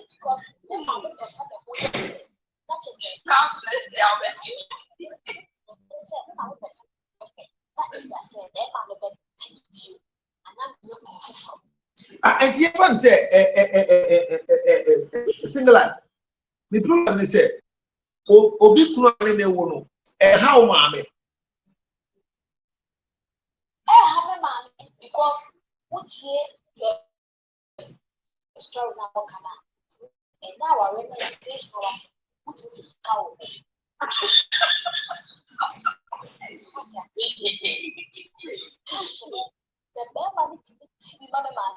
Because the mother does have a whole not a Counselor, they are with you. that is that said, that mother bed you. And I'm looking for. and you fan say singular me problem is say obi kunu ani na ewo no how maame Because what's the story now come out? And now I really engage for what is this cow? The member needs to see my man.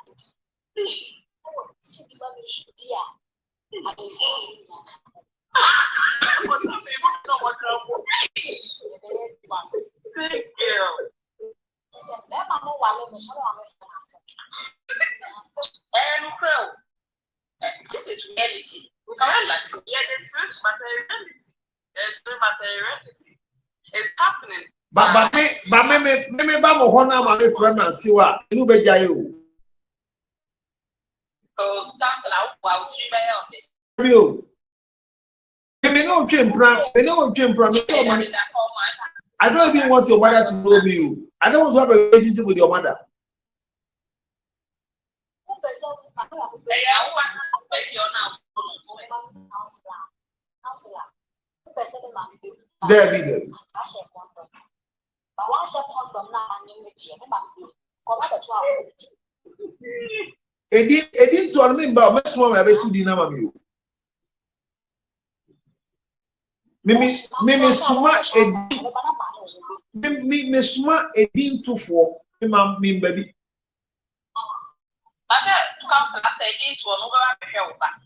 See the money should be a. Thank you. And well, this is reality. We can't like this is materiality. It's materiality. It's happening. But me ba mo hona ma me friend na siwa inu be jaye o Oh, something I'll treat by on this. bio me no twempra me no man I don't even want your mother to know me. I don't want to have a relationship with your mother. There be there. Edin to almemba mesmo me abetu di na mami o. Me suma edin me suma edin to for me mam me baby. I said council after edin to no go help back.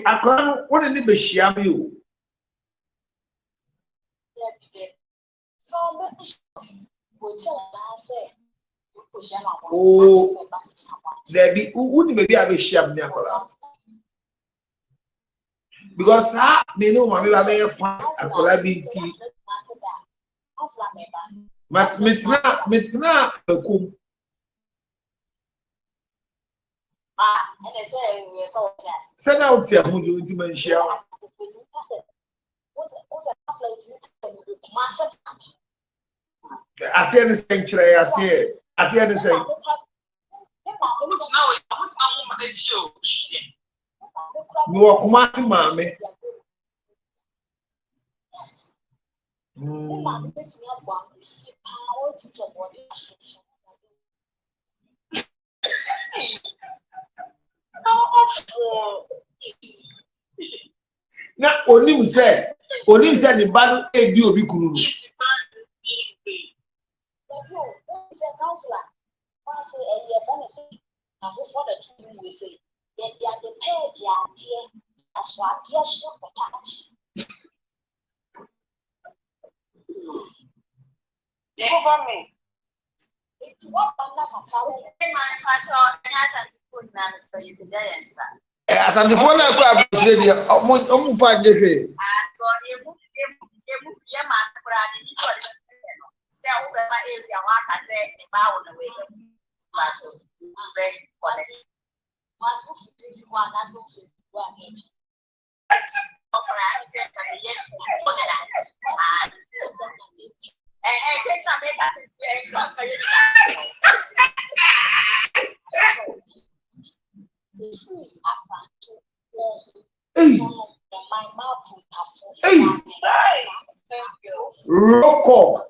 Akran what ni be hia me o. Oh, there be who maybe I be share me akola. Because me no mama be fine akola binti. But metna bekum. And they say we so Send out here who you inti man share. I see any sanctuary, I see any say. Now You walk kumati mame. Na onim say the battle e bi obi kunu no. Counselor, I say a year benefit. I just want to we say that they are the page here as what yes for touch. Over me. It's what I'm not a cow. manufacture and has a food now, so you can die and son. Asante for na kwa abotire dia omu fa je hwe. And go emu ye man brand ni ko de no. Say o be ma area wa ka say e ba wo na we dem. But very college. Mas o que you want as of one age. Roll call.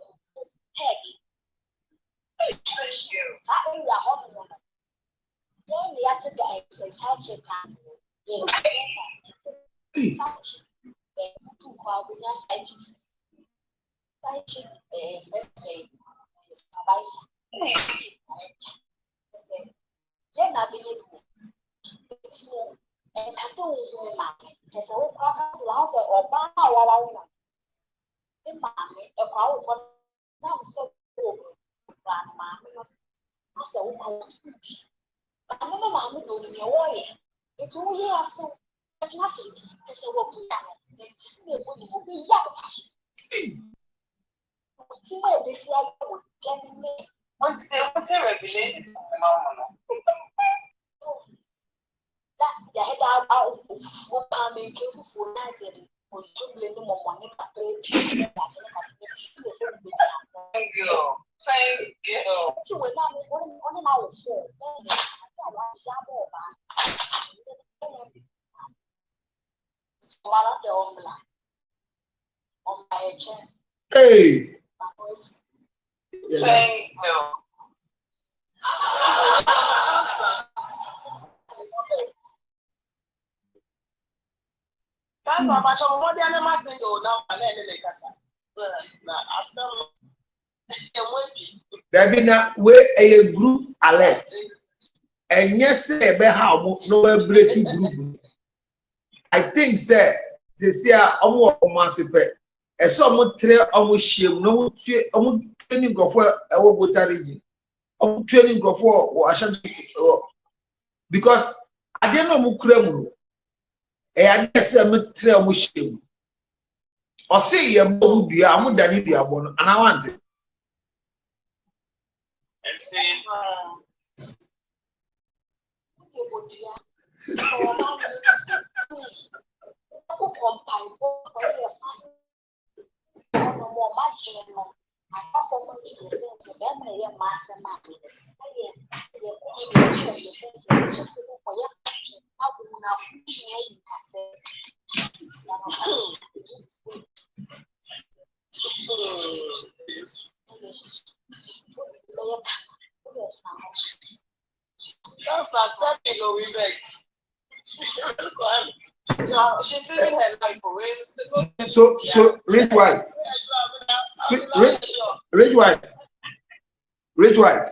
Hey. Yes. That's why I'm sure what they are not saying. Oh, now I'm letting There be na we a group alert. And yes, say be how no break group. I think say this year omo omansipe. E so omo tre omo shame no omo training go for e wo voter region. Omo training go for o ashan because I dey no mo kura mu. E ade say me tre omo shame. O say ye mo dua amu dani dua bo no ana want it. That's a stepping over back. She's living her life for real. So rich wife. Rich wife.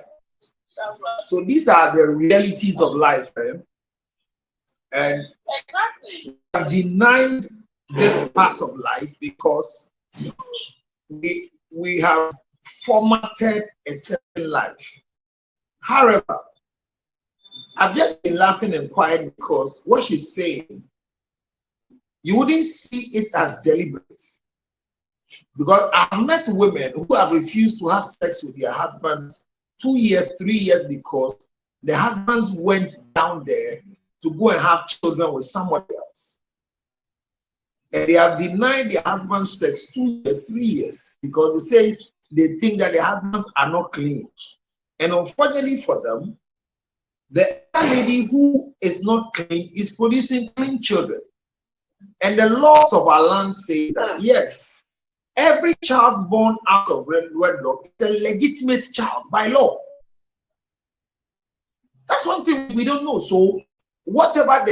So these are the realities of life, and exactly. we have denied this part of life because we have formatted a certain life. However, I've just been laughing and quiet because what she's saying, you wouldn't see it as deliberate. Because I've met women who have refused to have sex with their husbands 2 years, 3 years because the husbands went down there to go and have children with someone else. And they have denied their husband's sex 2 years, 3 years because they say they think that their husbands are not clean. And unfortunately for them, the lady who is not clean is producing clean children. And the laws of our land say that, yes, every child born out of wedlock is a legitimate child by law. That's one thing we don't know. So whatever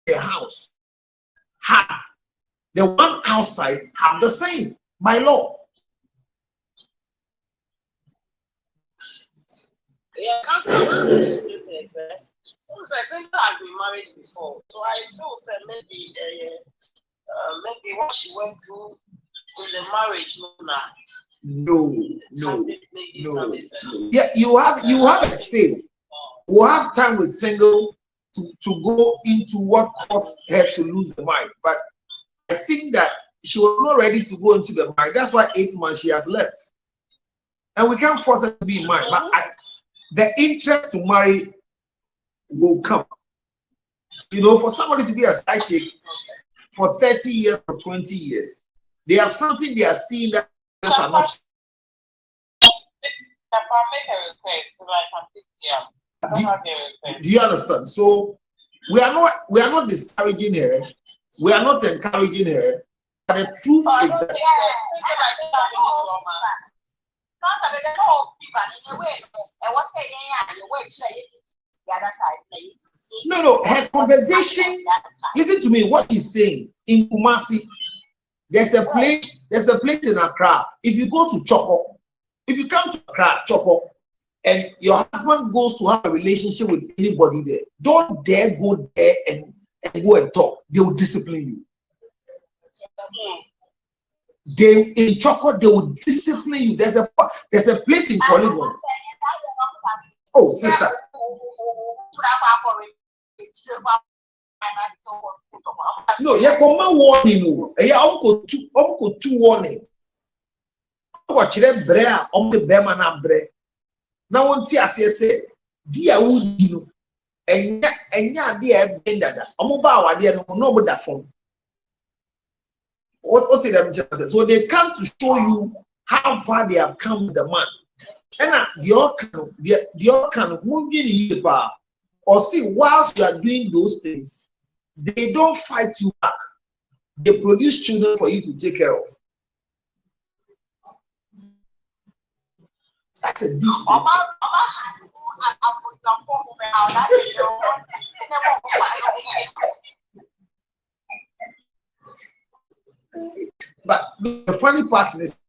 the house have, the one outside have the same by law. Yeah, Councilor, Cynthia has been married before, so I feel that maybe what she went through in the marriage, no. Yeah, you have a say. You have time with single to go into what caused her to lose the mind, but I think that she was not ready to go into the mind. That's why 8 months she has left, and we can't force her to be in mind. But the interest to marry will come. You know, for somebody to be a side chick for 30 years or 20 years, they have something they are seeing that others are not. Do you understand? So we are not discouraging her. We are not encouraging her. the truth is that no, her conversation, listen to me, what she's saying in Kumasi, there's a place in Accra. If you go to Choco, if you come to Accra, Choco, and your husband goes to have a relationship with anybody there, don't dare go there and go and talk. They will discipline you. In Choco, they will discipline you. There's a place in Polygon. Oh, sister. No, you come on warning. Uncle two warning. Watch them brea on the bear man bre. Now one tea as you say, dear would you and ya dear bender. Omoba dear no but that phone. What did them just say? So they come to show you how far they have come with the man. And the organ won't be or see, whilst you are doing those things, they don't fight you back. They produce children for you to take care of. That's a deep thing. But the funny part is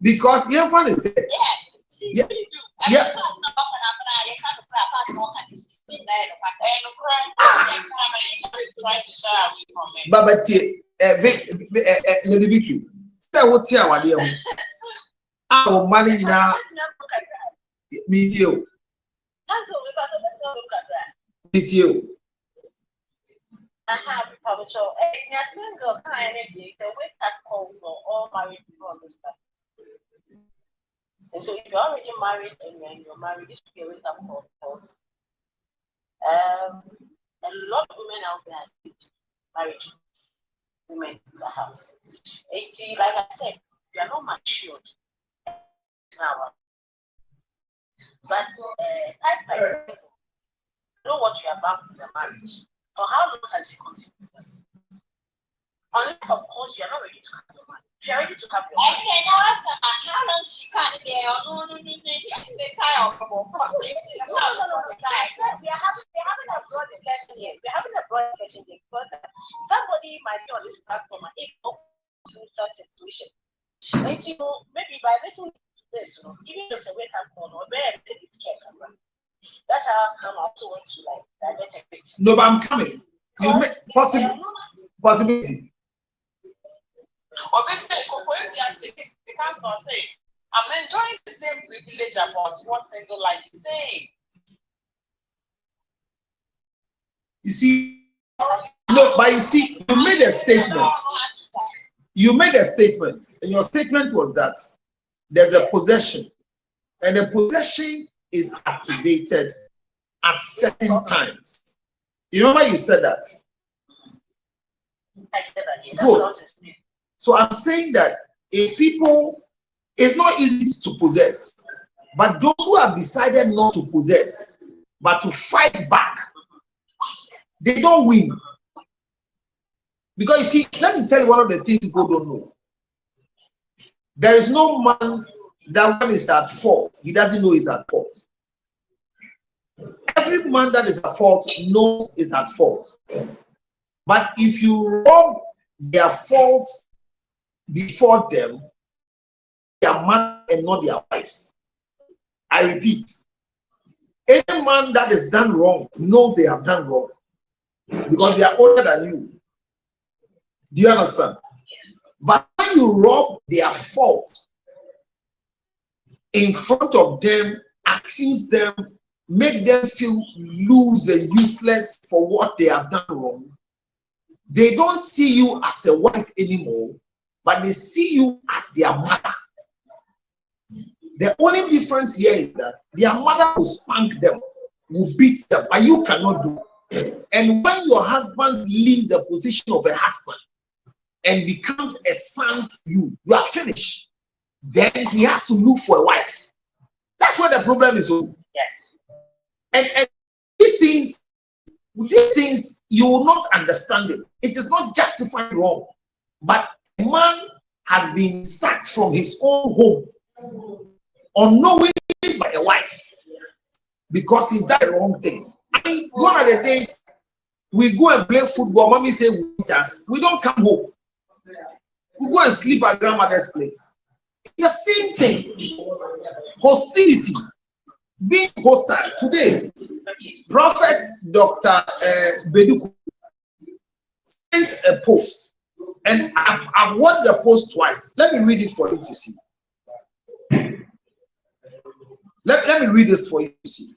because your funny said, yeah. Baba T, the victory. Say what's here, what you our money now. Meet you. Meet you. I have a show. A single kind of wake up call for all married people on this planet. And so if you're already married and you're married, this should be a wake up call because a lot of women out there are married women in the house. And like I said, you are not matured now. But I know what you're about in the marriage. For how long can she continue? Unless, of course, you are not ready to have your money. If you are ready to have your money. How long she can't be no. We are having a broad discussion here. We're having a broad discussion here because somebody might be on this platform and ignore such a situation. And maybe by listening to this, even though it's a wake up call, or where everything is kept. That's how come I also want to divert a bit. No, but I'm coming. You make possibility. Or the council say, I'm enjoying the same privilege about what single life is saying. You see, no, but you see, you made a statement. You made a statement, and your statement was that there's a possession, and the possession is activated at certain times. You know why you said that? I said that, yeah. Good. So I'm saying that it's not easy to possess, but those who have decided not to possess, but to fight back, they don't win. Because you see, let me tell you one of the things people don't know. There is no man that one is at fault. He doesn't know he's at fault. Every man that is at fault knows is at fault. But if you rob their faults before them, they are man and not their wives. I repeat, any man that is done wrong knows they have done wrong because they are older than you. Do you understand? But when you rob their fault in front of them, accuse them, make them feel loose and useless for what they have done wrong, they don't see you as a wife anymore, but they see you as their mother. The only difference here is that their mother will spank them, will beat them, but you cannot do it. And when your husband leaves the position of a husband and becomes a son to you, you are finished. Then he has to look for a wife. That's where the problem is. Yes. And these things, These things you will not understand it. It is not justified wrong, but a man has been sacked from his own home unknowingly by a wife because he's done the wrong thing. I mean, gone are the days we go and play football. Mommy say we eat us. We don't come home. We go and sleep at grandmother's place. The same thing. Hostility. Being hostile. Today, Prophet Dr. Beduku sent a post, and I've watched the post twice. Let me read it for you to see. Let me read this for you to see.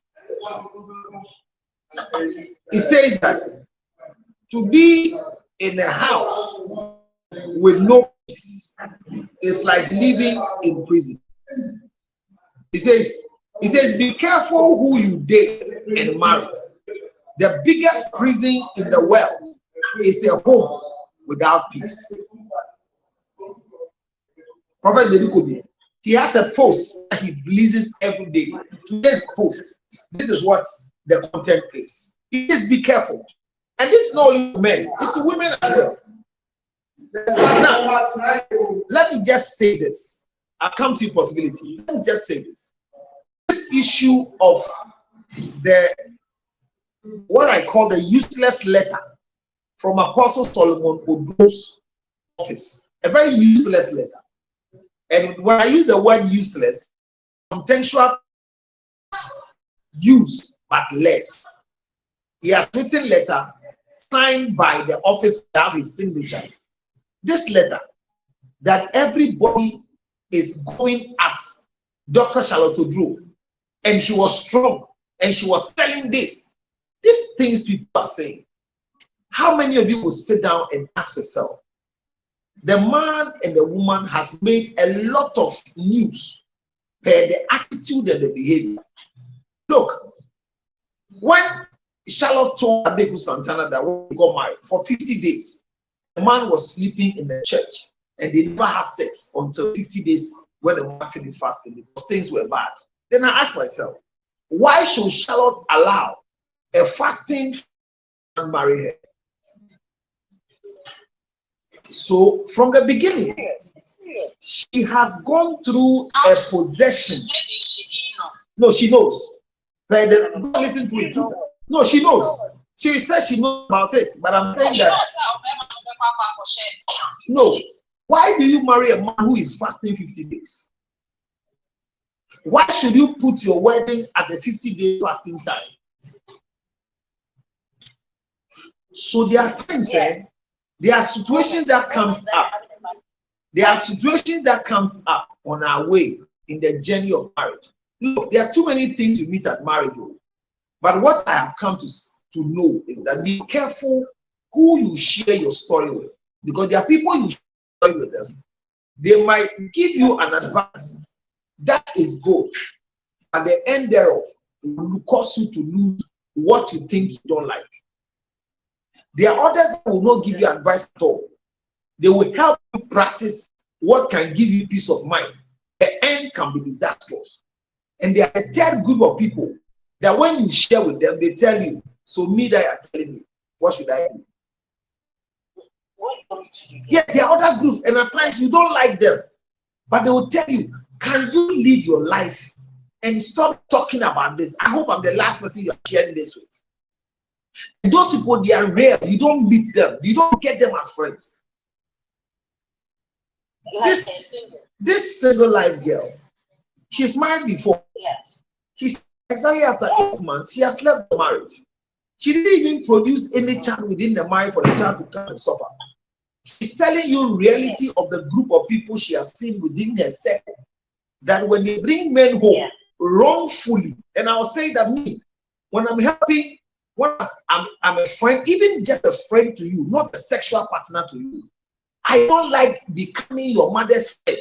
It says that to be in a house with no peace is like living in prison. He says, be careful who you date and marry. The biggest prison in the world is a home without peace. Prophet Bedukobi, he has a post that he releases every day. Today's post, this is what the content is. It is be careful. And this is not only men, it's to women as well. Now, let me just say this. I'll come to your possibility. Let me just say this. This issue of what I call the useless letter from Apostle Solomon Odu's office, a very useless letter. And when I use the word useless, contextual use but less. He has written letter signed by the office without his signature. This letter that everybody is going at Dr. Charlotte Oduro, and she was strong, and she was telling this. These things people are saying. How many of you will sit down and ask yourself, the man and the woman has made a lot of news per the attitude and the behavior. Look, when Charlotte told Abeku Santana that when they got married for 50 days, the man was sleeping in the church and they never had sex until 50 days when the woman finished fasting because things were bad. Then I asked myself, why should Charlotte allow a fasting man marry her? So from the beginning, she has gone through a possession. No, she knows. But don't listen to it. No, she knows. She says she knows about it. But I'm saying that. No. Why do you marry a man who is fasting 50 days? Why should you put your wedding at the 50-day fasting time? So there are times, there are situations that comes up. There are situations that comes up on our way in the journey of marriage. Look, there are too many things you meet at marriage. But what I have come to know is that be careful who you share your story with. Because there are people you share with them. They might give you an advice that is good. At the end thereof, it will cause you to lose what you think you don't like. There are others that will not give you advice at all. They will help you practice what can give you peace of mind. The end can be disastrous. And there are a third group of people that when you share with them, they tell you, so me that are telling me, what should I do? Yeah, there are other groups, and at times you don't like them, but they will tell you, can you live your life and stop talking about this? I hope I'm the last person you're sharing this with. And those people, they are rare. You don't meet them. You don't get them as friends. This single life girl, she's married before. Yes. She's exactly after 8 months, she has left the marriage. She didn't even produce any child within the marriage for the child to come and suffer. She's telling you reality of the group of people she has seen within her circle. That when they bring men home wrongfully, and I'll say that me, when I'm helping, when I'm a friend, even just a friend to you, not a sexual partner to you, I don't like becoming your mother's friend.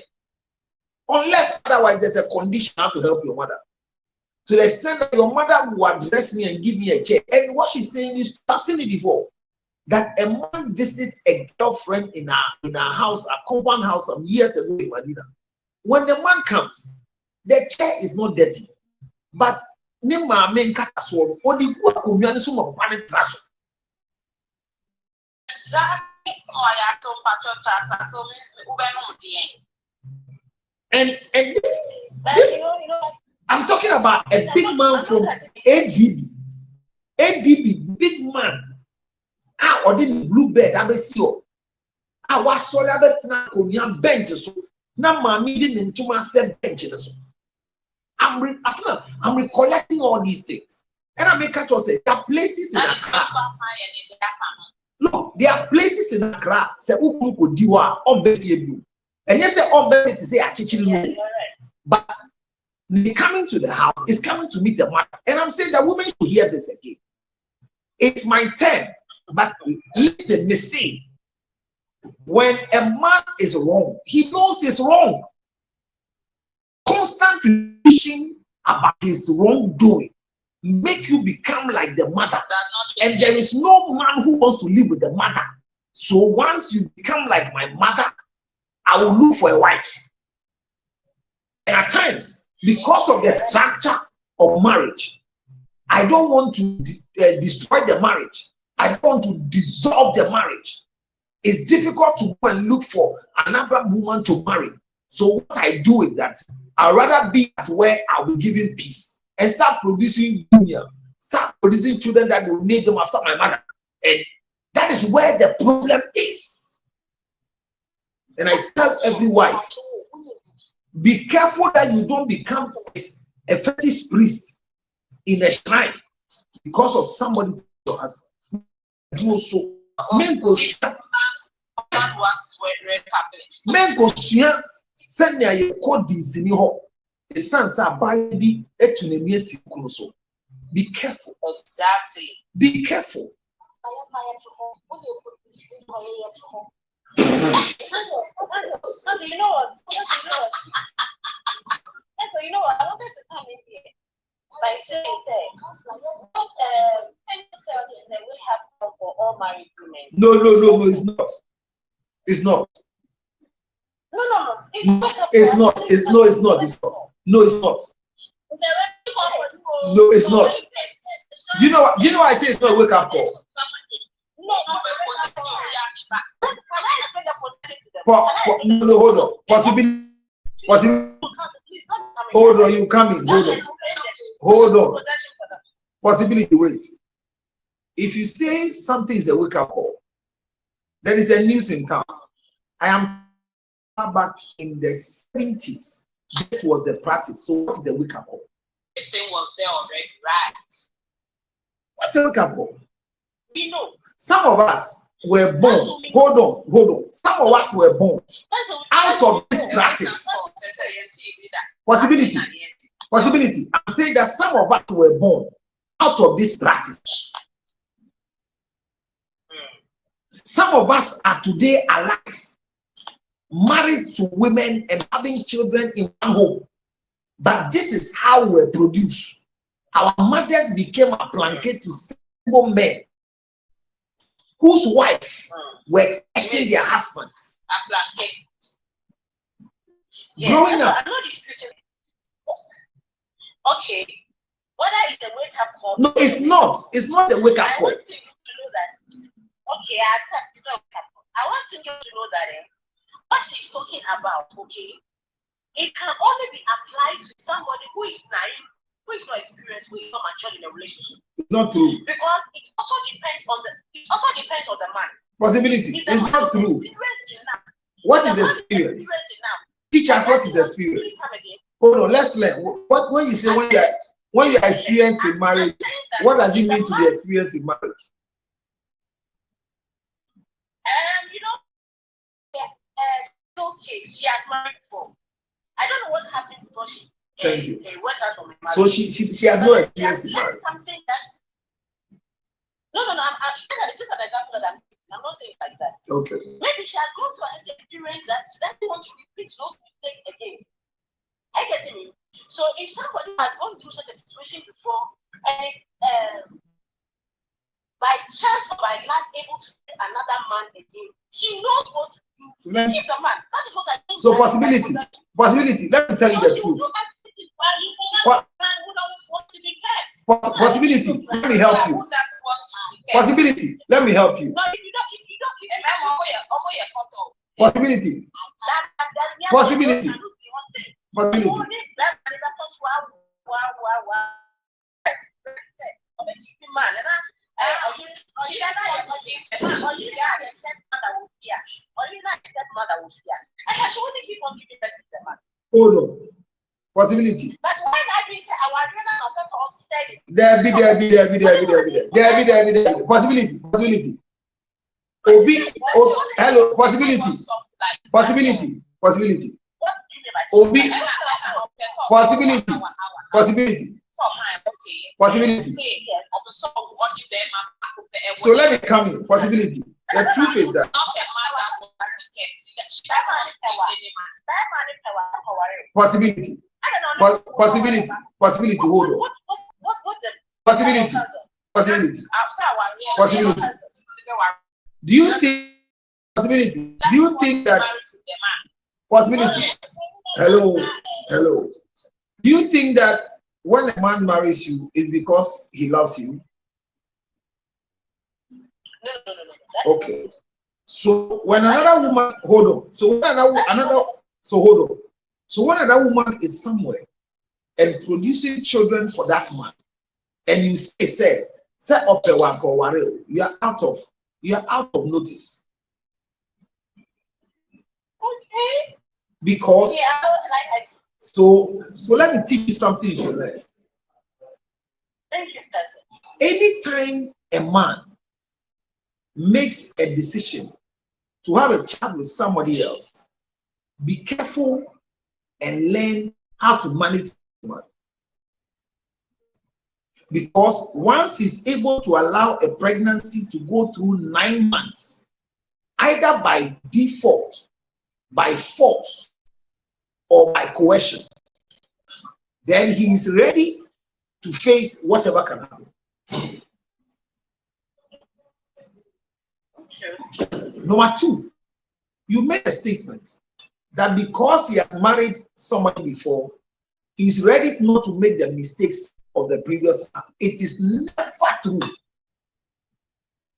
Unless otherwise there's a condition how to help your mother. To the extent that your mother will address me and give me a check. And what she's saying is, I've seen it before, that a man visits a girlfriend in our house, a compound house some years ago in Medina. When the man comes, the chair is not dirty. But Exactly. Oh, yeah, so pattern charts, so and this I'm talking about a big man from ADB. ADB, big man. Or the bluebird, I see you. I was sorry about on your bench. So now my meeting into my set benches. I'm recollecting all these things. And I make catch say there are places in Accra. Look, there are places in Accra. Say Ukuko Diwa on Befiebu. And yes, on Befi to say Achichili. But coming to the house is coming to meet a man. And I'm saying that women should hear this again. It's my turn. But listen, me say, when a man is wrong, he knows he's wrong. Constant revision about his wrongdoing make you become like the mother. And there is no man who wants to live with the mother. So once you become like my mother, I will look for a wife. And at times, because of the structure of marriage, I don't want to destroy the marriage. I don't want to dissolve the marriage. It's difficult to go and look for another woman to marry. So what I do is that I'd rather be at where I will give him peace and start producing junior, start producing children that will name them after my mother. And that is where the problem is. And I tell every wife, be careful that you don't become a fetish priest in a shrine because of somebody your husband. Do so. Men go send you code in your the sons are baby so be careful. Exactly. Be careful. You know what? I wanted to come in here by saying, we have for all married women. No, it's not. It's not. No. It's not. No, it's not. No, it's not. No, it's not. You know I say it's not a wake up call. No, hold on. Possibility. Hold on, you come in. Hold on. Possibility, wait. If you say something is a wake up call, there is a news in town. I am back in the 70s. This was the practice. So what is the wake up call? This thing was there already, right? What's a wake up call? We know. Some of us were born. Hold on. Some of us were born out of this practice. Possibility. I'm saying that some of us were born out of this practice. Some of us are today alive, married to women and having children in one home. But this is how we're produced. Our mothers became a blanket to single men whose wives were cursing their husbands. Growing up. I'm not disputing. Okay. Whether it's a wake up call. No, it's not. It's not a wake up call. I want you to know that. Okay, I accept it's not a wake up call. I want you to know that what she's talking about, okay, it can only be applied to somebody who is naive, who is not experienced, who is not matured in a relationship. It's not true. Because it also depends on the man. Possibility. It's not true. What is experience? Teach us what is experience. Hold on, let's learn. What when you say when you are experiencing marriage, what does it mean to be experienced in marriage? Those cases she has married before. I don't know what happened before she Thank you. Went out from marriage. So she has no experience in marriage. Something that no, I'm just an example that I'm not saying like that. Okay. Maybe she has gone to an experience that she doesn't want to repeat those mistakes again. I get it. So if somebody has gone through such a situation before and by chance or by luck able to get another man again, she knows what to do to keep the man. That is what I think. So possibility. Let me tell you the truth. Possibility. Let me help you. Possibility. Let me help you. No, if you Possibility. Possibility. Possibility. Hold on. Possibility. But when I do say our There. Possibility. Obi. Hello. Possibility. Obi. Possibility. So let me come in. Possibility. The truth is that. Possibility. Hold on. Possibility. Do you think possibility? Do you think that possibility? Hello. Do you think that when a man marries you, it's because he loves you? No. Okay. So when another woman, hold on. So when another woman is somewhere and producing children for that man, and you say you are out of notice. Okay. Because so let me teach you something you should learn. Anytime a man makes a decision to have a child with somebody else, be careful and learn how to manage the man. Because once he's able to allow a pregnancy to go through 9 months, either by default, by force, or by coercion, then he is ready to face whatever can happen. Number 2, you made a statement that because he has married somebody before, he's ready not to make the mistakes of the previous time. It is never true.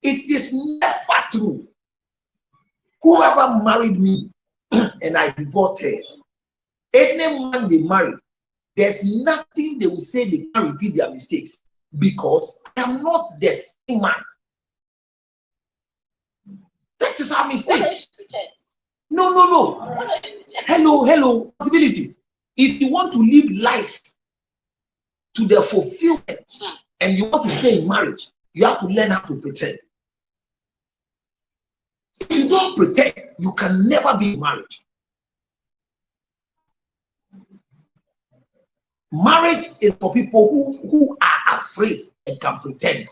It is never true. Whoever married me and I divorced her, any man they marry, there's nothing they will say they can't repeat their mistakes, because I am not the same man. That is our mistake. No. Hello. Possibility. If you want to live life to the fulfillment and you want to stay in marriage, you have to learn how to pretend. If you don't pretend, you can never be in marriage. Marriage is for people who are afraid and can pretend.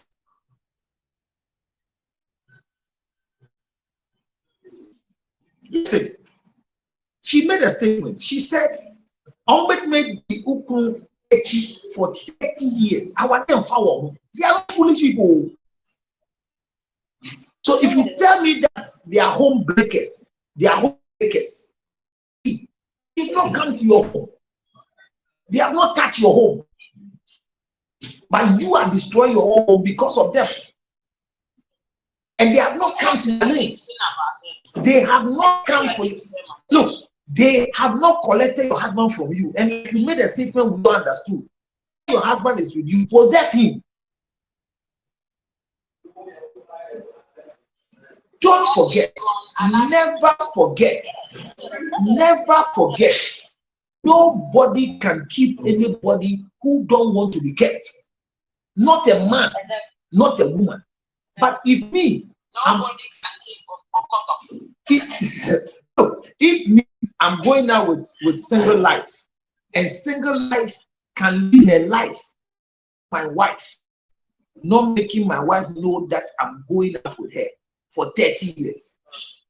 Listen, she made a statement. She said, "Ombet made the Ukun for 30 years. I want them forward. They are not foolish people." So if you tell me that they are home breakers, they did not come to your home. They have not touched your home. But you are destroying your home because of them. And they have not come to your name. They have not come for you. Look, they have not collected your husband from you. And if you made a statement we don't understood, your husband is with you, possess him. Don't forget, never forget. Nobody can keep anybody who don't want to be kept. Not a man, not a woman. But if me, I'm going out with single life, and single life can live her life, my wife, not making my wife know that I'm going out with her for 30 years.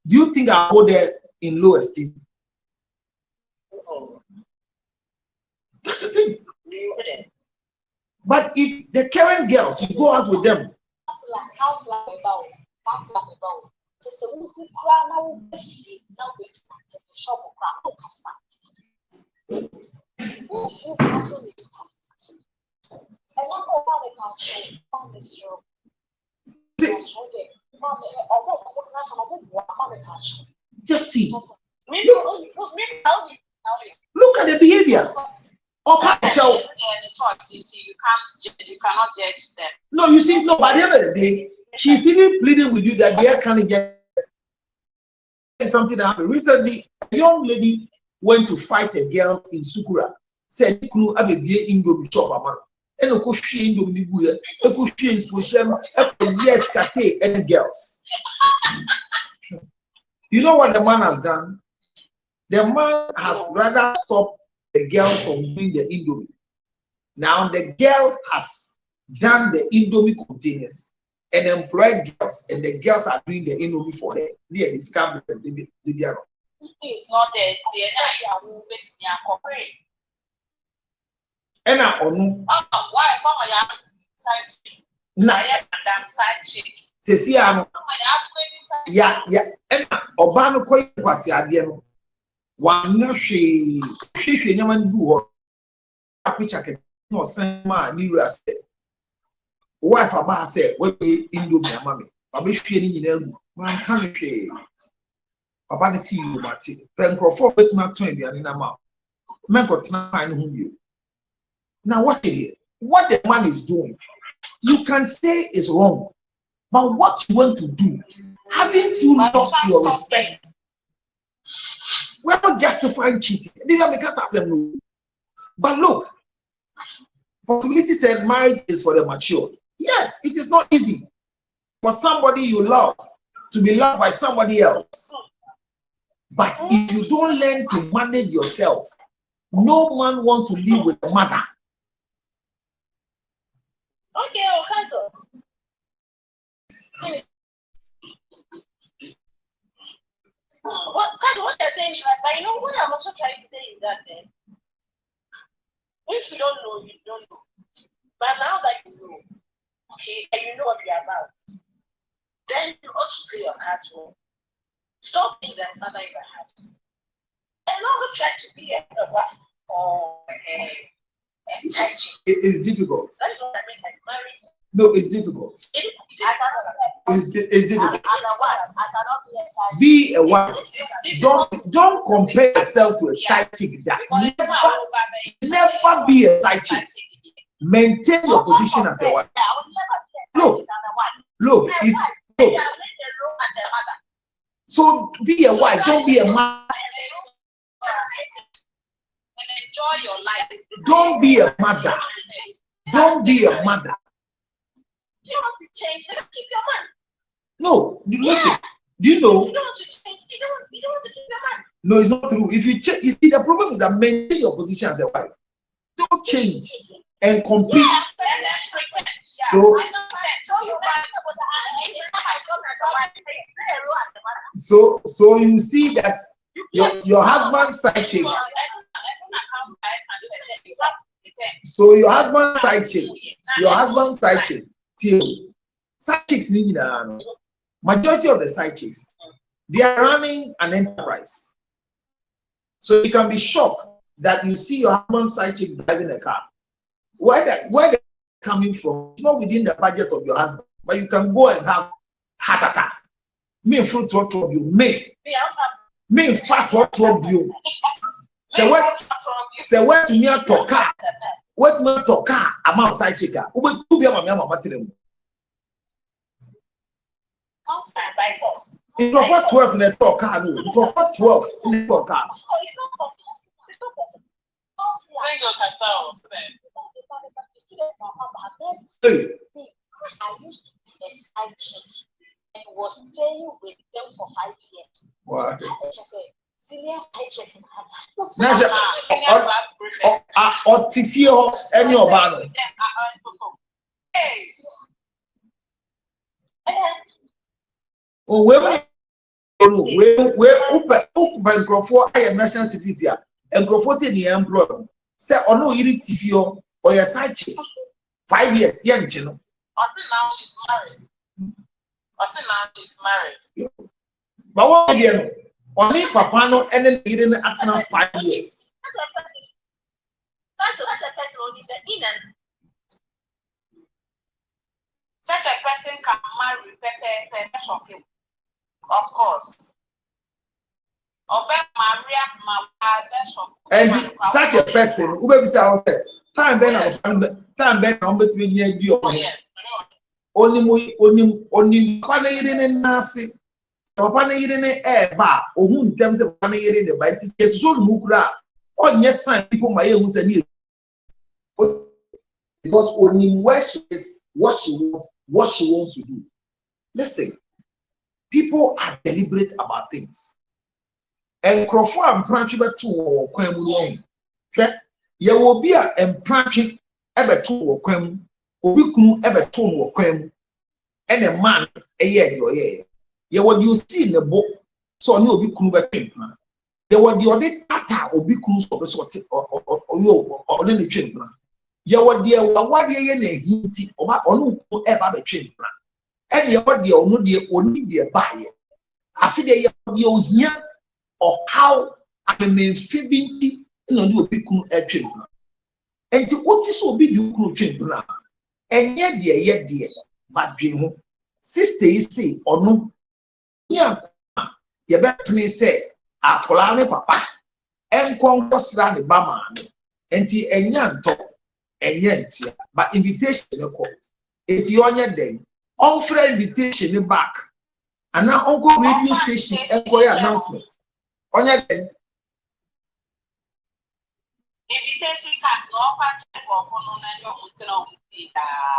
Do you think I'll hold her in low esteem? That's the thing. But if the current girls, you go out with them, Just see. Look at the behavior. You cannot judge them. No, you see, no, by the end of the day, she's even pleading with you that they can't get something that happened. Recently, a young lady went to fight a girl in Sukura. Said, "You have a beer in the shop, man." And of course, she in the yes, kate and girls. You know what the man has done? The man has rather stopped the girl from doing the Indomie. Now the girl has done the Indomie containers and employed girls, and the girls are doing the Indomie for her. They are discovered the piano. It's not there. And I onu. Why from a side chick? Side chick. See, yeah. And Obano Koi Pasi Adiano. One she Yaman do a picture no same man, Nira said. Wife of Ma said, "What be Indomie, mammy? I be feeling in them. Man, can't she? Papa, see you, Martin. Then for bet not 20 and in a mouth. Man got 9 whom you. Now, what the man is doing, you can say is wrong, but what you want to do, haven't you lost your respect? We're not justifying cheating. But look, possibility said marriage is for the mature. Yes, it is not easy for somebody you love to be loved by somebody else. But if you don't learn to manage yourself, no man wants to live with a mother. Okay, cancel. What they're saying is like, but you know what I'm also trying to say is that if you don't know, you don't know. But now that you know, okay, and you know what you're about, then you also play your cards well. Stop being that mother in the house. And not try to be a wife or a it is difficult. That is what I mean by marriage. No, it's difficult. It's difficult. Be a wife. Don't compare yourself to a side chick. That never be a side chick. Maintain your position as a wife. Look, so be a wife. Don't be a man. Enjoy your life. Don't be a mother. Don't be a mother. You don't want to change, keep your man. No, listen. Do you know? You don't want to change. You don't want to keep your man. No, it's not true. If you change, you see, the problem is that maintain your position as a wife. Don't change and compete. So you see that your husband's side chick. So your husband's side chick, side chicks need majority of the side chicks, they are running an enterprise. So you can be shocked that you see your husband's side chick driving a car. Where they're coming from, it's not within the budget of your husband, but you can go and have heart attack. Me fruit what trouble you, me fat what trouble you. Say what to me a talk car. What me talk car amount side chick. Ube to be a mama telling. It was what 12 in the talk car. It was what 12 in the talk car. I used to be a side chick and was staying with them for 5 years. Wow. Senior side chick. Otifio any obano. Oh, where microphone I am national security and microphone the employer. Say or no you tifio or your side chick. 5 years, young chino. Until now she's married. But what again? Only Papano and then eating after 5 years. such a person can marry Pepe shocking. Of course. And such a person who will be say time ben between near you only pana yiri nasi pana yiri ba ohun tem se pana yiri de ba it is so mukura onye sign people my who say because only where she is what she wants to do. Listen, people are deliberate about things. And Crawford and Pranchi be two or quem long. Ye will be a and Pranchi ever two or quem, Obikunu ever two or quem, and a man a year your year. Ye what you see in the book, so no Obikunu be pimpna. Ye what the other tata Obikunu of a sort or any chimpna. Ye what dear what ye hinty or no ever be chimpna. And ye what the only dear only dear buy. I feel you here. Or how I may feeling in a new people at children. And to what is so big you could children. And yet, dear, but you sister is say or no. Yeah, you better me say, I call papa and conquest the bama and tea and young talk and yet, but invitation it's your day. Offer invitation back. And now Uncle radio station and announcement. On your day. Invitation card,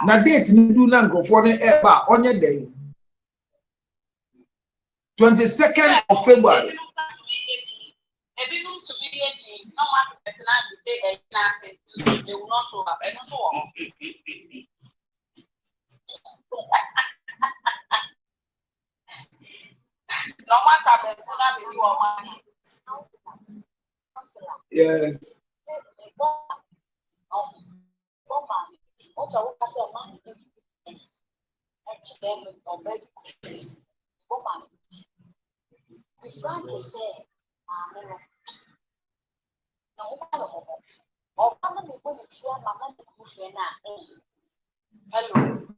Now, dates you do not go for the air on your day. 22nd of February. No matter they will not show up. And so on. No matter yes. Hello.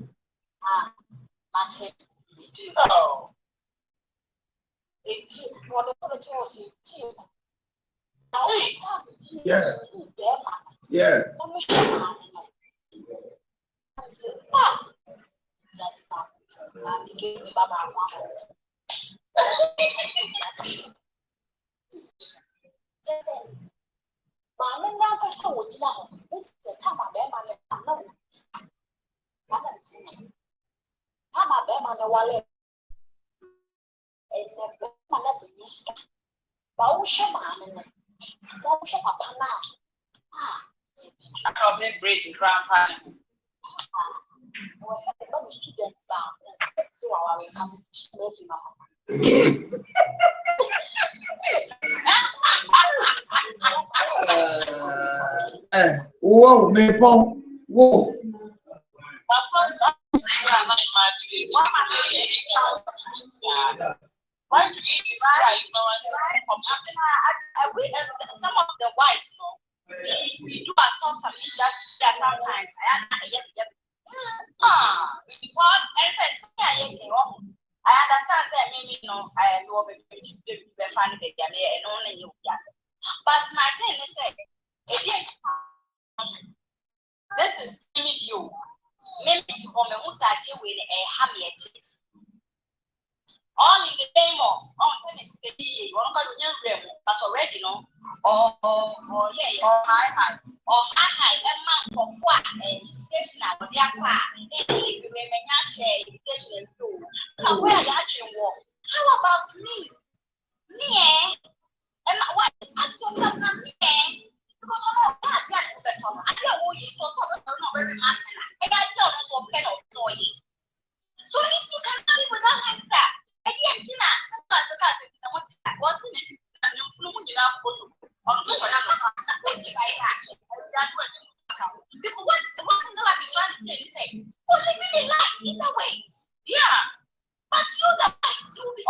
Yeah. Yeah. Bridge grandfather. Whoa, me pon. Whoa. Why do you describe some of the wives, we do ourselves some injustice sometimes. I understand that maybe I know the family and only you, yes. But my thing is this is you. Maybe you come and with a hammy. All in the name of but already high and man for what education or their education where are you? How about me? And what ask yourself now because I don't you so very much and I don't know for pen of joy. So if you can live without lifestyle, I didn't sometimes because I want to what's in it and you flew enough photo. Because what's the one thing that I'm trying to say? Oh, they really like either way. Yeah. But you that do this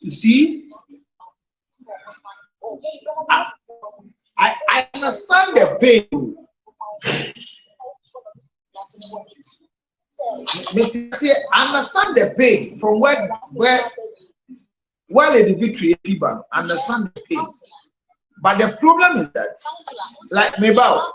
You see, I understand the pain. I understand the pain from where Lady Victory people understand the pain. But the problem is that, like Mabel,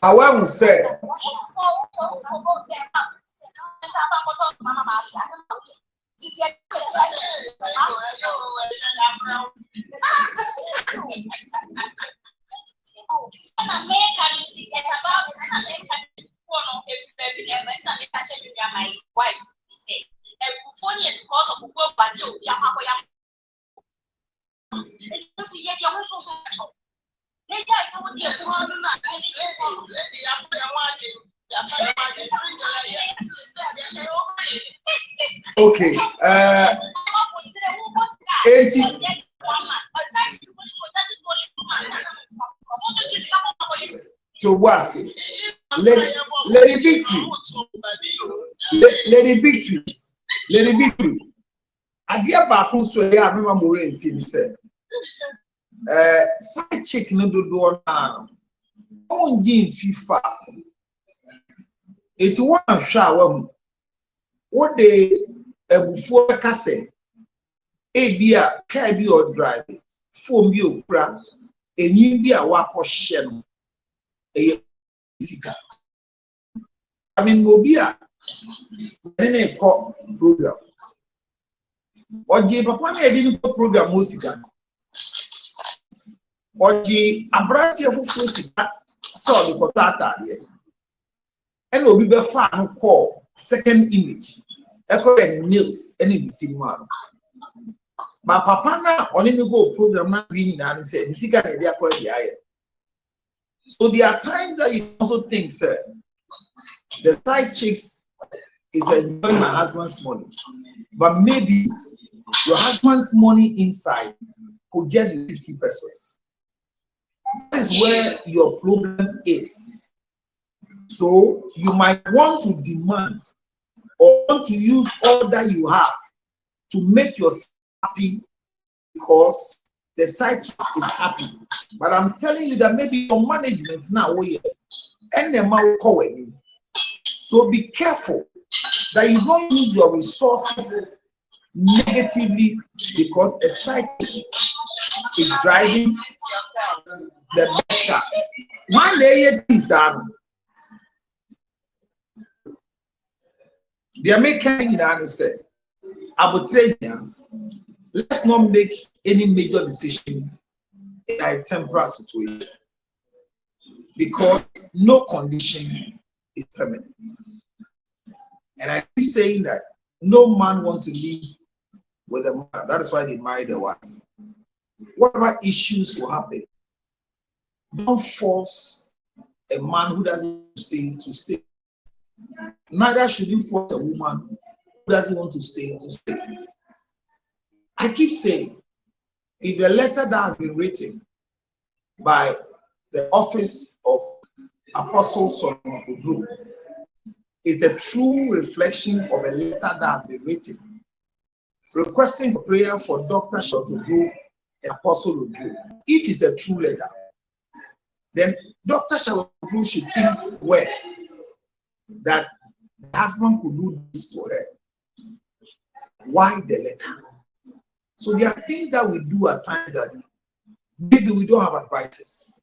I will say, okay, to what? Lady Victory. I get back on so yeah, I remember more in film said. Side chick no do now. On Jim FIFA. It's one shower. What they before Casse. Ebia car bi or drive phone bi okura enyin bi a wakɔhye no eye sika. I mean obi a ne ko program oje papa na edi ko program o sika oje abrante fufu sika so the kotata here and obi be fa no call second image echo and nails any meeting man. But papa na only go program na be na say the sika na dey akọ here. So there are times that you also think, sir, the side chicks is enjoying my husband's money, but maybe your husband's money inside could just be 50 pesos. That is where your problem is. So you might want to demand or want to use all that you have to make yourself happy because the side chick is happy. But I'm telling you that maybe your management now and the man call you. So be careful that you don't use your resources negatively because a side chick is driving the best car. One day the American in said, let's not make any major decision in a temporary situation because no condition is permanent. And I keep saying that no man wants to live with a man. That is why they marry their wife. Whatever issues will happen, don't force a man who doesn't stay to stay. Neither should you force a woman who doesn't want to stay to stay. I keep saying, if the letter that has been written by the office of Apostle Solomon Udru is a true reflection of a letter that has been written, requesting for prayer for Dr. Udru and Apostle Udru, if it's a true letter, then Dr. Udru should think well that the husband could do this to her. Why the letter? So there are things that we do at times that maybe we don't have advices.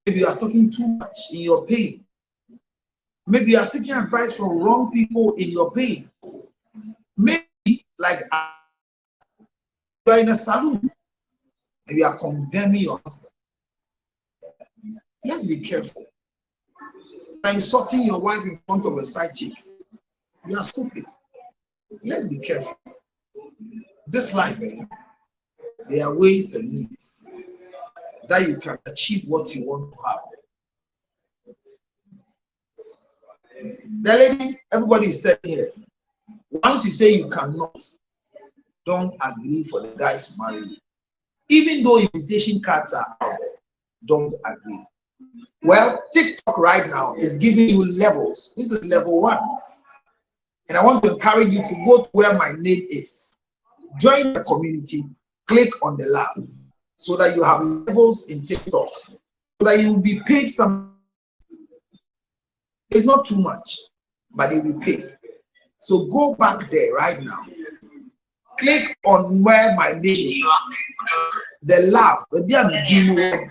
Maybe you are talking too much in your pain. Maybe you are seeking advice from wrong people in your pain. Maybe like you are in a salon and you are condemning your husband. Let's be careful. By insulting your wife in front of a side chick, you are stupid. Let's be careful. This life, there are ways and means that you can achieve what you want to have. The lady, everybody is telling here, once you say you cannot, don't agree for the guy to marry you. Even though invitation cards are out there, don't agree. Well, TikTok right now is giving you levels. This is level 1. And I want to encourage you to go to where my name is. Join the community, click on the lab so that you have levels in TikTok, so that you will be paid some. It's not too much, but you'll be paid. So go back there right now. Click on where my name is. The lab. Maybe I'm doing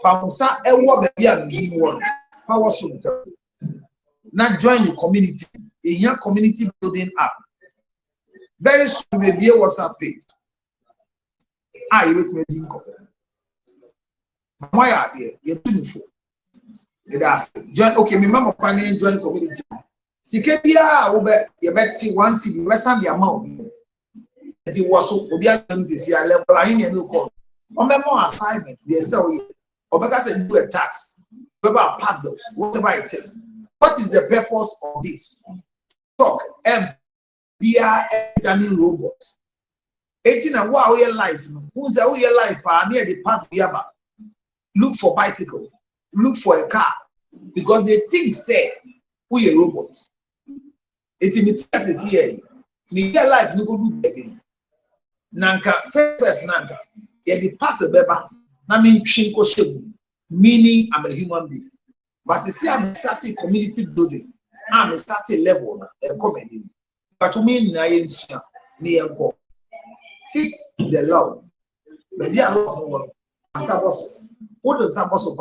Famsa ewo baby I'm doing one. Power Center. Now join the community. In your community building app. Very soon will be a WhatsApp page. You wait me dinko. Why are there? You're doing for. Join. Okay, me mama planning join community. Sikebia obe you bet one city western the amount. It was so obia this year level I no call. On more assignment they sell you. Or better say do a tax, whatever a puzzle, whatever it is. What is the purpose of this? Talk BR Daniel robot. 18 and wow your life. Who's your life? Near the past Biaba. Look for bicycle, look for a car, because they think say who a robot. It imitates here. Me your life no go do again. Nanka first nanka. Yeah, the pass the beba. Na mean chinko shebu. Meaning I'm a human being. But see, I'm starting community building. I'm starting level comedy. But to me, hit the love. Maybe I love what does Saboso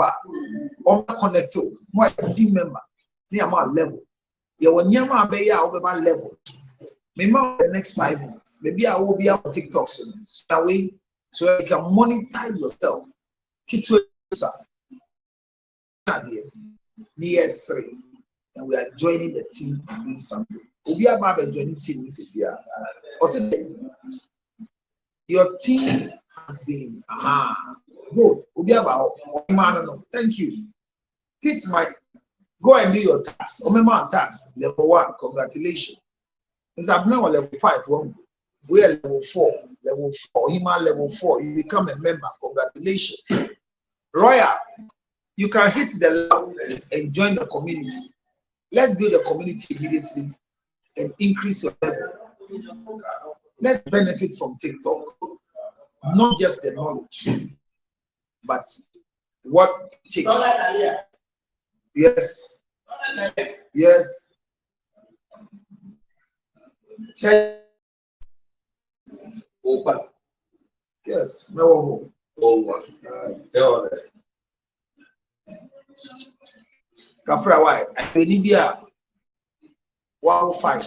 on connect to my team member near my level? You will near my bay out of my level. Maybe the next 5 minutes. Maybe I will be on TikTok soon. That way, so you can monetize yourself. Keep to it. Yes, and we are joining the team and doing something. We are about joining team this year. Your team has been good. Thank you. Hit my go and do your tax. Tax level 1. Congratulations. Because I'm now level 5. We are level 4. Level 4. Level 4. You become a member. Congratulations. Royal, you can hit the love and join the community. Let's build a community immediately and increase your level. Let's benefit from TikTok. Not just the knowledge, but what it takes. Yes. Yes. Check. Open. Yes. No. Over. Kafra, why? I need be a 105.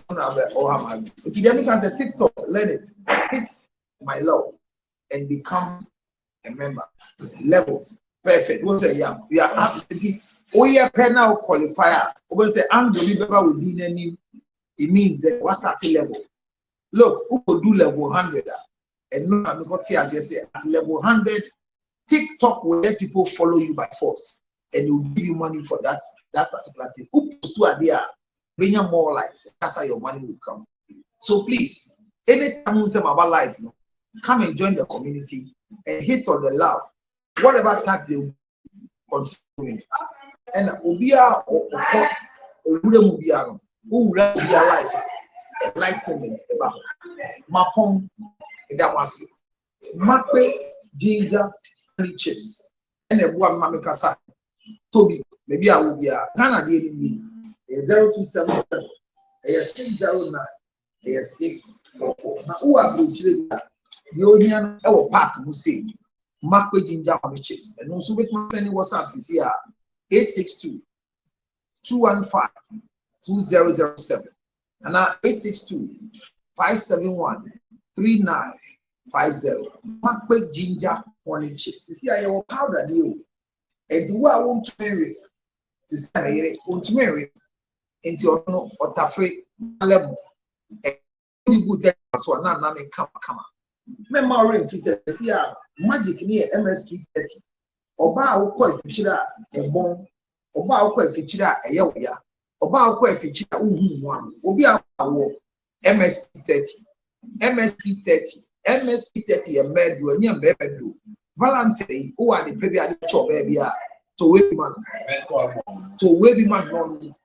If you don't the TikTok, learn it. Hit my love and become a member. Levels. Perfect. What's a young? We are absolutely. We are penal qualifier. When say unbelievable will be any, it means that what's that level? Look, who will do level 100? And no, I'm going to say at level 100, TikTok will let people follow you by force, and it will give you money for that particular thing. Who post to idea? When you're more likes, that's how your money will come. So please, anytime you say about life, come and join the community and hit on the love. Whatever tax they will continue it. And Obia or Ubia who will be alive, enlightenment about Mapong, that was Makwe, ginger, honey chips, and a one Mamikasa. Toby, maybe I will be a Ghana daily. 0277 609 644. Now, who are you? The Union our park will say, Makwe ginger honey chips, and also with my sending WhatsApp is here 862 215 2007 and now 862 571 3950. Makwe ginger honey chips. You see, I have powder deal, and who I want to marry this time, want to marry. Into your otafre level. Good so now come. Memory if see magic near MSP 30. Oba quite feature a bomb, Oba quite feature a yoya, Oba quite feature one, Obia MSP 30, MSP 30, MSP 30 a med do a near bebedo. Valentine, who are the previous baby to wavy man non.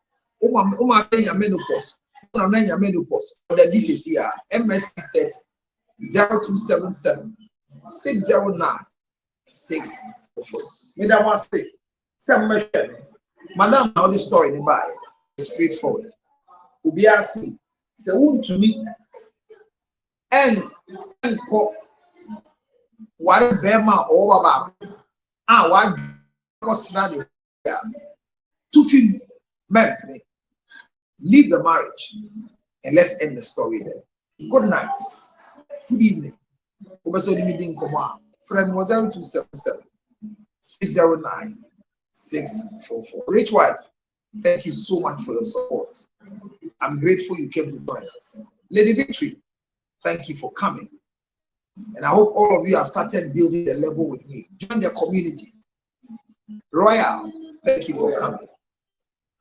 Menopause. Menopause. This is here. MSP 30 0277 609 644. Madam was say, some Madam, how the story in buy is straightforward. Ubiasi, say, whom to me and call what Bema or Baba. What was not to feel men. Leave the marriage and let's end the story there. Good night. Good evening. Friend was 0277 609 644. Rich wife, thank you so much for your support. I'm grateful you came to join us. Lady Victory, thank you for coming. And I hope all of you have started building the level with me. Join the community. Royal, thank you for coming.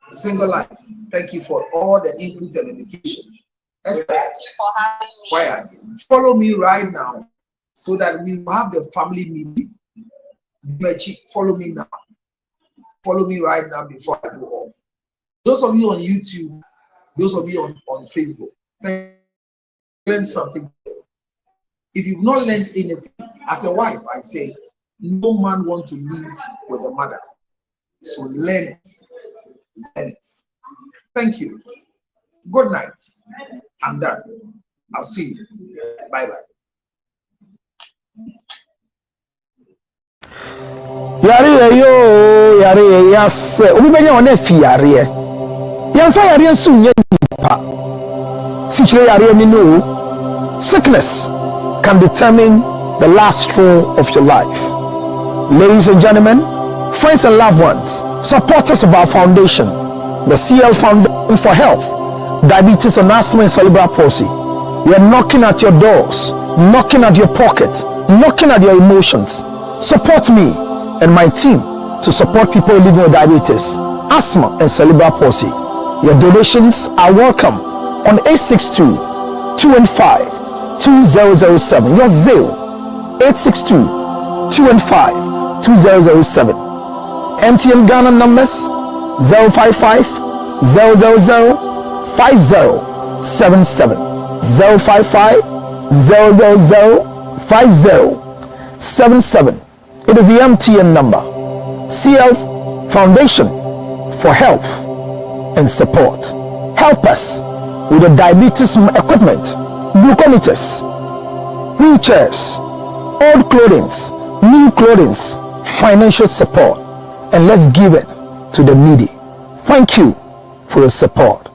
Single Life, thank you for all the input and education. Esther, thank you for having me. Follow me right now so that we will have the family meeting. Follow me now. Follow me right now before I go off. Those of you on YouTube, those of you on Facebook, learn something. If you've not learned anything, as a wife, I say, no man wants to live with a mother. So learn it. Thank you. Good night. I'm done. I'll see you. Bye bye. Yare yo, yare yes. Obi benya one fi yare. Yamfa yare nso nye nipa. Sichire yare ni no. Sickness can determine the last straw of your life. Ladies and gentlemen, friends and loved ones, supporters of our foundation, the CL Foundation for Health, Diabetes and Asthma and Cerebral Palsy, we are knocking at your doors, knocking at your pocket, knocking at your emotions. Support me and my team to support people living with diabetes, asthma and cerebral palsy. Your donations are welcome on 862-215-2007. Your Zelle 862-215-2007. MTN Ghana numbers 055 000 5077 055 000 5077. It is the MTN number. CL Foundation for Health and Support. Help us with the diabetes equipment, glucometers, wheelchairs, old clothing, new clothing, financial support, and let's give it to the needy. Thank you for your support.